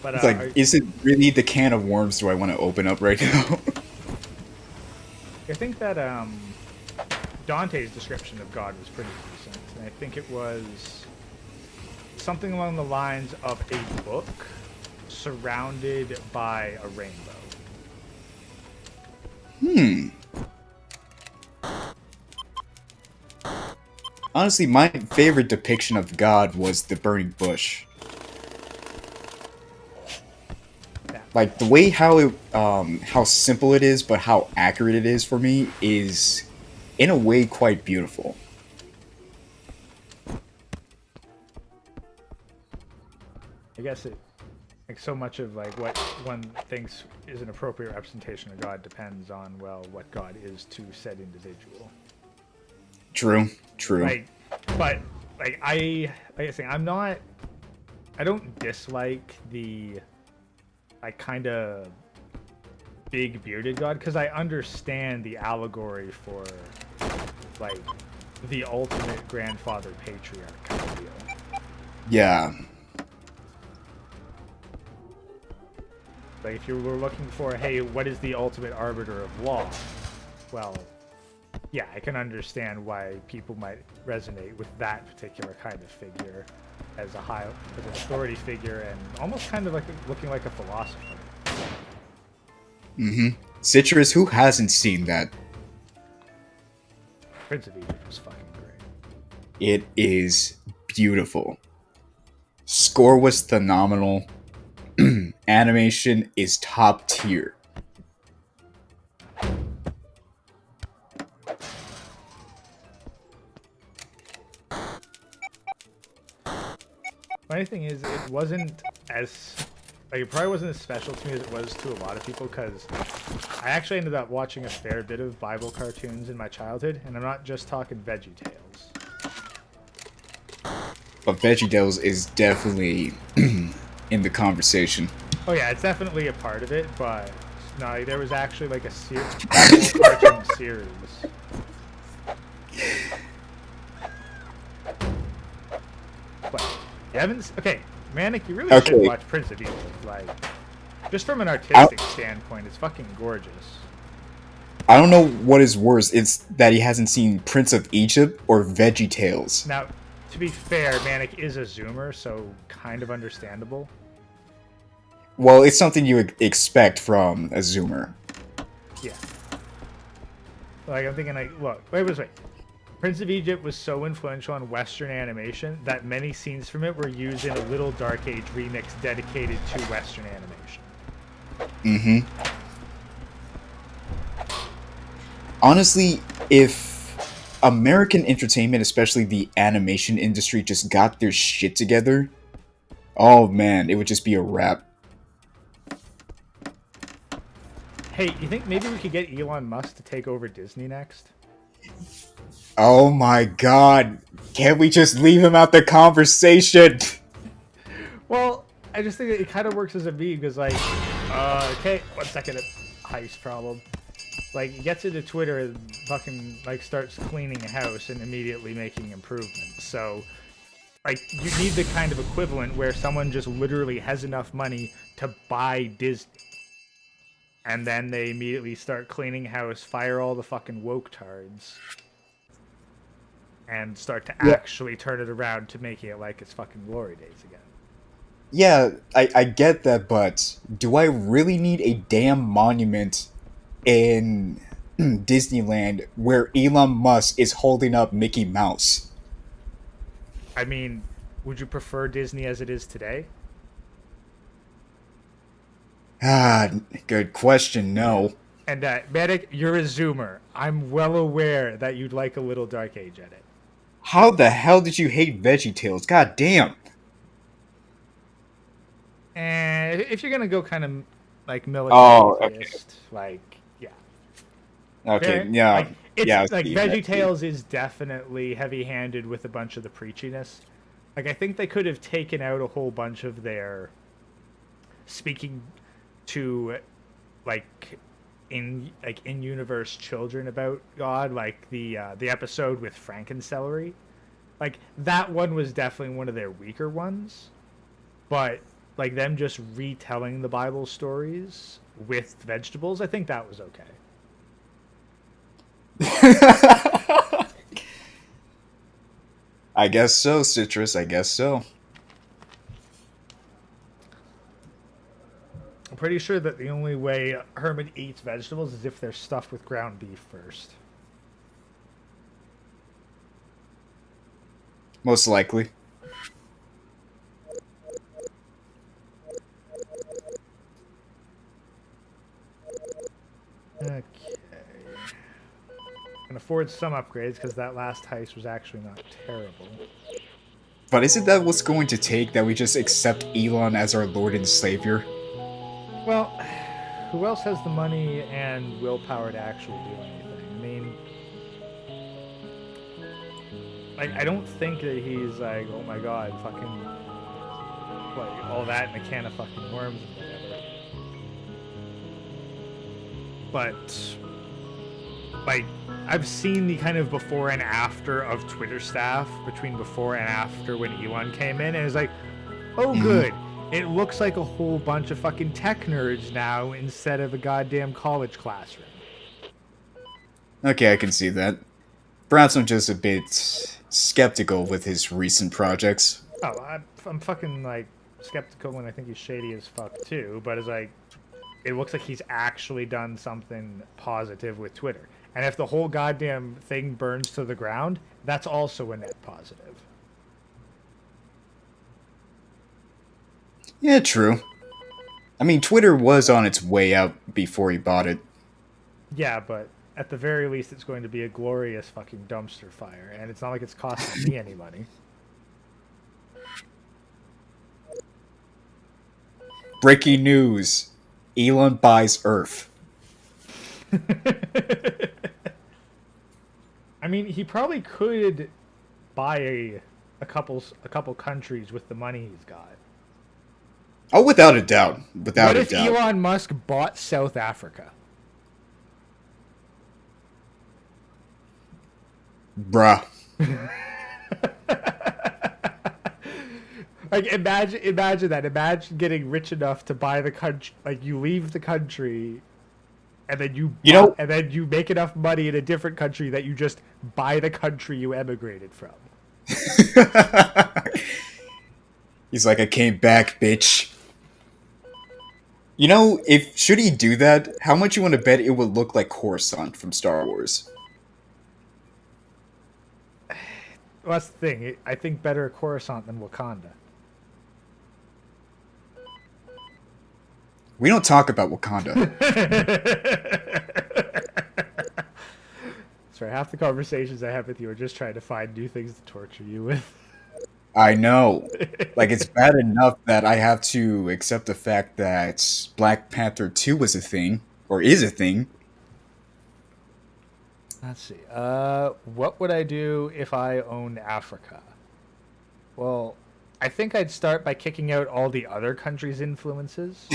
But It's like, is it really the can of worms do I want to open up right now? I think that Dante's description of God was pretty decent. And I think it was something along the lines of a book surrounded by a rainbow. Honestly, my favorite depiction of God was the burning bush. Yeah. Like the way how simple it is, but how accurate it is for me is, in a way, quite beautiful. I guess it, like, so much of like what one thinks is an appropriate representation of God depends on, well, what God is to said individual. True, true. Like, but like I say, I don't dislike the like kind of big bearded God, because I understand the allegory for like the ultimate grandfather patriarch kind of deal. Yeah. Like if you were looking for, hey, what is the ultimate arbiter of law? Well, yeah, I can understand why people might resonate with that particular kind of figure as an authority figure, and almost kind of like looking like a philosopher. Citrus, who hasn't seen that? Prince of Egypt was fucking great. It is beautiful. Score was phenomenal. Animation is top tier. Funny thing is, it wasn't as like it probably wasn't as special to me as it was to a lot of people, because I actually ended up watching a fair bit of Bible cartoons in my childhood, and I'm not just talking VeggieTales. But VeggieTales is definitely in the conversation. Oh yeah, it's definitely a part of it, but no, there was actually like a Bible cartoon series. But you haven't? Okay, Manic, you really should watch Prince of Egypt. Like, just from an artistic standpoint, it's fucking gorgeous. I don't know what is worse. It's that he hasn't seen Prince of Egypt or VeggieTales. Now, to be fair, Manic is a Zoomer, so kind of understandable. Well, it's something you would expect from a Zoomer. Yeah. Like, I'm thinking, like, look, wait. Prince of Egypt was so influential on Western animation that many scenes from it were used in a Little Dark Age remix dedicated to Western animation. Honestly, if American entertainment, especially the animation industry, just got their shit together, oh man, it would just be a wrap. Hey, you think maybe we could get Elon Musk to take over Disney next? Oh my god. Can't we just leave him out the conversation? Well, I just think it kind of works as a meme, because like, okay, 1 second, heist problem. Like, he gets into Twitter and fucking, like, starts cleaning a house and immediately making improvements. So, like, you need the kind of equivalent where someone just literally has enough money to buy Disney. And then they immediately start cleaning house, fire all the fucking woke tards, and start to actually turn it around to making it like it's fucking glory days again. Yeah, I get that, but do I really need a damn monument in Disneyland where Elon Musk is holding up Mickey Mouse? I mean, would you prefer Disney as it is today? Ah, good question, no. And Medic, you're a Zoomer. I'm well aware that you'd like a Little Dark Age edit. How the hell did you hate VeggieTales? God damn. And if you're gonna go kind of like militarist, like, yeah. Okay, Fair? yeah. Like, it's, yeah, like VeggieTales is definitely heavy-handed with a bunch of the preachiness. Like, I think they could have taken out a whole bunch of their speaking to like in-universe children about God, like the episode with Frankencelery. Like, that one was definitely one of their weaker ones, but like them just retelling the Bible stories with vegetables, I think that was okay. I guess so, Citrus. I guess so. I'm pretty sure that the only way Hermit eats vegetables is if they're stuffed with ground beef first. Most likely. Okay. Can afford some upgrades because that last heist was actually not terrible. But isn't that what's going to take, that we just accept Elon as our Lord and Savior? Well, who else has the money and willpower to actually do anything? I mean, like, I don't think that he's like, oh my god, fucking, like, all that in a can of fucking worms and whatever. But, like, I've seen the kind of before and after of Twitter staff between before and after when Elon came in, and it's like, oh good, it looks like a whole bunch of fucking tech nerds now instead of a goddamn college classroom. Okay, I can see that. Perhaps I'm just a bit skeptical with his recent projects. Oh, I'm fucking, like, skeptical when I think he's shady as fuck too, but it's like, it looks like he's actually done something positive with Twitter. And if the whole goddamn thing burns to the ground, that's also a net positive. Yeah, true. I mean, Twitter was on its way out before he bought it. Yeah, but at the very least, it's going to be a glorious fucking dumpster fire, and it's not like it's costing me any money. Breaking news. Elon buys Earth. I mean, he probably could buy a couple countries with the money he's got. Oh, without a doubt. Without a doubt. What if Elon Musk bought South Africa? Bruh. Like, imagine that. Imagine getting rich enough to buy the country. Like, you leave the country, and then and then you make enough money in a different country that you just buy the country you emigrated from. He's like, I came back, bitch. You know, should he do that, how much you want to bet it would look like Coruscant from Star Wars? Well, that's the thing. I think better Coruscant than Wakanda. We don't talk about Wakanda. Sorry, half the conversations I have with you are just trying to find new things to torture you with. I know. Like, it's bad enough that I have to accept the fact that Black Panther 2 was a thing, or is a thing. Let's see. What would I do if I owned Africa? Well, I think I'd start by kicking out all the other countries' influences.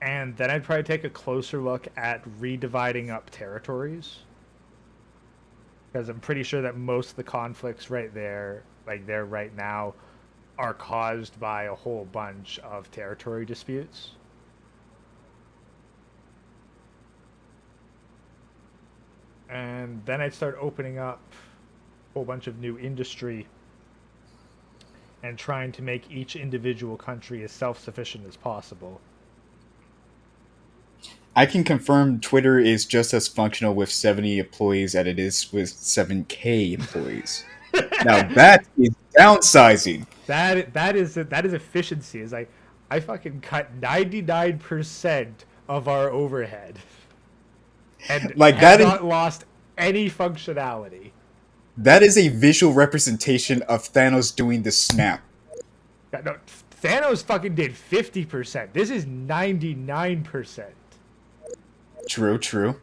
And then I'd probably take a closer look at redividing up territories. Because I'm pretty sure that most of the conflicts right there, like there right now, are caused by a whole bunch of territory disputes. And then I'd start opening up a whole bunch of new industry and trying to make each individual country as self-sufficient as possible. I can confirm Twitter is just as functional with 70 employees as it is with 7K employees. Now that is downsizing. That is efficiency. Is like, I fucking cut 99% of our overhead. And like have not lost any functionality. That is a visual representation of Thanos doing the snap. No, Thanos fucking did 50%. This is 99%. True.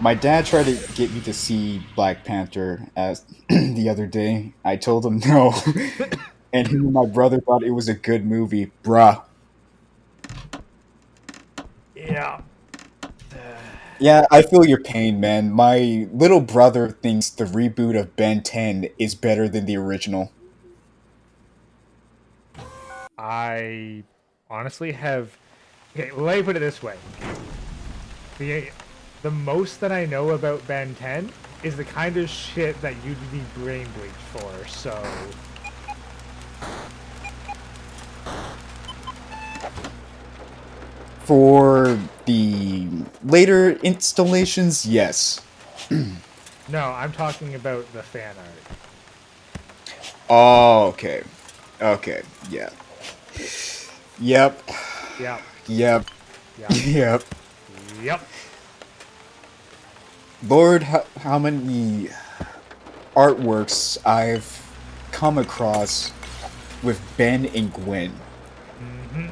My dad tried to get me to see Black Panther as the other day. I told him no. And him and my brother thought it was a good movie. Bruh. Yeah. Yeah, I feel your pain, man. My little brother thinks the reboot of Ben 10 is better than the original. I honestly have. Okay, let me put it this way: the the most that I know about Ben 10 is the kind of shit that you'd need brain bleach for. So For the later installations, yes. no, I'm talking about the fan art. Oh, okay. Okay, yeah. Yep. Yep, Yep. yep, Yep. yep. Lord, how many artworks I've come across with Ben and Gwen. Hmm.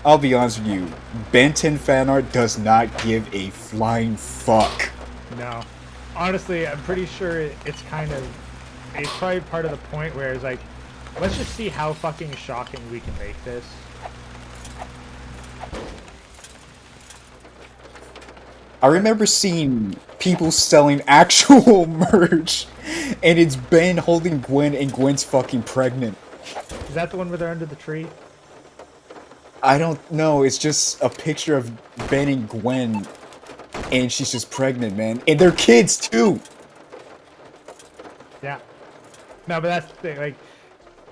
I'll be honest with you, Ben 10 fan art does not give a flying fuck. No, honestly, I'm pretty sure it's kind of. It's probably part of the point where it's like, let's just see how fucking shocking we can make this. I remember seeing people selling actual merch, and it's Ben holding Gwen, and Gwen's fucking pregnant. Is that the one where they're under the tree? I don't know, it's just a picture of Ben and Gwen, and she's just pregnant, man. And they're kids, too! Yeah. No, but that's the thing. Like,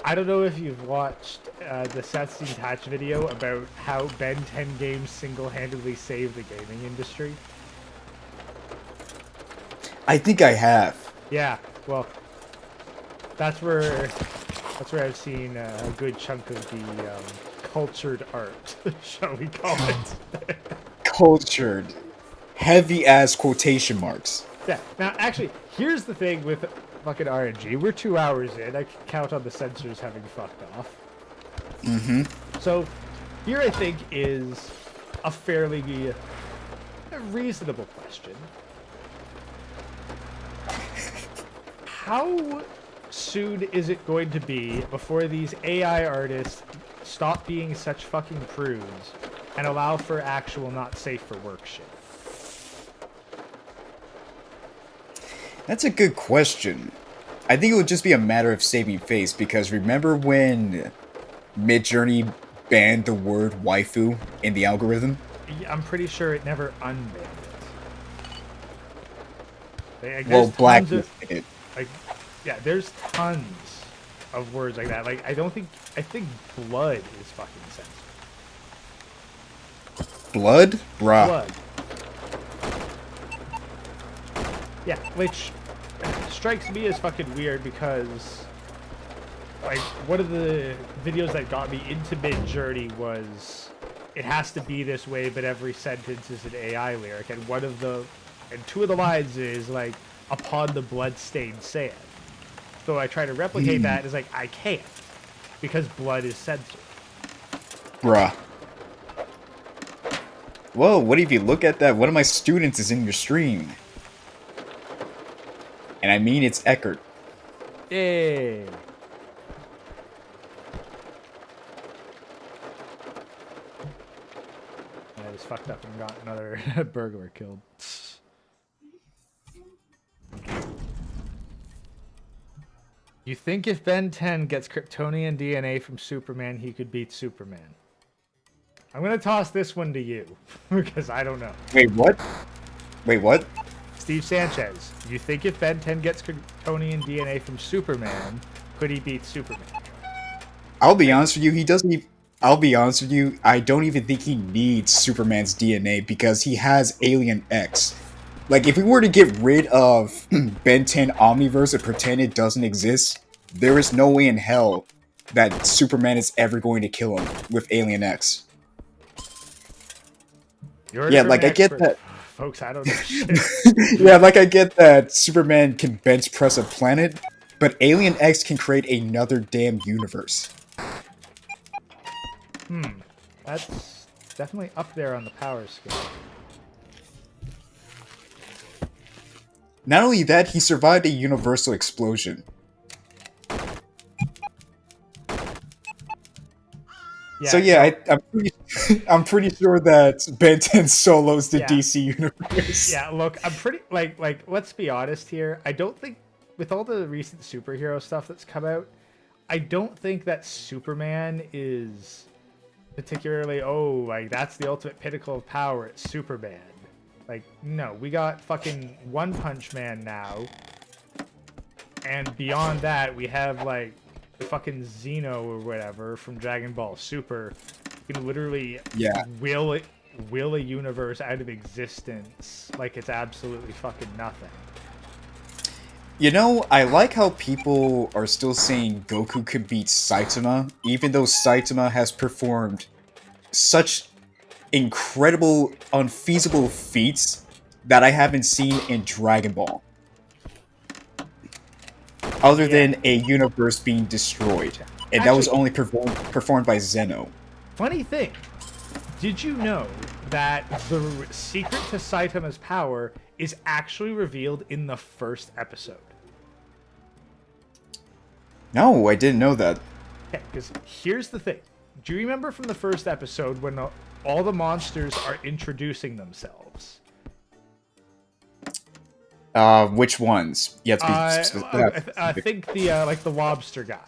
I don't know if you've watched the Seth Touch video about how Ben 10 games single-handedly saved the gaming industry. I think I have. Yeah, well, that's where I've seen a good chunk of the cultured art, shall we call it? Cultured. Heavy-ass quotation marks. Yeah. Now, actually, here's the thing with fucking RNG. We're 2 hours in. I can count on the censors having fucked off. Mm-hmm. So, here I think is a fairly reasonable question. How soon is it going to be before these AI artists stop being such fucking prudes and allow for actual not safe for work shit? That's a good question. I think it would just be a matter of saving face, because remember when Midjourney banned the word waifu in the algorithm? I'm pretty sure it never unbanned it. Like, Well, there's Black tons of, it. like, yeah, there's tons of words like that. Like, I think blood is fucking censored. Blood? Bruh. Blood. Yeah, which strikes me as fucking weird because, like, one of the videos that got me into Midjourney was, it has to be this way, but every sentence is an AI lyric, and two of the lines is, like, upon the blood-stained sand. So I try to replicate that, and it's like, I can't, because blood is censored. Bruh. Whoa, what if you look at that? One of my students is in your stream. And I mean, it's Eckert. Yay! I just fucked up and got another burglar killed. You think if Ben 10 gets Kryptonian DNA from Superman, he could beat Superman? I'm gonna toss this one to you, because I don't know. Wait, what? Wait, what? Steve Sanchez, you think if Ben 10 gets Kryptonian DNA from Superman, could he beat Superman? I'll be honest with you, he doesn't even... I'll be honest with you, I don't even think he needs Superman's DNA because he has Alien X. Like, if we were to get rid of Ben 10 Omniverse and pretend it doesn't exist, there is no way in hell that Superman is ever going to kill him with Alien X. Yeah, like, I get that... Folks, I don't know shit. Yeah, like, I get that Superman can bench press a planet, but Alien X can create another damn universe. That's definitely up there on the power scale. Not only that, he survived a universal explosion. So Yeah, no, I'm pretty sure that Ben 10 solos the yeah, DC universe. yeah. Look, I'm pretty like. Let's be honest here. I don't think with all the recent superhero stuff that's come out, I don't think that Superman is particularly like that's the ultimate pinnacle of power. It's Superman. Like, no, we got fucking One Punch Man now, and beyond that, we have like the fucking Zeno or whatever from Dragon Ball Super. You can literally Yeah. will a universe out of existence like it's absolutely fucking nothing. You know, I like how people are still saying Goku could beat Saitama, even though Saitama has performed such incredible, unfeasible feats that I haven't seen in Dragon Ball. Other Yeah. than a universe being destroyed. And that was Actually- only performed by Zeno. Funny thing, did you know that the secret to Saitama's power is actually revealed in the first episode? No, I didn't know that. Okay, because here's the thing. Do you remember from the first episode when all the monsters are introducing themselves? Which ones? You have to be I think the like the lobster guy.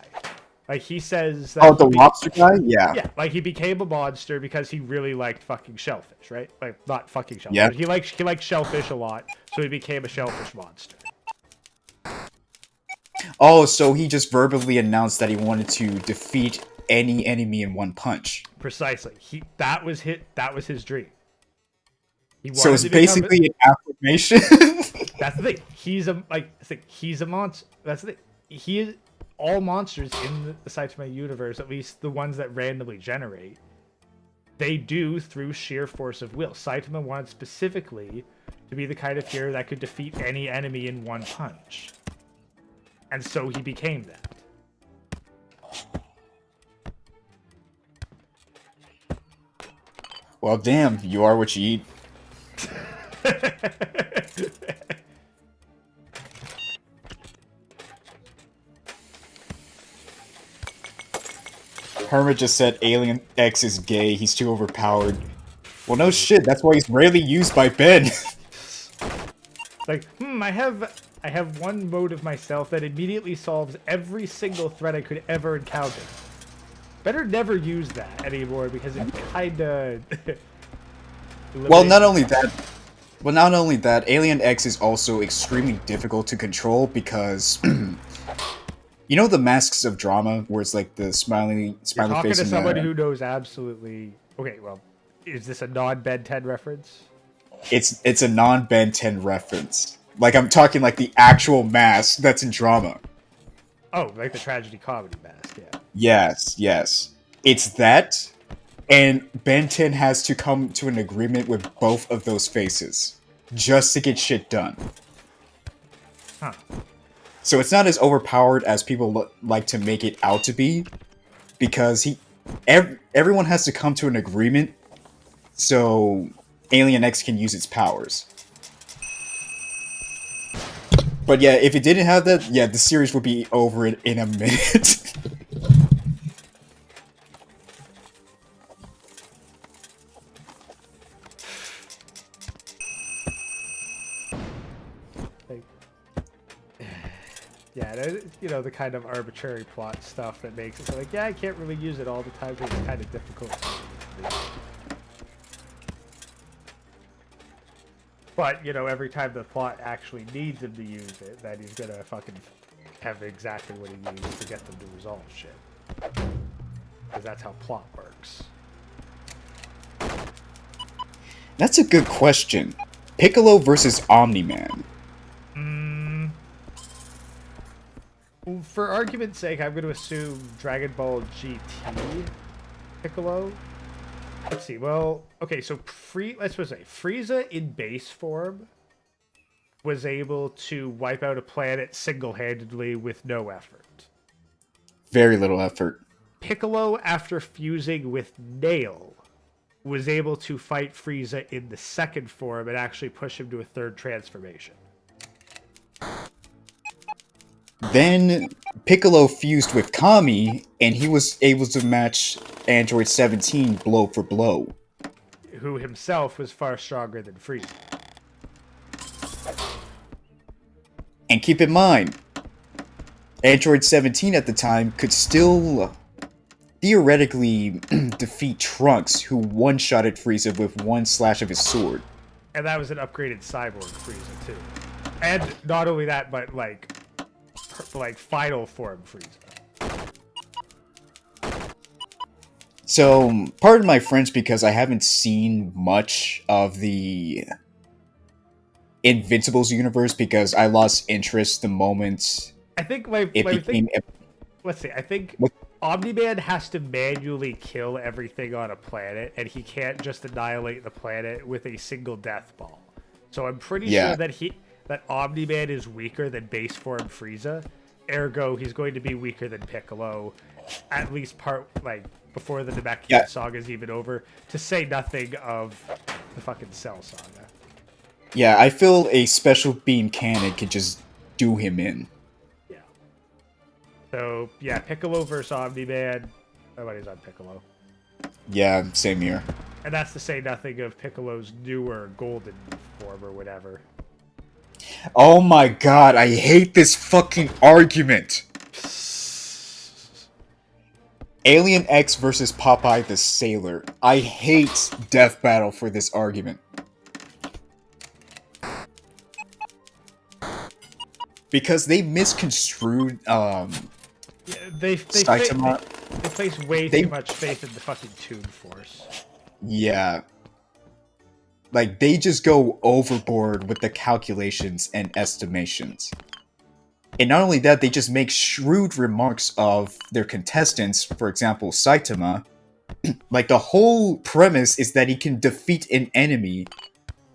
Like he says that Oh, the lobster guy? Yeah. yeah, like he became a monster because he really liked fucking shellfish, right? Like not fucking shellfish. Yeah. But he likes shellfish a lot, so he became a shellfish monster. Oh, so he just verbally announced that he wanted to defeat any enemy in one punch. Precisely. That was his dream. He So wanted it's to become basically an affirmation. That's the thing. He's a monster. That's the thing. He is all monsters in the Saitama universe, at least the ones that randomly generate. They do through sheer force of will. Saitama wanted specifically to be the kind of hero that could defeat any enemy in one punch. And so he became that. Well, damn, you are what you eat. Hermit just said Alien X is gay, he's too overpowered. Well, no shit, that's why he's rarely used by Ben. Like, I have one mode of myself that immediately solves every single threat I could ever encounter. Better never use that anymore because it kinda Well, not only that, Alien X is also extremely difficult to control because you know the Masks of Drama, where it's like the smiley You're face talking to and someone who knows absolutely. Okay, well, is this a non-Ben 10 reference? it's a non-Ben 10 reference. Like I'm talking like the actual mask that's in Drama. Oh, like the tragedy comedy mask, yeah. Yes. It's that, and Ben 10 has to come to an agreement with both of those faces just to get shit done. Huh. So it's not as overpowered as people like to make it out to be, because everyone has to come to an agreement so Alien X can use its powers. But yeah, if it didn't have that, yeah, the series would be over in a minute. Like, yeah, the kind of arbitrary plot stuff that makes it so like, yeah, I can't really use it all the time because it's kind of difficult. But, every time the plot actually needs him to use it, then he's gonna fucking have exactly what he needs to get them to resolve shit. Because that's how plot works. That's a good question. Piccolo versus Omni-Man. For argument's sake, I'm going to assume Dragon Ball GT Piccolo. Let's see. Well, okay, so let's just say Frieza in base form was able to wipe out a planet single-handedly with no effort. Very little effort. Piccolo, after fusing with Nail, was able to fight Frieza in the second form and actually push him to a third transformation. Then Piccolo fused with Kami, and he was able to match Android 17 blow for blow. Who himself was far stronger than Frieza. And keep in mind, Android 17 at the time could still theoretically defeat Trunks, who one-shotted Frieza with one slash of his sword. And that was an upgraded cyborg Frieza, too. And not only that, but, like final form Frieza. So, pardon my French because I haven't seen much of the Invincibles universe because I lost interest the moment I think let's see, I think Omni-Man has to manually kill everything on a planet, and he can't just annihilate the planet with a single death ball. So I'm pretty sure that Omni-Man is weaker than base form Frieza. Ergo, he's going to be weaker than Piccolo, at least before the Namekian saga is even over, to say nothing of the fucking Cell saga. Yeah, I feel a special beam cannon could just do him in. Yeah. So, yeah, Piccolo versus Omni-Man. Nobody's on Piccolo. Yeah, same here. And that's to say nothing of Piccolo's newer golden form or whatever. Oh my god, I hate this fucking argument! Alien X versus Popeye the Sailor. I hate Death Battle for this argument. Because they misconstrued, They place way too much faith in the fucking Toon Force. Yeah. Like, they just go overboard with the calculations and estimations. And not only that, they just make shrewd remarks of their contestants, for example, Saitama. Like, the whole premise is that he can defeat an enemy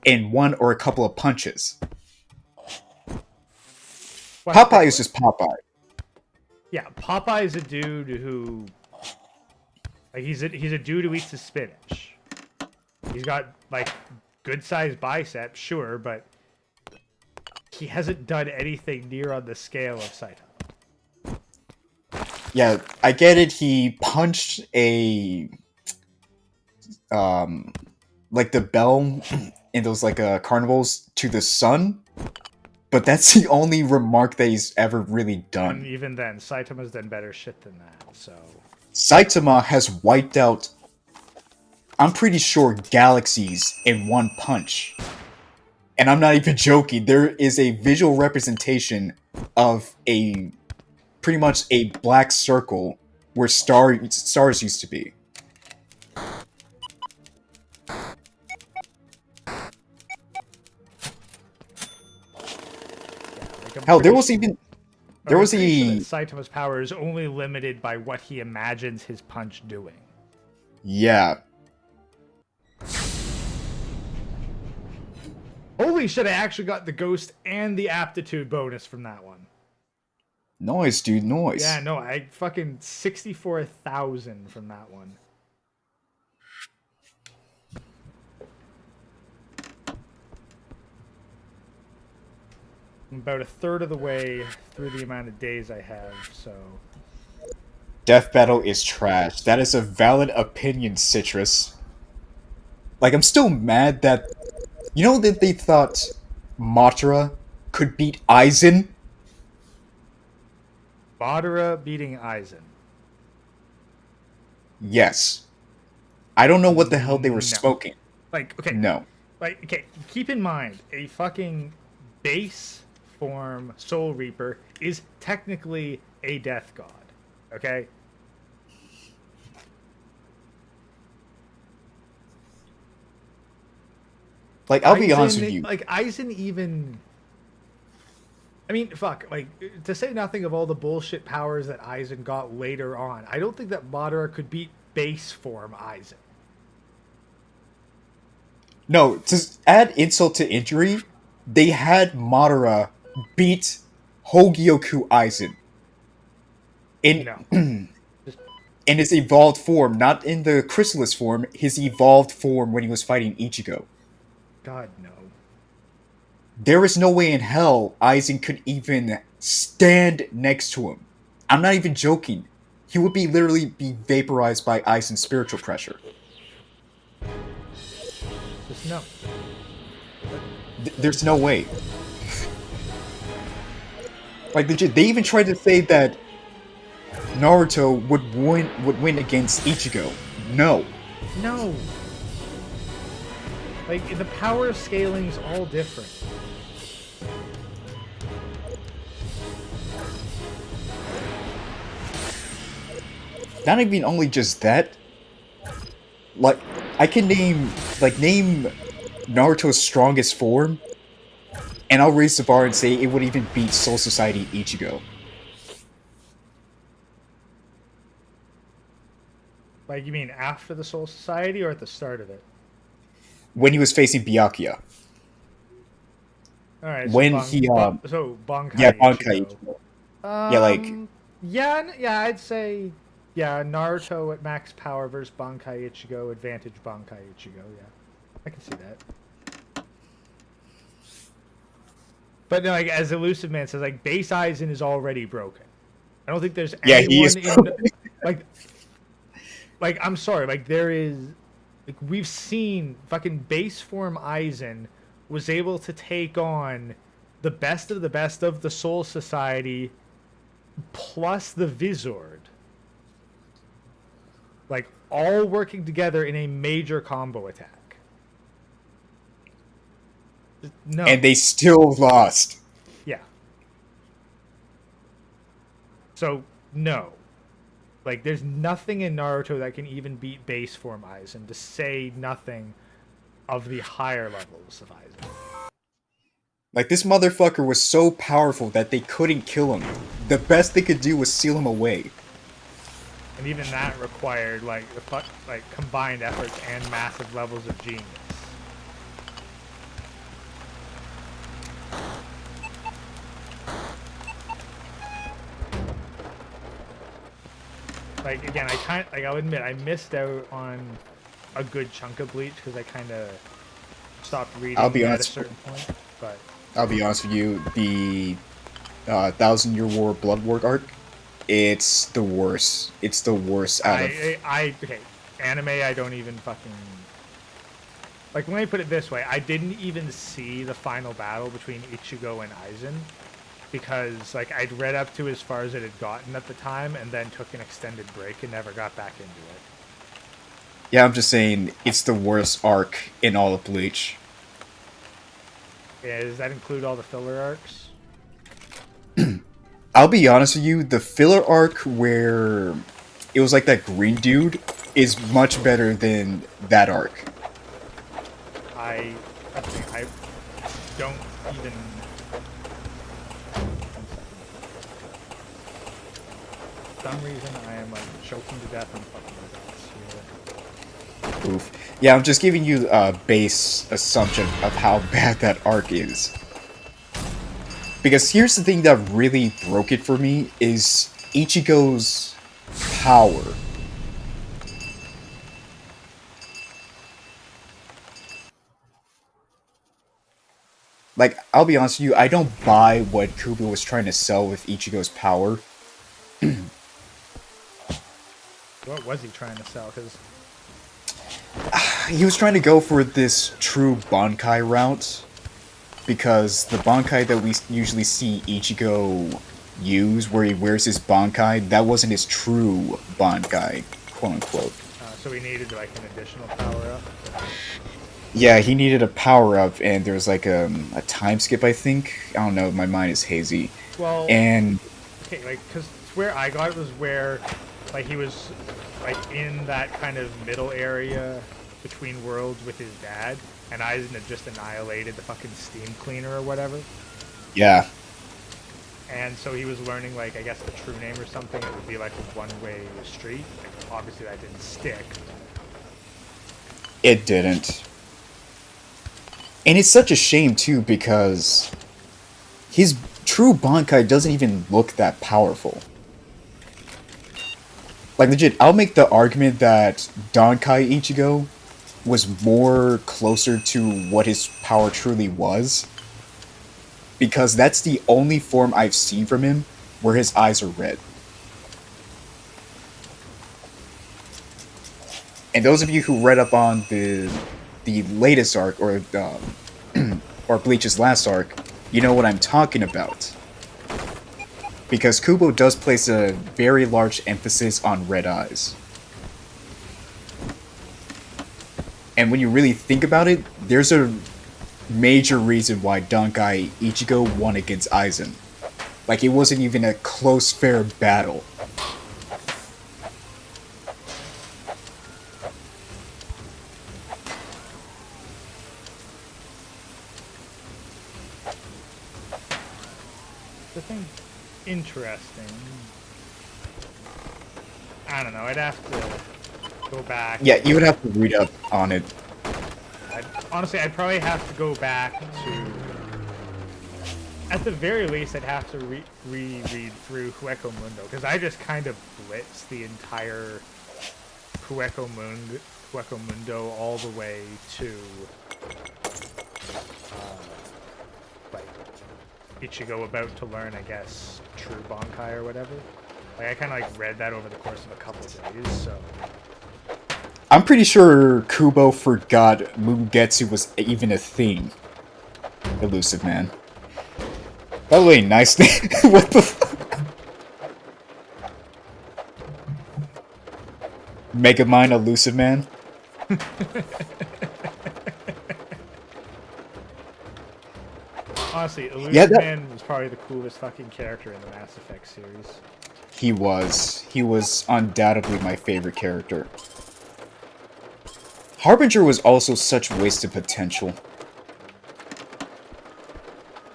in one or a couple of punches. Popeye is just Popeye. Yeah, Popeye is a dude who... Like, he's a dude who eats his spinach. He's got, like, good-sized biceps, sure, but... he hasn't done anything near on the scale of Saitama. Yeah, I get it. He punched a... like the bell in those, like, carnivals to the sun. But that's the only remark that he's ever really done. And even then, Saitama's done better shit than that, so... Saitama has wiped out, I'm pretty sure, galaxies in one punch. And I'm not even joking. There is a visual representation of pretty much a black circle where stars used to be. Hell, there was Saitama's power is only limited by what he imagines his punch doing. Yeah. Holy shit, I actually got the ghost and the aptitude bonus from that one. Nice, dude, nice. Yeah, no, I fucking 64,000 from that one. I'm about a third of the way through the amount of days I have, so... Death Battle is trash. That is a valid opinion, Citrus. Like, I'm still mad that... You know that they thought Mothra could beat Aizen? Mothra beating Aizen. Yes. I don't know what the hell they were smoking. Like, okay. No. Like, okay, keep in mind, a fucking base form Soul Reaper is technically a death god. Okay? Like, I'll be honest with you. Like, Aizen even... I mean, fuck, like, to say nothing of all the bullshit powers that Aizen got later on, I don't think that Madara could beat base form Aizen. No, to add insult to injury, they had Madara beat Hogyoku Aizen. In his evolved form, not in the Chrysalis form, his evolved form when he was fighting Ichigo. God, no. There is no way in hell Aizen could even stand next to him. I'm not even joking. he would be literally be vaporized by ice and spiritual pressure. Just no. There's no way. Like legit, they even tried to say that Naruto would win against Ichigo. No. No. Like, the power scaling's all different. Not even only just that. Like, I can name Naruto's strongest form, and I'll raise the bar and say it would even beat Soul Society Ichigo. Like, you mean after the Soul Society or at the start of it? When he was facing Byakuya. Alright, When so Bankai yeah, Ichigo. Bankai Ichigo. Yeah, I'd say, yeah, Naruto at max power versus Bankai Ichigo, advantage Bankai Ichigo, yeah. I can see that. But no, like, as Elusive Man says, like, base Aizen is already broken. I don't think there's anyone in, like, I'm sorry, like, there is, like, we've seen fucking base form Aizen was able to take on the best of the Soul Society plus the Vizord. Like, all working together in a major combo attack. No. And they still lost. Yeah. So, no. Like, there's nothing in Naruto that can even beat base form Aizen, to say nothing of the higher levels of Aizen. Like, this motherfucker was so powerful that they couldn't kill him. The best they could do was seal him away. And even that required, like, combined efforts and massive levels of genius. Like, again, I'll admit, I missed out on a good chunk of Bleach because I kind of stopped reading at a certain point. But I'll be honest with you, the 1,000-Year War Blood War arc, it's the worst. It's the worst out of... okay, anime, I don't even fucking... Like, let me put it this way, I didn't even see the final battle between Ichigo and Aizen, because, like, I'd read up to as far as it had gotten at the time, and then took an extended break and never got back into it. Yeah, I'm just saying, it's the worst arc in all of Bleach. Yeah, does that include all the filler arcs? I'll be honest with you, the filler arc where it was like that green dude is much better than that arc. I don't even... For some reason, I am, like, choking to death on fucking results here. Oof. Yeah, I'm just giving you a base assumption of how bad that arc is. Because here's the thing that really broke it for me, is Ichigo's power. Like, I'll be honest with you, I don't buy what Kubo was trying to sell with Ichigo's power. What was he trying to sell? Because he was trying to go for this true Bankai route, because the Bankai that we usually see Ichigo use, where he wears his Bankai, that wasn't his true Bankai, quote-unquote. So he needed, like, an additional power-up? Yeah, he needed a power-up, and there was, like, a time skip, I think? I don't know, my mind is hazy. Well, and... Okay, like, because where I got it was where, like, he was, like, in that kind of middle area between worlds with his dad, and Aizen had just annihilated the fucking steam cleaner or whatever. Yeah. And so he was learning, like, I guess the true name or something. It would be like a one-way street. Like, obviously that didn't stick. It didn't. And it's such a shame, too, because his true Bankai doesn't even look that powerful. Like, legit, I'll make the argument that Dankai Ichigo was more closer to what his power truly was, because that's the only form I've seen from him where his eyes are red. And those of you who read up on the latest arc, or Bleach's last arc, you know what I'm talking about. Because Kubo does place a very large emphasis on red eyes. And when you really think about it, there's a major reason why Dankai Ichigo won against Aizen. Like, it wasn't even a close, fair battle. The thing interesting. I don't know. I'd have to go back. Yeah, you would have to read up on it. Honestly, I'd probably have to go back to. At the very least, I'd have to reread through Hueco Mundo, because I just kind of blitzed the entire Hueco Mundo all the way to like Ichigo about to learn, I guess, True Bankai or whatever. Like, I kind of like read that over the course of a couple of days, so. I'm pretty sure Kubo forgot Mugetsu was even a thing. Elusive Man. By the way, nice name. What the fuck? Megamind Elusive Man? Honestly, Elusive Man was probably the coolest fucking character in the Mass Effect series. He was. He was undoubtedly my favorite character. Harbinger was also such wasted potential.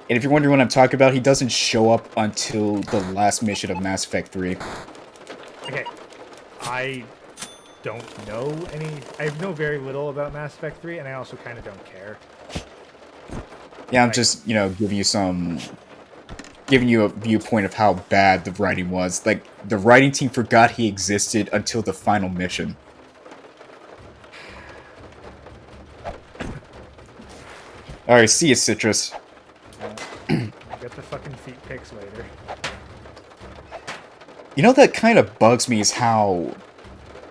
And if you're wondering what I'm talking about, he doesn't show up until the last mission of Mass Effect 3. Okay, I don't know I know very little about Mass Effect 3, and I also kind of don't care. Yeah, I'm just, giving you a viewpoint of how bad the writing was. Like, the writing team forgot he existed until the final mission. Alright, see you, Citrus. Get the fucking feet pics later. You know, that kind of bugs me is how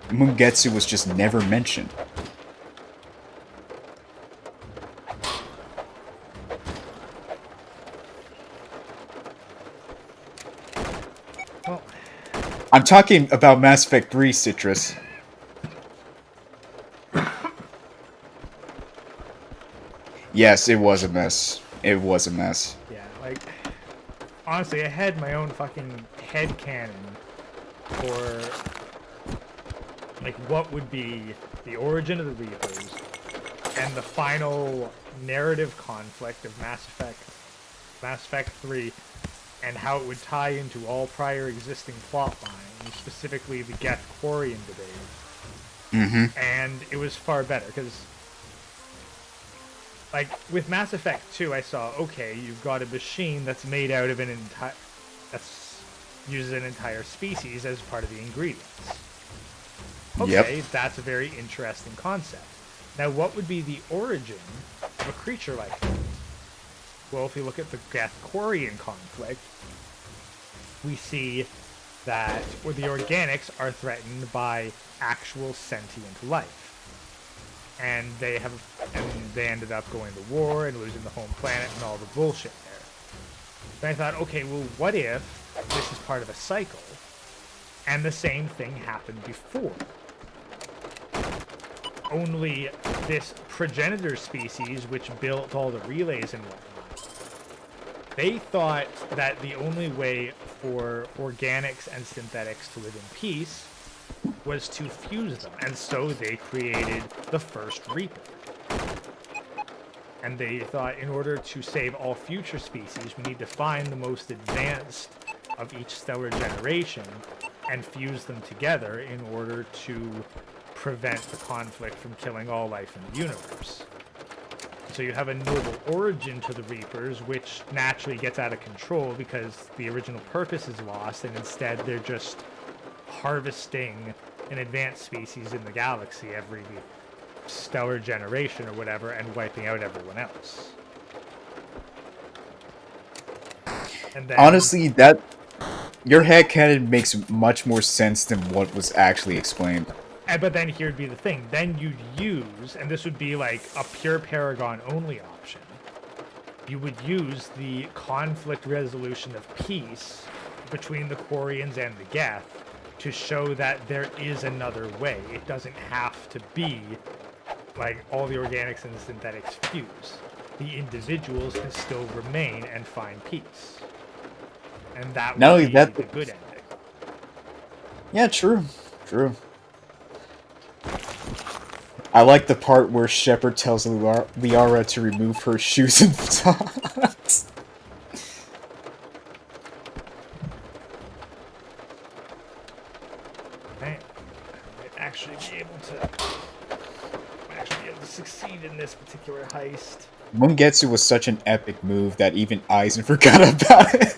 Mugetsu was just never mentioned. Well, I'm talking about Mass Effect 3, Citrus. Yes, it was a mess. It was a mess. yeah, like, honestly, I had my own fucking headcanon for, like, what would be the origin of the Reapers and the final narrative conflict of Mass Effect 3, and how it would tie into all prior existing plot lines, specifically the Geth-Quarian debate. Mm-hmm. And it was far better, because, like, with Mass Effect 2, I saw, okay, you've got a machine that's made out of that's uses an entire species as part of the ingredients. Okay, Yep. That's a very interesting concept. Now, what would be the origin of a creature like that? Well, if you look at the Geth-Quarian conflict, we see that the organics are threatened by actual sentient life. And they ended up going to war and losing the home planet and all the bullshit there. And I thought, okay, well, what if this is part of a cycle and the same thing happened before? Only this progenitor species, which built all the relays and whatnot, they thought that the only way for organics and synthetics to live in peace was to fuse them, and so they created the first Reaper. And they thought, in order to save all future species, we need to find the most advanced of each stellar generation and fuse them together in order to prevent the conflict from killing all life in the universe. So you have a noble origin to the Reapers, which naturally gets out of control because the original purpose is lost, and instead they're just harvesting an advanced species in the galaxy every stellar generation or whatever, and wiping out everyone else. And then, Honestly, your headcanon makes much more sense than what was actually explained. But then here'd be the thing. Then you'd use, and this would be like a pure Paragon only option. You would use the conflict resolution of peace between the Quarians and the Geth to show that there is another way. It doesn't have to be like all the organics and the synthetics fuse. The individuals can still remain and find peace. And that Not would only be that, the good ending. yeah, true. True. I like the part where Shepard tells Liara to remove her shoes and socks. Right? I might actually be able to succeed in this particular heist. Mungetsu was such an epic move that even Aizen forgot about it.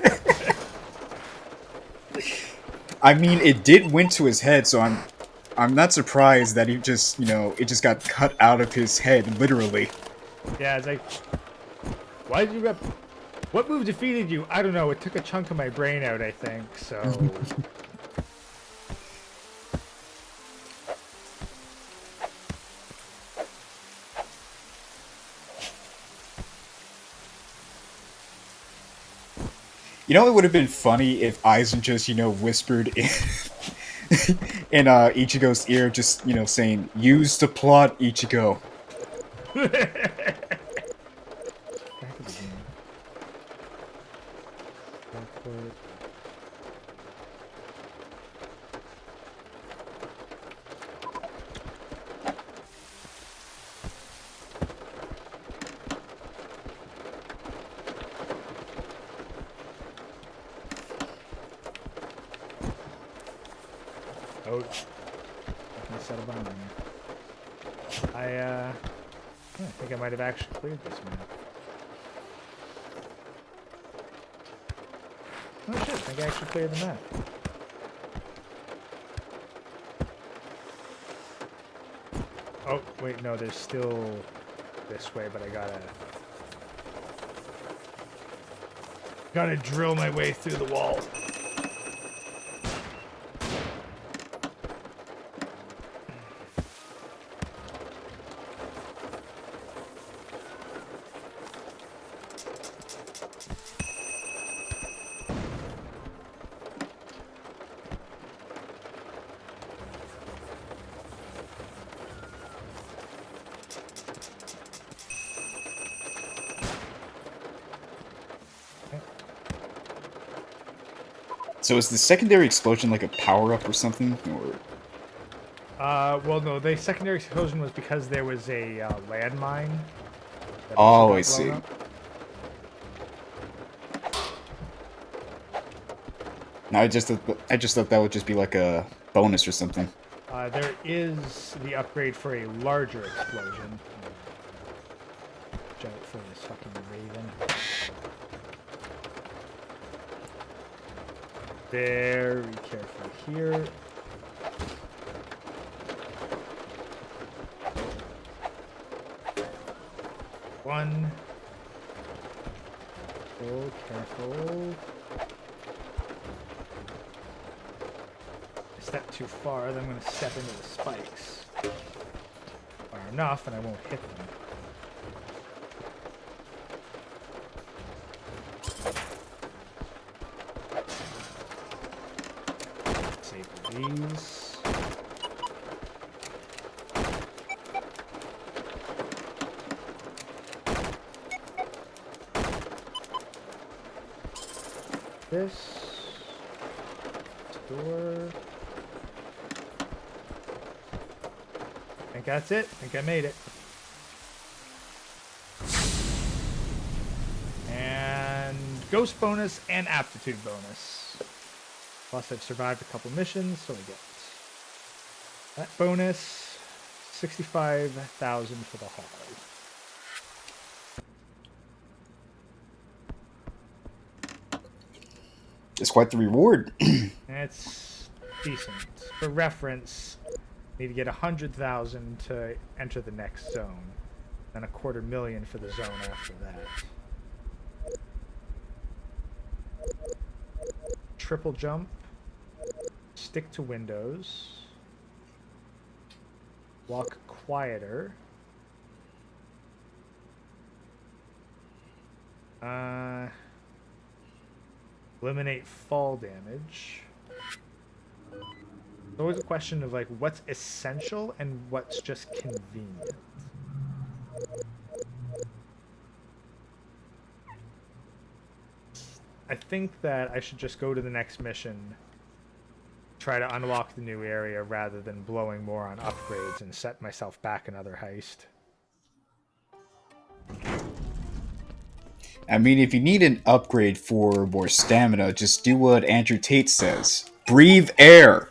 I mean, it did went to his head, so I'm not surprised that he just, it just got cut out of his head, literally. Yeah, it's like, why did you rep? What move defeated you? I don't know. It took a chunk of my brain out, I think. So. You know, it would have been funny if Aizen just, whispered in, in Ichigo's ear, just, saying, "Use the plot, Ichigo." Back of the game. Backward. Oh, I set a bomb in there. I think I might have actually cleared this map. Oh shit, I think I actually cleared the map. Oh, wait, no, there's still this way, but I gotta drill my way through the wall. So is the secondary explosion like a power-up or something? Or... Well, no, the secondary explosion was because there was a landmine. That Oh, also I got see. blown up. No, I just thought that would just be like a bonus or something. There is the upgrade for a larger explosion. Watch out for this fucking raven. Very careful here. One. Oh, careful. I step too far, then I'm going to step into the spikes. Far enough, and I won't hit them. Save these. This door. I think that's it. I think I made it. And ghost bonus and aptitude bonus. Plus I've survived a couple missions, so I get that bonus. 65,000 for the haul. It's quite the reward. It's decent. For reference, need to get 100,000 to enter the next zone, then 250,000 for the zone after that. Triple jump, stick to windows, quieter. Eliminate fall damage. It's always a question of like what's essential and what's just convenient. I think that I should just go to the next mission, try to unlock the new area rather than blowing more on upgrades and set myself back another heist. I mean, if you need an upgrade for more stamina, just do what Andrew Tate says. Breathe air!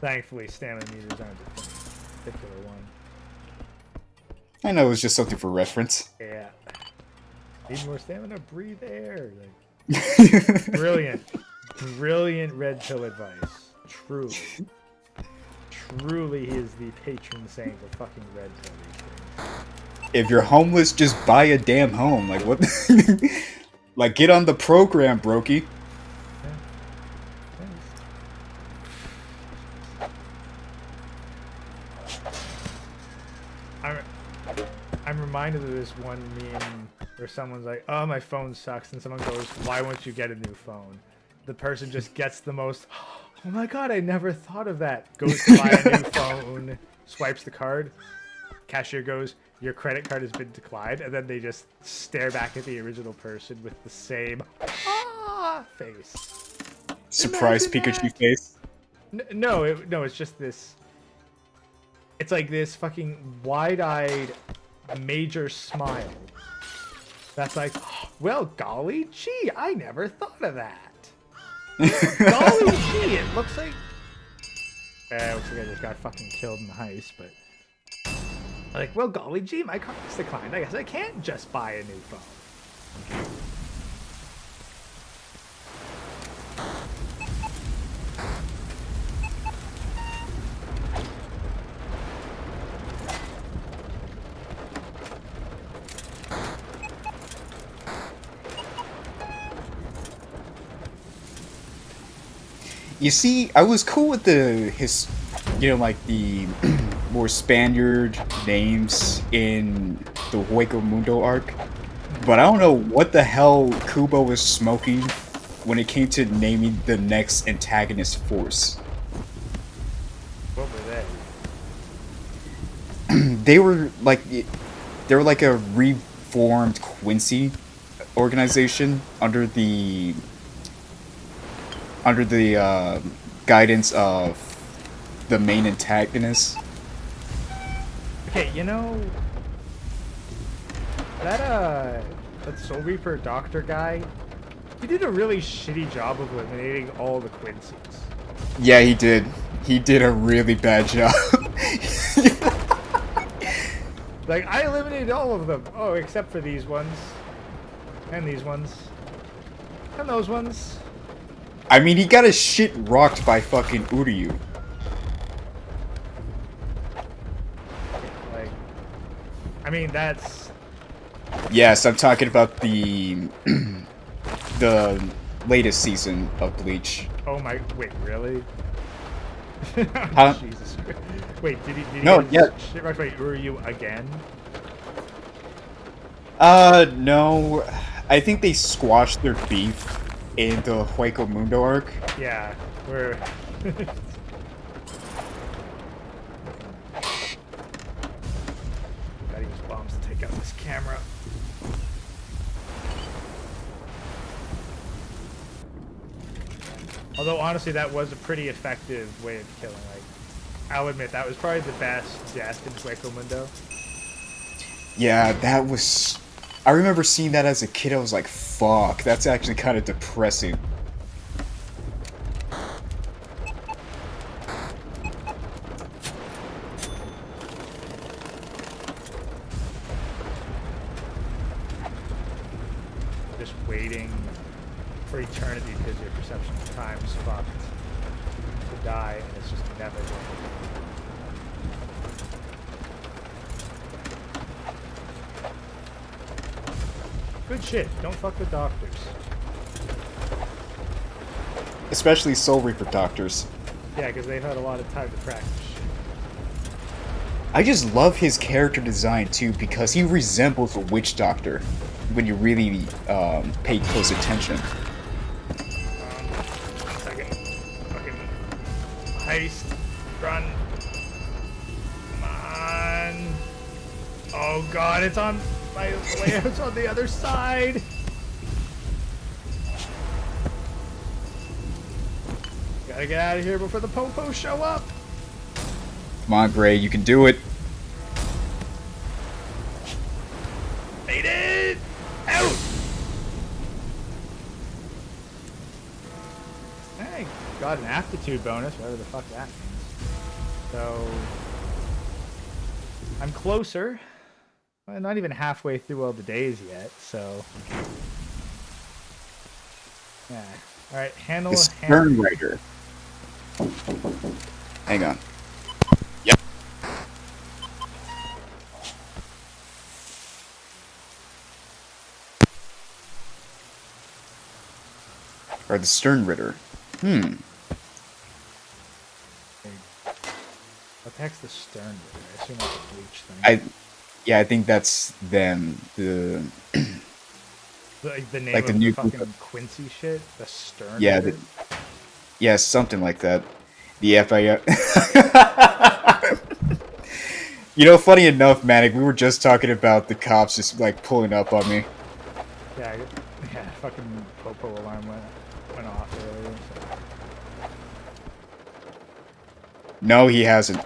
Thankfully, stamina meters aren't a particular one. I know it was just something for reference. Yeah. Need more stamina? Breathe air. Like, brilliant. Brilliant red pill advice. Truly. Truly, he is the patron saint of fucking red pill these days. If you're homeless, just buy a damn home. Like, what? Like, get on the program, brokey. I'm reminded of this one meme where someone's like, oh, my phone sucks, and someone goes, why won't you get a new phone? The person just gets the most, oh my god, I never thought of that. Goes to buy a new phone, swipes the card, cashier goes, your credit card has been declined, and then they just stare back at the original person with the same face. Surprise Pikachu face? No, it's just this. It's like this fucking wide-eyed major smile. That's like, well, golly gee, I never thought of that. Golly gee, it looks like... looks like I just got fucking killed in the heist, but... Like, well, golly gee, my card's declined. I guess I can't just buy a new phone. You see, I was cool with the like the more Spaniard names in the Hueco Mundo arc, but I don't know what the hell Kubo was smoking when it came to naming the next antagonist force. What were they? They were like a reformed Quincy organization under the guidance of the main antagonist. Okay, you know that Soul Reaper doctor guy, he did a really shitty job of eliminating all the Quincy's. Yeah, he did. He did a really bad job. Like, I eliminated all of them. Oh, except for these ones. And these ones. And those ones. I mean, he got his shit rocked by fucking Uryu. Like, I mean, that's... Yes, I'm talking about the the latest season of Bleach. Oh my... Wait, really? Huh? Jesus. Wait, did he No, get yeah. shit rocked by Uryu again? No. I think they squashed their beef in the Hueco Mundo arc. Yeah, we're... Gotta use bombs to take out this camera. Although, honestly, that was a pretty effective way of killing. Like, I'll admit, that was probably the best death in Hueco Mundo. Yeah, that was... I remember seeing that as a kid, I was like, fuck, that's actually kind of depressing. Just waiting for eternity because your perception of time is fucked to die, and it's just never going to happen. Good shit. Don't fuck with doctors. Especially Soul Reaper doctors. Yeah, because they've had a lot of time to practice shit. I just love his character design too because he resembles a witch doctor when you really pay close attention. 1 second. Fucking heist. Run. Come on. Oh god, it's on my layout's on the other side. Gotta get out of here before the popos show up. Come on, Gray, you can do it. Made it! Out! Hey, got an aptitude bonus, whatever the fuck that means. So, I'm closer. Well, not even halfway through all the days yet, so. Yeah. Alright, handle. The Stern Rider. Hang on. Yep. Or the Stern Ritter. What the heck's the Stern Ritter? I assume that's a bleach thing. Yeah, I think that's them. The The name like of the new fucking Quincy shit? The Stern yeah, Ritter? yeah, something like that. The FIO. You know, funny enough, Manic, we were just talking about the cops just like pulling up on me. Yeah, fucking popo alarm went off earlier. So. No, he hasn't.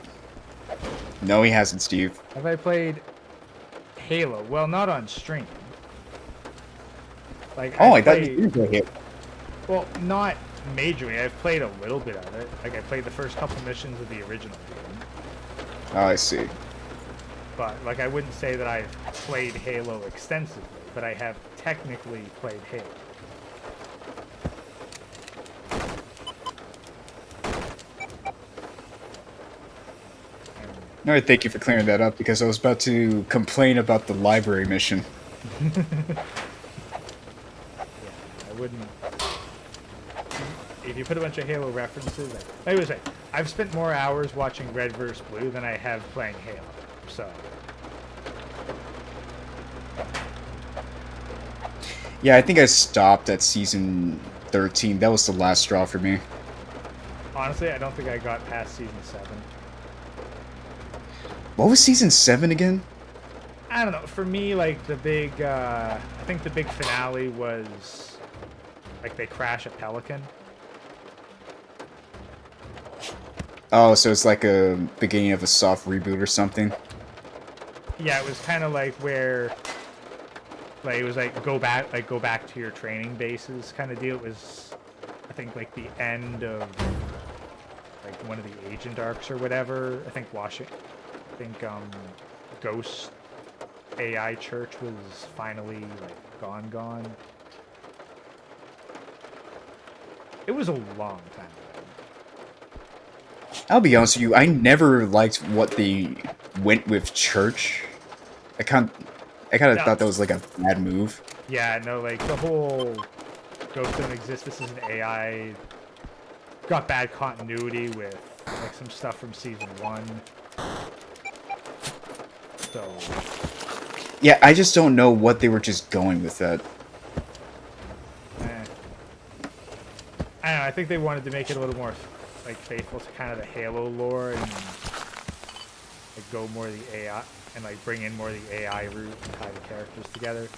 No, he hasn't, Steve. Have I played Halo? Well, not on stream. Like, Oh, I thought you did play Halo. Well, not majorly. I've played a little bit of it. Like, I played the first couple missions of the original game. Oh, I see. But, like, I wouldn't say that I've played Halo extensively, but I have technically played Halo. All right, thank you for clearing that up because I was about to complain about the library mission. Yeah, I wouldn't. If you put a bunch of Halo references, I would say I've spent more hours watching Red vs. Blue than I have playing Halo. So. Yeah, I think I stopped at season 13. That was the last straw for me. Honestly, I don't think I got past season 7. What was season 7 again? I don't know. For me, like the big, I think the big finale was like they crash a Pelican. Oh, so it's like a beginning of a soft reboot or something? Yeah, it was kind of like where, like it was like go back to your training bases kind of deal. It was, I think, like the end of like one of the agent arcs or whatever. I think Ghost AI Church was finally like gone. It was a long time ago. I'll be honest with you, I never liked what they went with Church. I kind of thought that was like a bad move. Yeah, no, like the whole Ghost don't exist. This is an AI. Got bad continuity with like some stuff from season 1. So. Yeah, I just don't know what they were just going with that. I don't know. I think they wanted to make it a little more like faithful to kind of the Halo lore and like go more the AI and like bring in more the AI route and tie the characters together.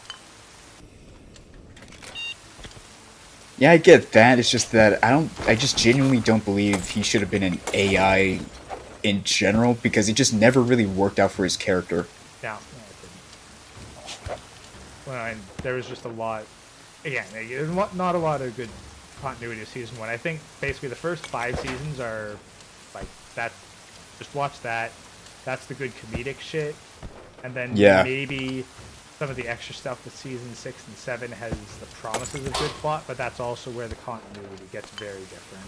Yeah, I get that. It's just that I just genuinely don't believe he should have been an AI in general because it just never really worked out for his character. No, it didn't. Well, and there was just a lot. Again, not a lot of good continuity of season 1. I think basically the first 5 seasons are like that. Just watch that. That's the good comedic shit, and then maybe some of the extra stuff with season 6 and 7 has the promises of good plot, but that's also where the continuity gets very different.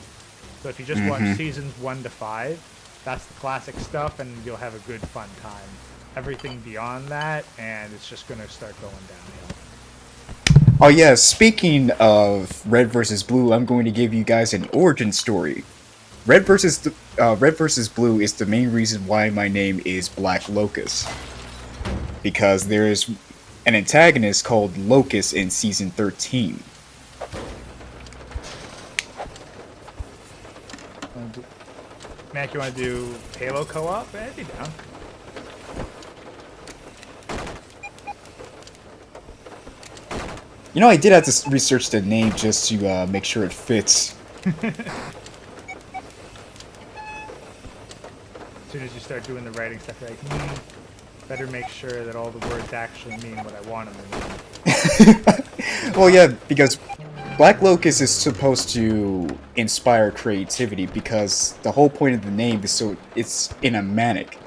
So if you just watch seasons 1 to 5, that's the classic stuff, and you'll have a good fun time. Everything beyond that, and it's just going to start going downhill. Oh yeah, speaking of Red versus Blue, I'm going to give you guys an origin story Red versus Blue is the main reason why my name is BlackLocus, because there is an antagonist called Locus in season 13. Mac, you want to do Halo co-op? I'd be down. You know, I did have to research the name just to make sure it fits. As soon as you start doing the writing stuff, you're like, better make sure that all the words actually mean what I want them to mean. Well, yeah, because BlackLocus is supposed to inspire creativity, because the whole point of the name is so it's in a manic.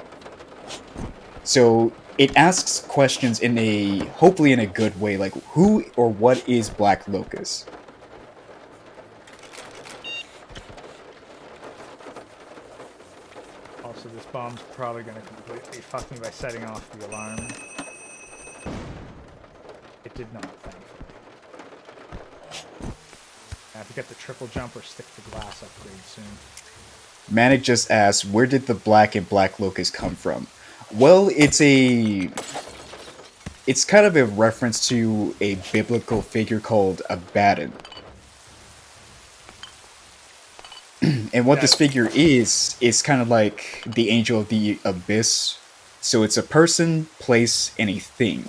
So it asks questions in a hopefully in a good way, like who or what is BlackLocus? Also, this bomb's probably going to completely fuck me by setting off the alarm. It did not, thankfully. I have to get the triple jump or stick to glass upgrade soon. Manic just asks, where did the black and BlackLocus come from? Well, it's kind of a reference to a biblical figure called Abaddon. And what this figure is kind of like the angel of the abyss. So it's a person, place, and a thing.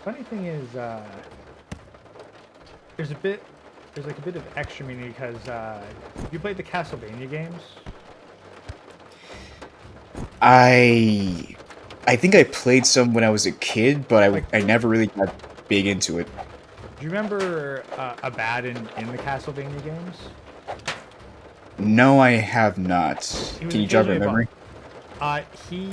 Funny thing is, there's like a bit of extra meaning because you played the Castlevania games. I think I played some when I was a kid, but I never really got big into it. Do you remember Abaddon in the Castlevania games? No, I have not. Can you jog my memory? He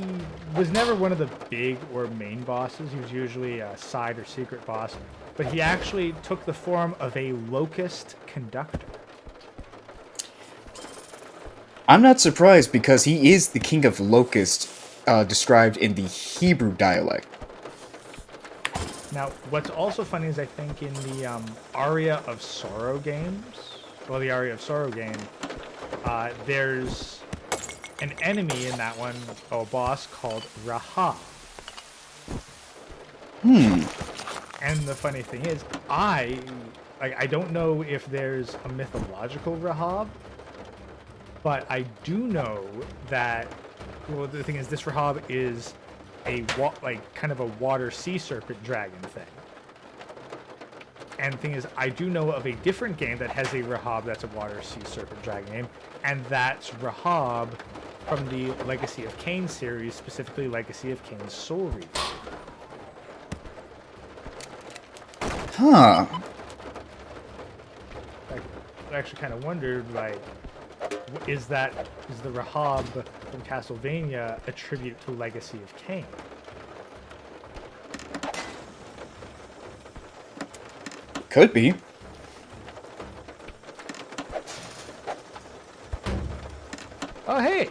was never one of the big or main bosses. He was usually a side or secret boss. But he actually took the form of a locust conductor. I'm not surprised, because he is the king of Locust, described in the Hebrew dialect. Now, what's also funny is I think in the Aria of Sorrow games, well, the Aria of Sorrow game, there's an enemy in that one, a boss called Rahab. And the funny thing is, I don't know if there's a mythological Rahab, but I do know that, well, the thing is, this Rahab is a kind of a water sea serpent dragon thing. And the thing is, I do know of a different game that has a Rahab that's a water sea serpent dragon name, and that's Rahab from the Legacy of Kain series, specifically Legacy of Kain's Soul Reaper. Huh. I actually kind of wondered, like, is the Rahab from Castlevania a tribute to Legacy of Kain? Could be. Oh, hey!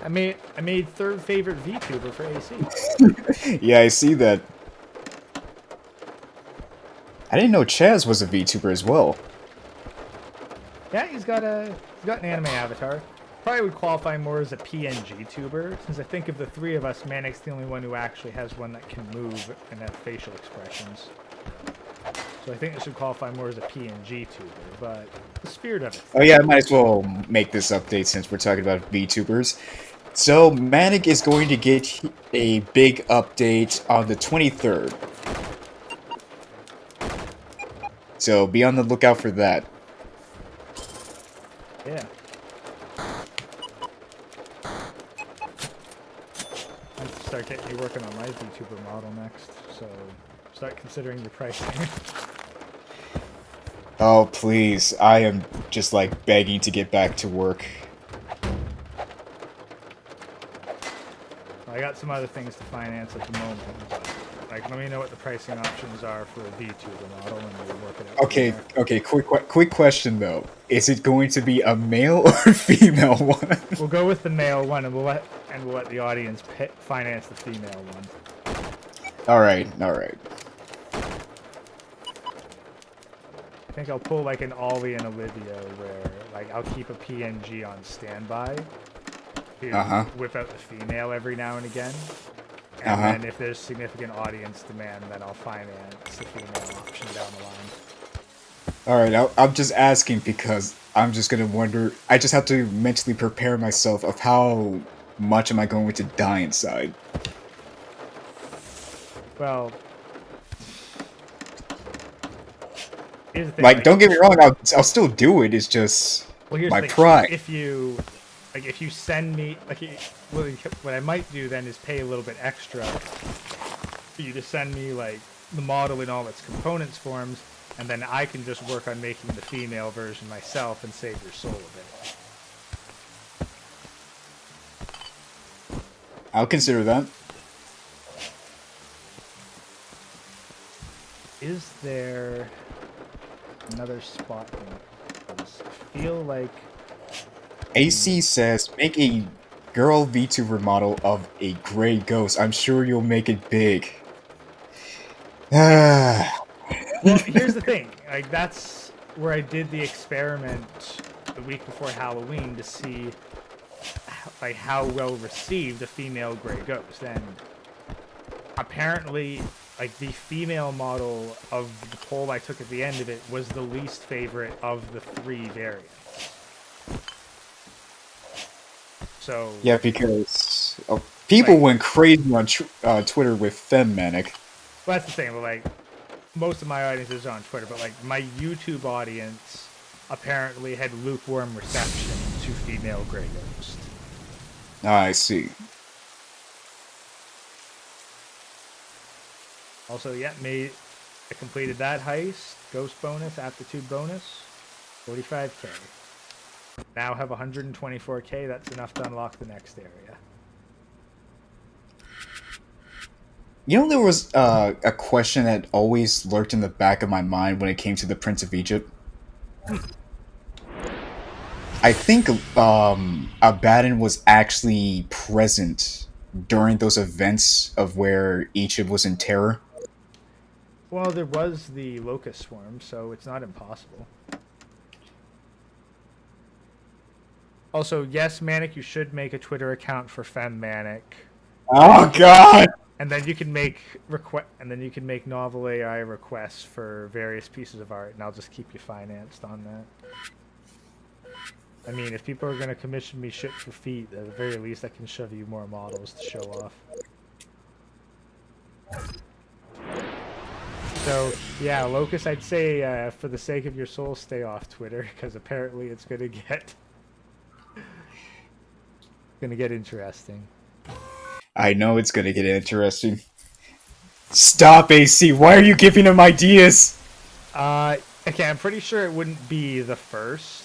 I made third favorite VTuber for AC. Yeah, I see that. I didn't know Chaz was a VTuber as well. Yeah, he's got an anime avatar. Probably would qualify more as a PNG tuber, since I think of the three of us, Manic's the only one who actually has one that can move and have facial expressions. So I think it should qualify more as a PNG tuber, but the spirit of it. Oh yeah, I might as well make this update since we're talking about VTubers. So Manic is going to get a big update on the 23rd. So be on the lookout for that. Yeah. I have to start getting you working on my VTuber model next, so start considering your pricing. Oh, please. I am just, like, begging to get back to work. I got some other things to finance at the moment, but like, let me know what the pricing options are for a VTuber model, and we'll work it out from Okay, there. okay, quick question, though. Is it going to be a male or female one? We'll go with the male one, and we'll let the audience finance the female one. Alright, alright. I think I'll pull like an Ollie and Olivia, where like I'll keep a PNG on standby to whip out the female every now and again. And then if there's significant audience demand, then I'll finance the female option down the line. Alright, I'm just asking because I'm just gonna wonder. I just have to mentally prepare myself of how much am I going to die inside. Well, here's the thing. Like, don't get me wrong, I'll still do it. It's just my pride. If you send me what I might do then is pay a little bit extra for you to send me like the model in all its components forms, and then I can just work on making the female version myself and save your soul a bit. I'll consider that. Is there another spot in it? I feel like AC says, make a girl VTuber model of a gray ghost. I'm sure you'll make it big. Well, here's the thing. Like, that's where I did the experiment the week before Halloween to see like how well received a female gray ghost. And apparently, like, the female model of the poll I took at the end of it was the least favorite of the 3 variants. So yeah, because people went crazy on Twitter with Femmanic. Well, that's the thing. But like, most of my audience is on Twitter, but like my YouTube audience apparently had lukewarm reception to female Grey Ghost. I see. Also, yeah, I completed that heist. Ghost bonus, aptitude bonus, 45k. Now have 124k. That's enough to unlock the next area. You know, there was a question that always lurked in the back of my mind when it came to the Prince of Egypt. I think Abaddon was actually present during those events of where Egypt was in terror. Well, there was the Locus swarm, so it's not impossible. Also, yes, Manic, you should make a Twitter account for FemManic. Oh God! And then you can make novel AI requests for various pieces of art, and I'll just keep you financed on that. I mean, if people are gonna commission me shit for feet, at the very least, I can shove you more models to show off. So yeah, Locus, I'd say for the sake of your soul, stay off Twitter, because apparently it's gonna get interesting. I know it's gonna get interesting. Stop, AC! Why are you giving him ideas? Okay, I'm pretty sure it wouldn't be the first.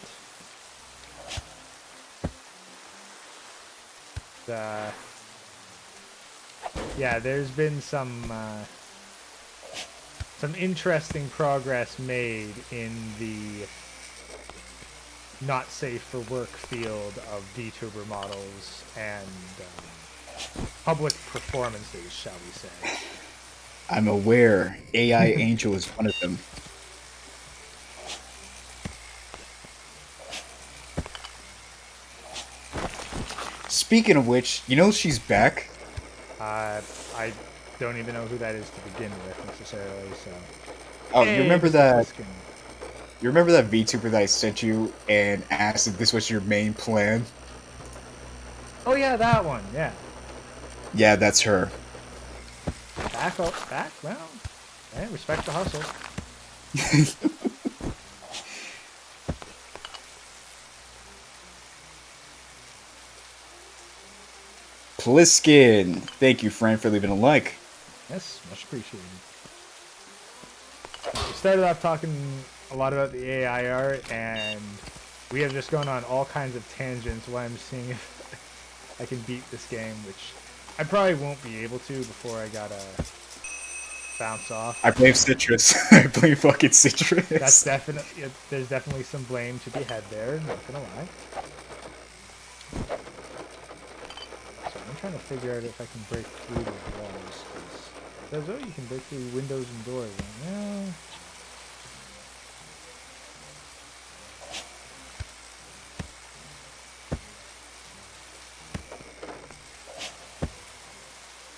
Yeah, there's been some interesting progress made in the not safe for work field of VTuber models and public performances, shall we say. I'm aware. AI Angel is one of them. Speaking of which, you know she's back? I don't even know who that is to begin with, necessarily, so... Oh, you remember that... You remember that VTuber that I sent you and asked if this was your main plan? Oh yeah, that one, yeah. Yeah, that's her. Back? Well, hey, respect the hustle. Pliskin! Thank you, friend, for leaving a like. Yes, much appreciated. We started off talking a lot about the AI art, and we have just gone on all kinds of tangents while I'm seeing if I can beat this game, which I probably won't be able to before I gotta bounce off. I blame Citrus. I blame fucking Citrus. That's definitely, there's definitely some blame to be had there, not gonna lie. So I'm trying to figure out if I can break through the walls. It says, oh, you can break through windows and doors. Yeah.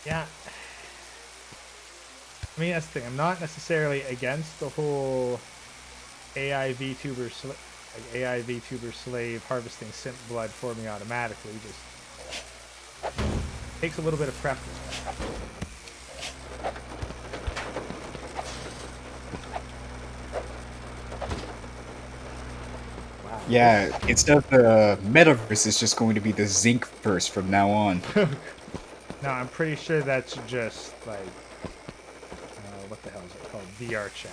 Yeah. I mean, that's the thing. I'm not necessarily against the whole AI VTuber slave harvesting simp blood for me automatically. Just takes a little bit of practice. Wow. Yeah, instead of the metaverse, it's just going to be the Zinc verse from now on. No, I'm pretty sure that's just like what the hell is it called? VR chat.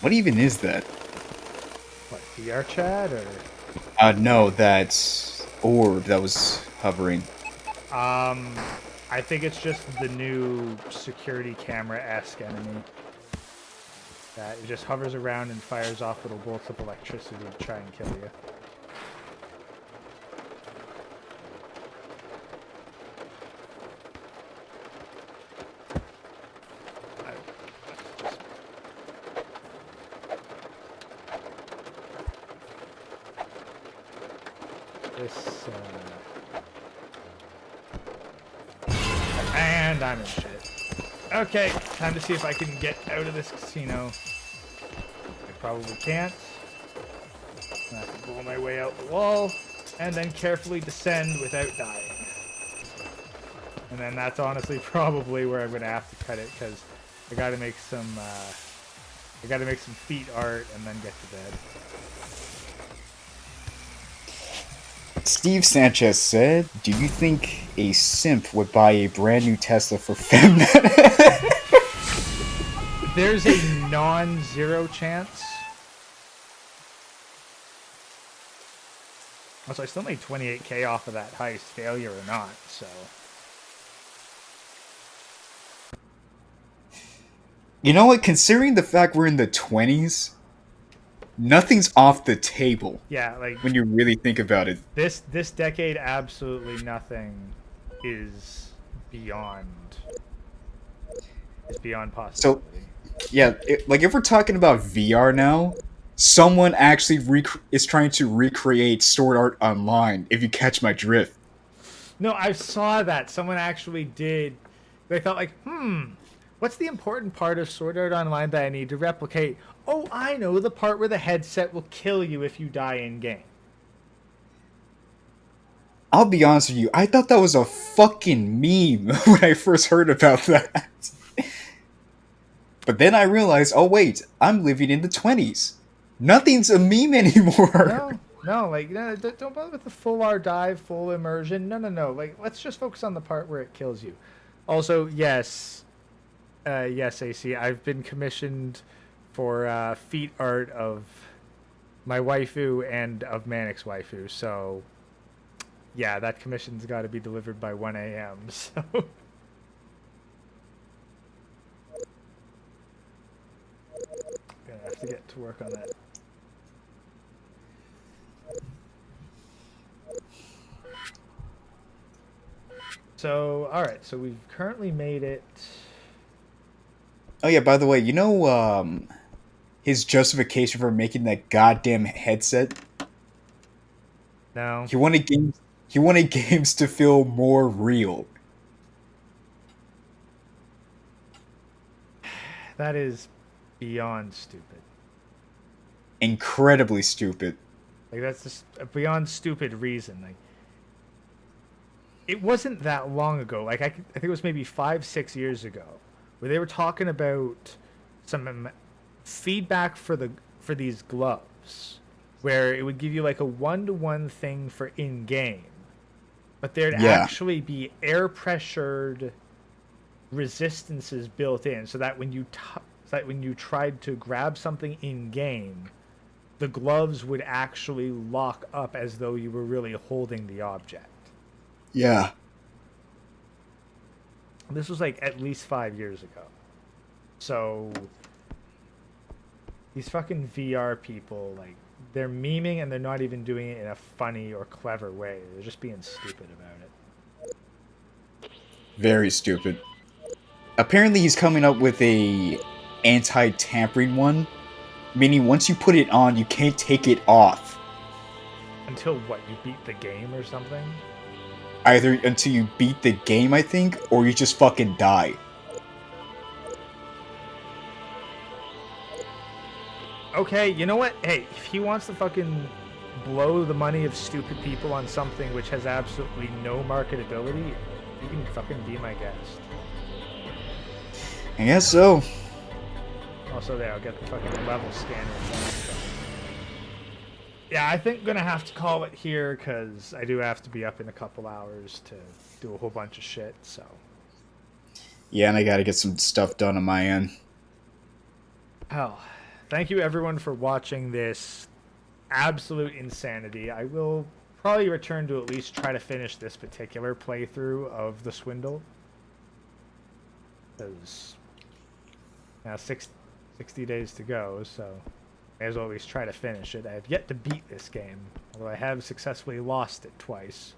What even is that? What, VR chat or? No, that orb that was hovering. I think it's just the new security camera-esque enemy. That it just hovers around and fires off little bolts of electricity to try and kill you. And I'm in shit. Okay, time to see if I can get out of this casino. I probably can't. I have to blow my way out the wall, and then carefully descend without dying. And then that's honestly probably where I'm gonna have to cut it, because I gotta make some feet art and then get to bed. Steve Sanchez said, do you think a simp would buy a brand new Tesla for Femnet? There's a non-zero chance. Also, I still made 28K off of that heist, failure or not, so. You know what? Considering the fact we're in the 20s, nothing's off the table. Yeah, like when you really think about it. This decade, absolutely nothing is beyond possibility. So, yeah, like if we're talking about VR now, someone actually is trying to recreate Sword Art Online, if you catch my drift. No, I saw that. Someone actually did. They thought like, what's the important part of Sword Art Online that I need to replicate? Oh, I know, the part where the headset will kill you if you die in-game. I'll be honest with you, I thought that was a fucking meme when I first heard about that. But then I realized, oh wait, I'm living in the 20s. Nothing's a meme anymore. No, like, no, don't bother with the full R dive, full immersion. No. Like, let's just focus on the part where it kills you. Also, yes, AC, I've been commissioned for feet art of my waifu and of Manic's waifu, so yeah, that commission's got to be delivered by 1 a.m., so... Gonna have to get to work on that. So, alright, so we've currently made it... Oh yeah, by the way, you know, his justification for making that goddamn headset? No. He wanted games to feel more real. That is beyond stupid. Incredibly stupid. Like, that's just a beyond stupid reason. Like, it wasn't that long ago. Like, I think it was maybe 5-6 years ago, where they were talking about some feedback for these gloves, where it would give you like a 1-to-1 thing for in-game, but there'd Yeah. actually be air pressured resistances built in, so that when you tried to grab something in-game, the gloves would actually lock up as though you were really holding the object. Yeah. This was like at least 5 years ago. So these fucking VR people, like, they're memeing and they're not even doing it in a funny or clever way. They're just being stupid about it. Very stupid. Apparently he's coming up with a anti-tampering one, meaning once you put it on, you can't take it off. Until what, you beat the game or something? Either until you beat the game, I think, or you just fucking die. Okay, you know what? Hey, if he wants to fucking blow the money of stupid people on something which has absolutely no marketability, you can fucking be my guest. I guess so. Also, there, I'll get the fucking level scanner. Yeah, I think I'm gonna have to call it here because I do have to be up in a couple hours to do a whole bunch of shit. So. Yeah, and I gotta get some stuff done on my end. Hell, thank you everyone for watching this absolute insanity. I will probably return to at least try to finish this particular playthrough of the Swindle. Because now 60 days to go, so may as well at least try to finish it. I have yet to beat this game, although I have successfully lost it twice.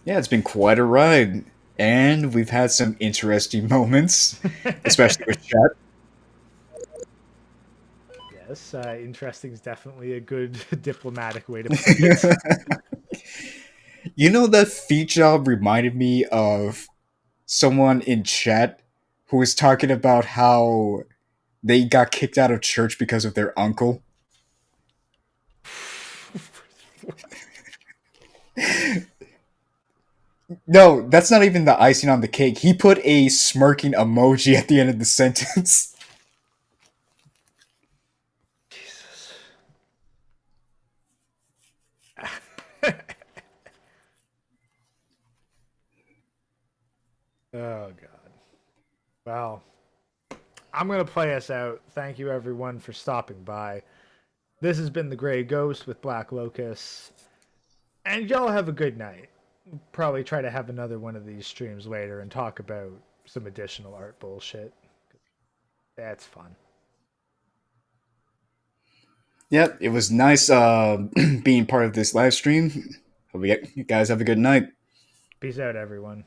Yeah, it's been quite a ride. And we've had some interesting moments, especially with chat. Yes, interesting is definitely a good diplomatic way to put it. You know, that feat job reminded me of someone in chat who was talking about how they got kicked out of church because of their uncle. No, that's not even the icing on the cake. He put a smirking emoji at the end of the sentence. Jesus. Oh, God. Well, I'm going to play us out. Thank you, everyone, for stopping by. This has been The Grey Ghost with BlackLocus. And y'all have a good night. Probably try to have another one of these streams later and talk about some additional art bullshit. That's fun. Yep, it was nice being part of this live stream. Hope you guys have a good night. Peace out, everyone.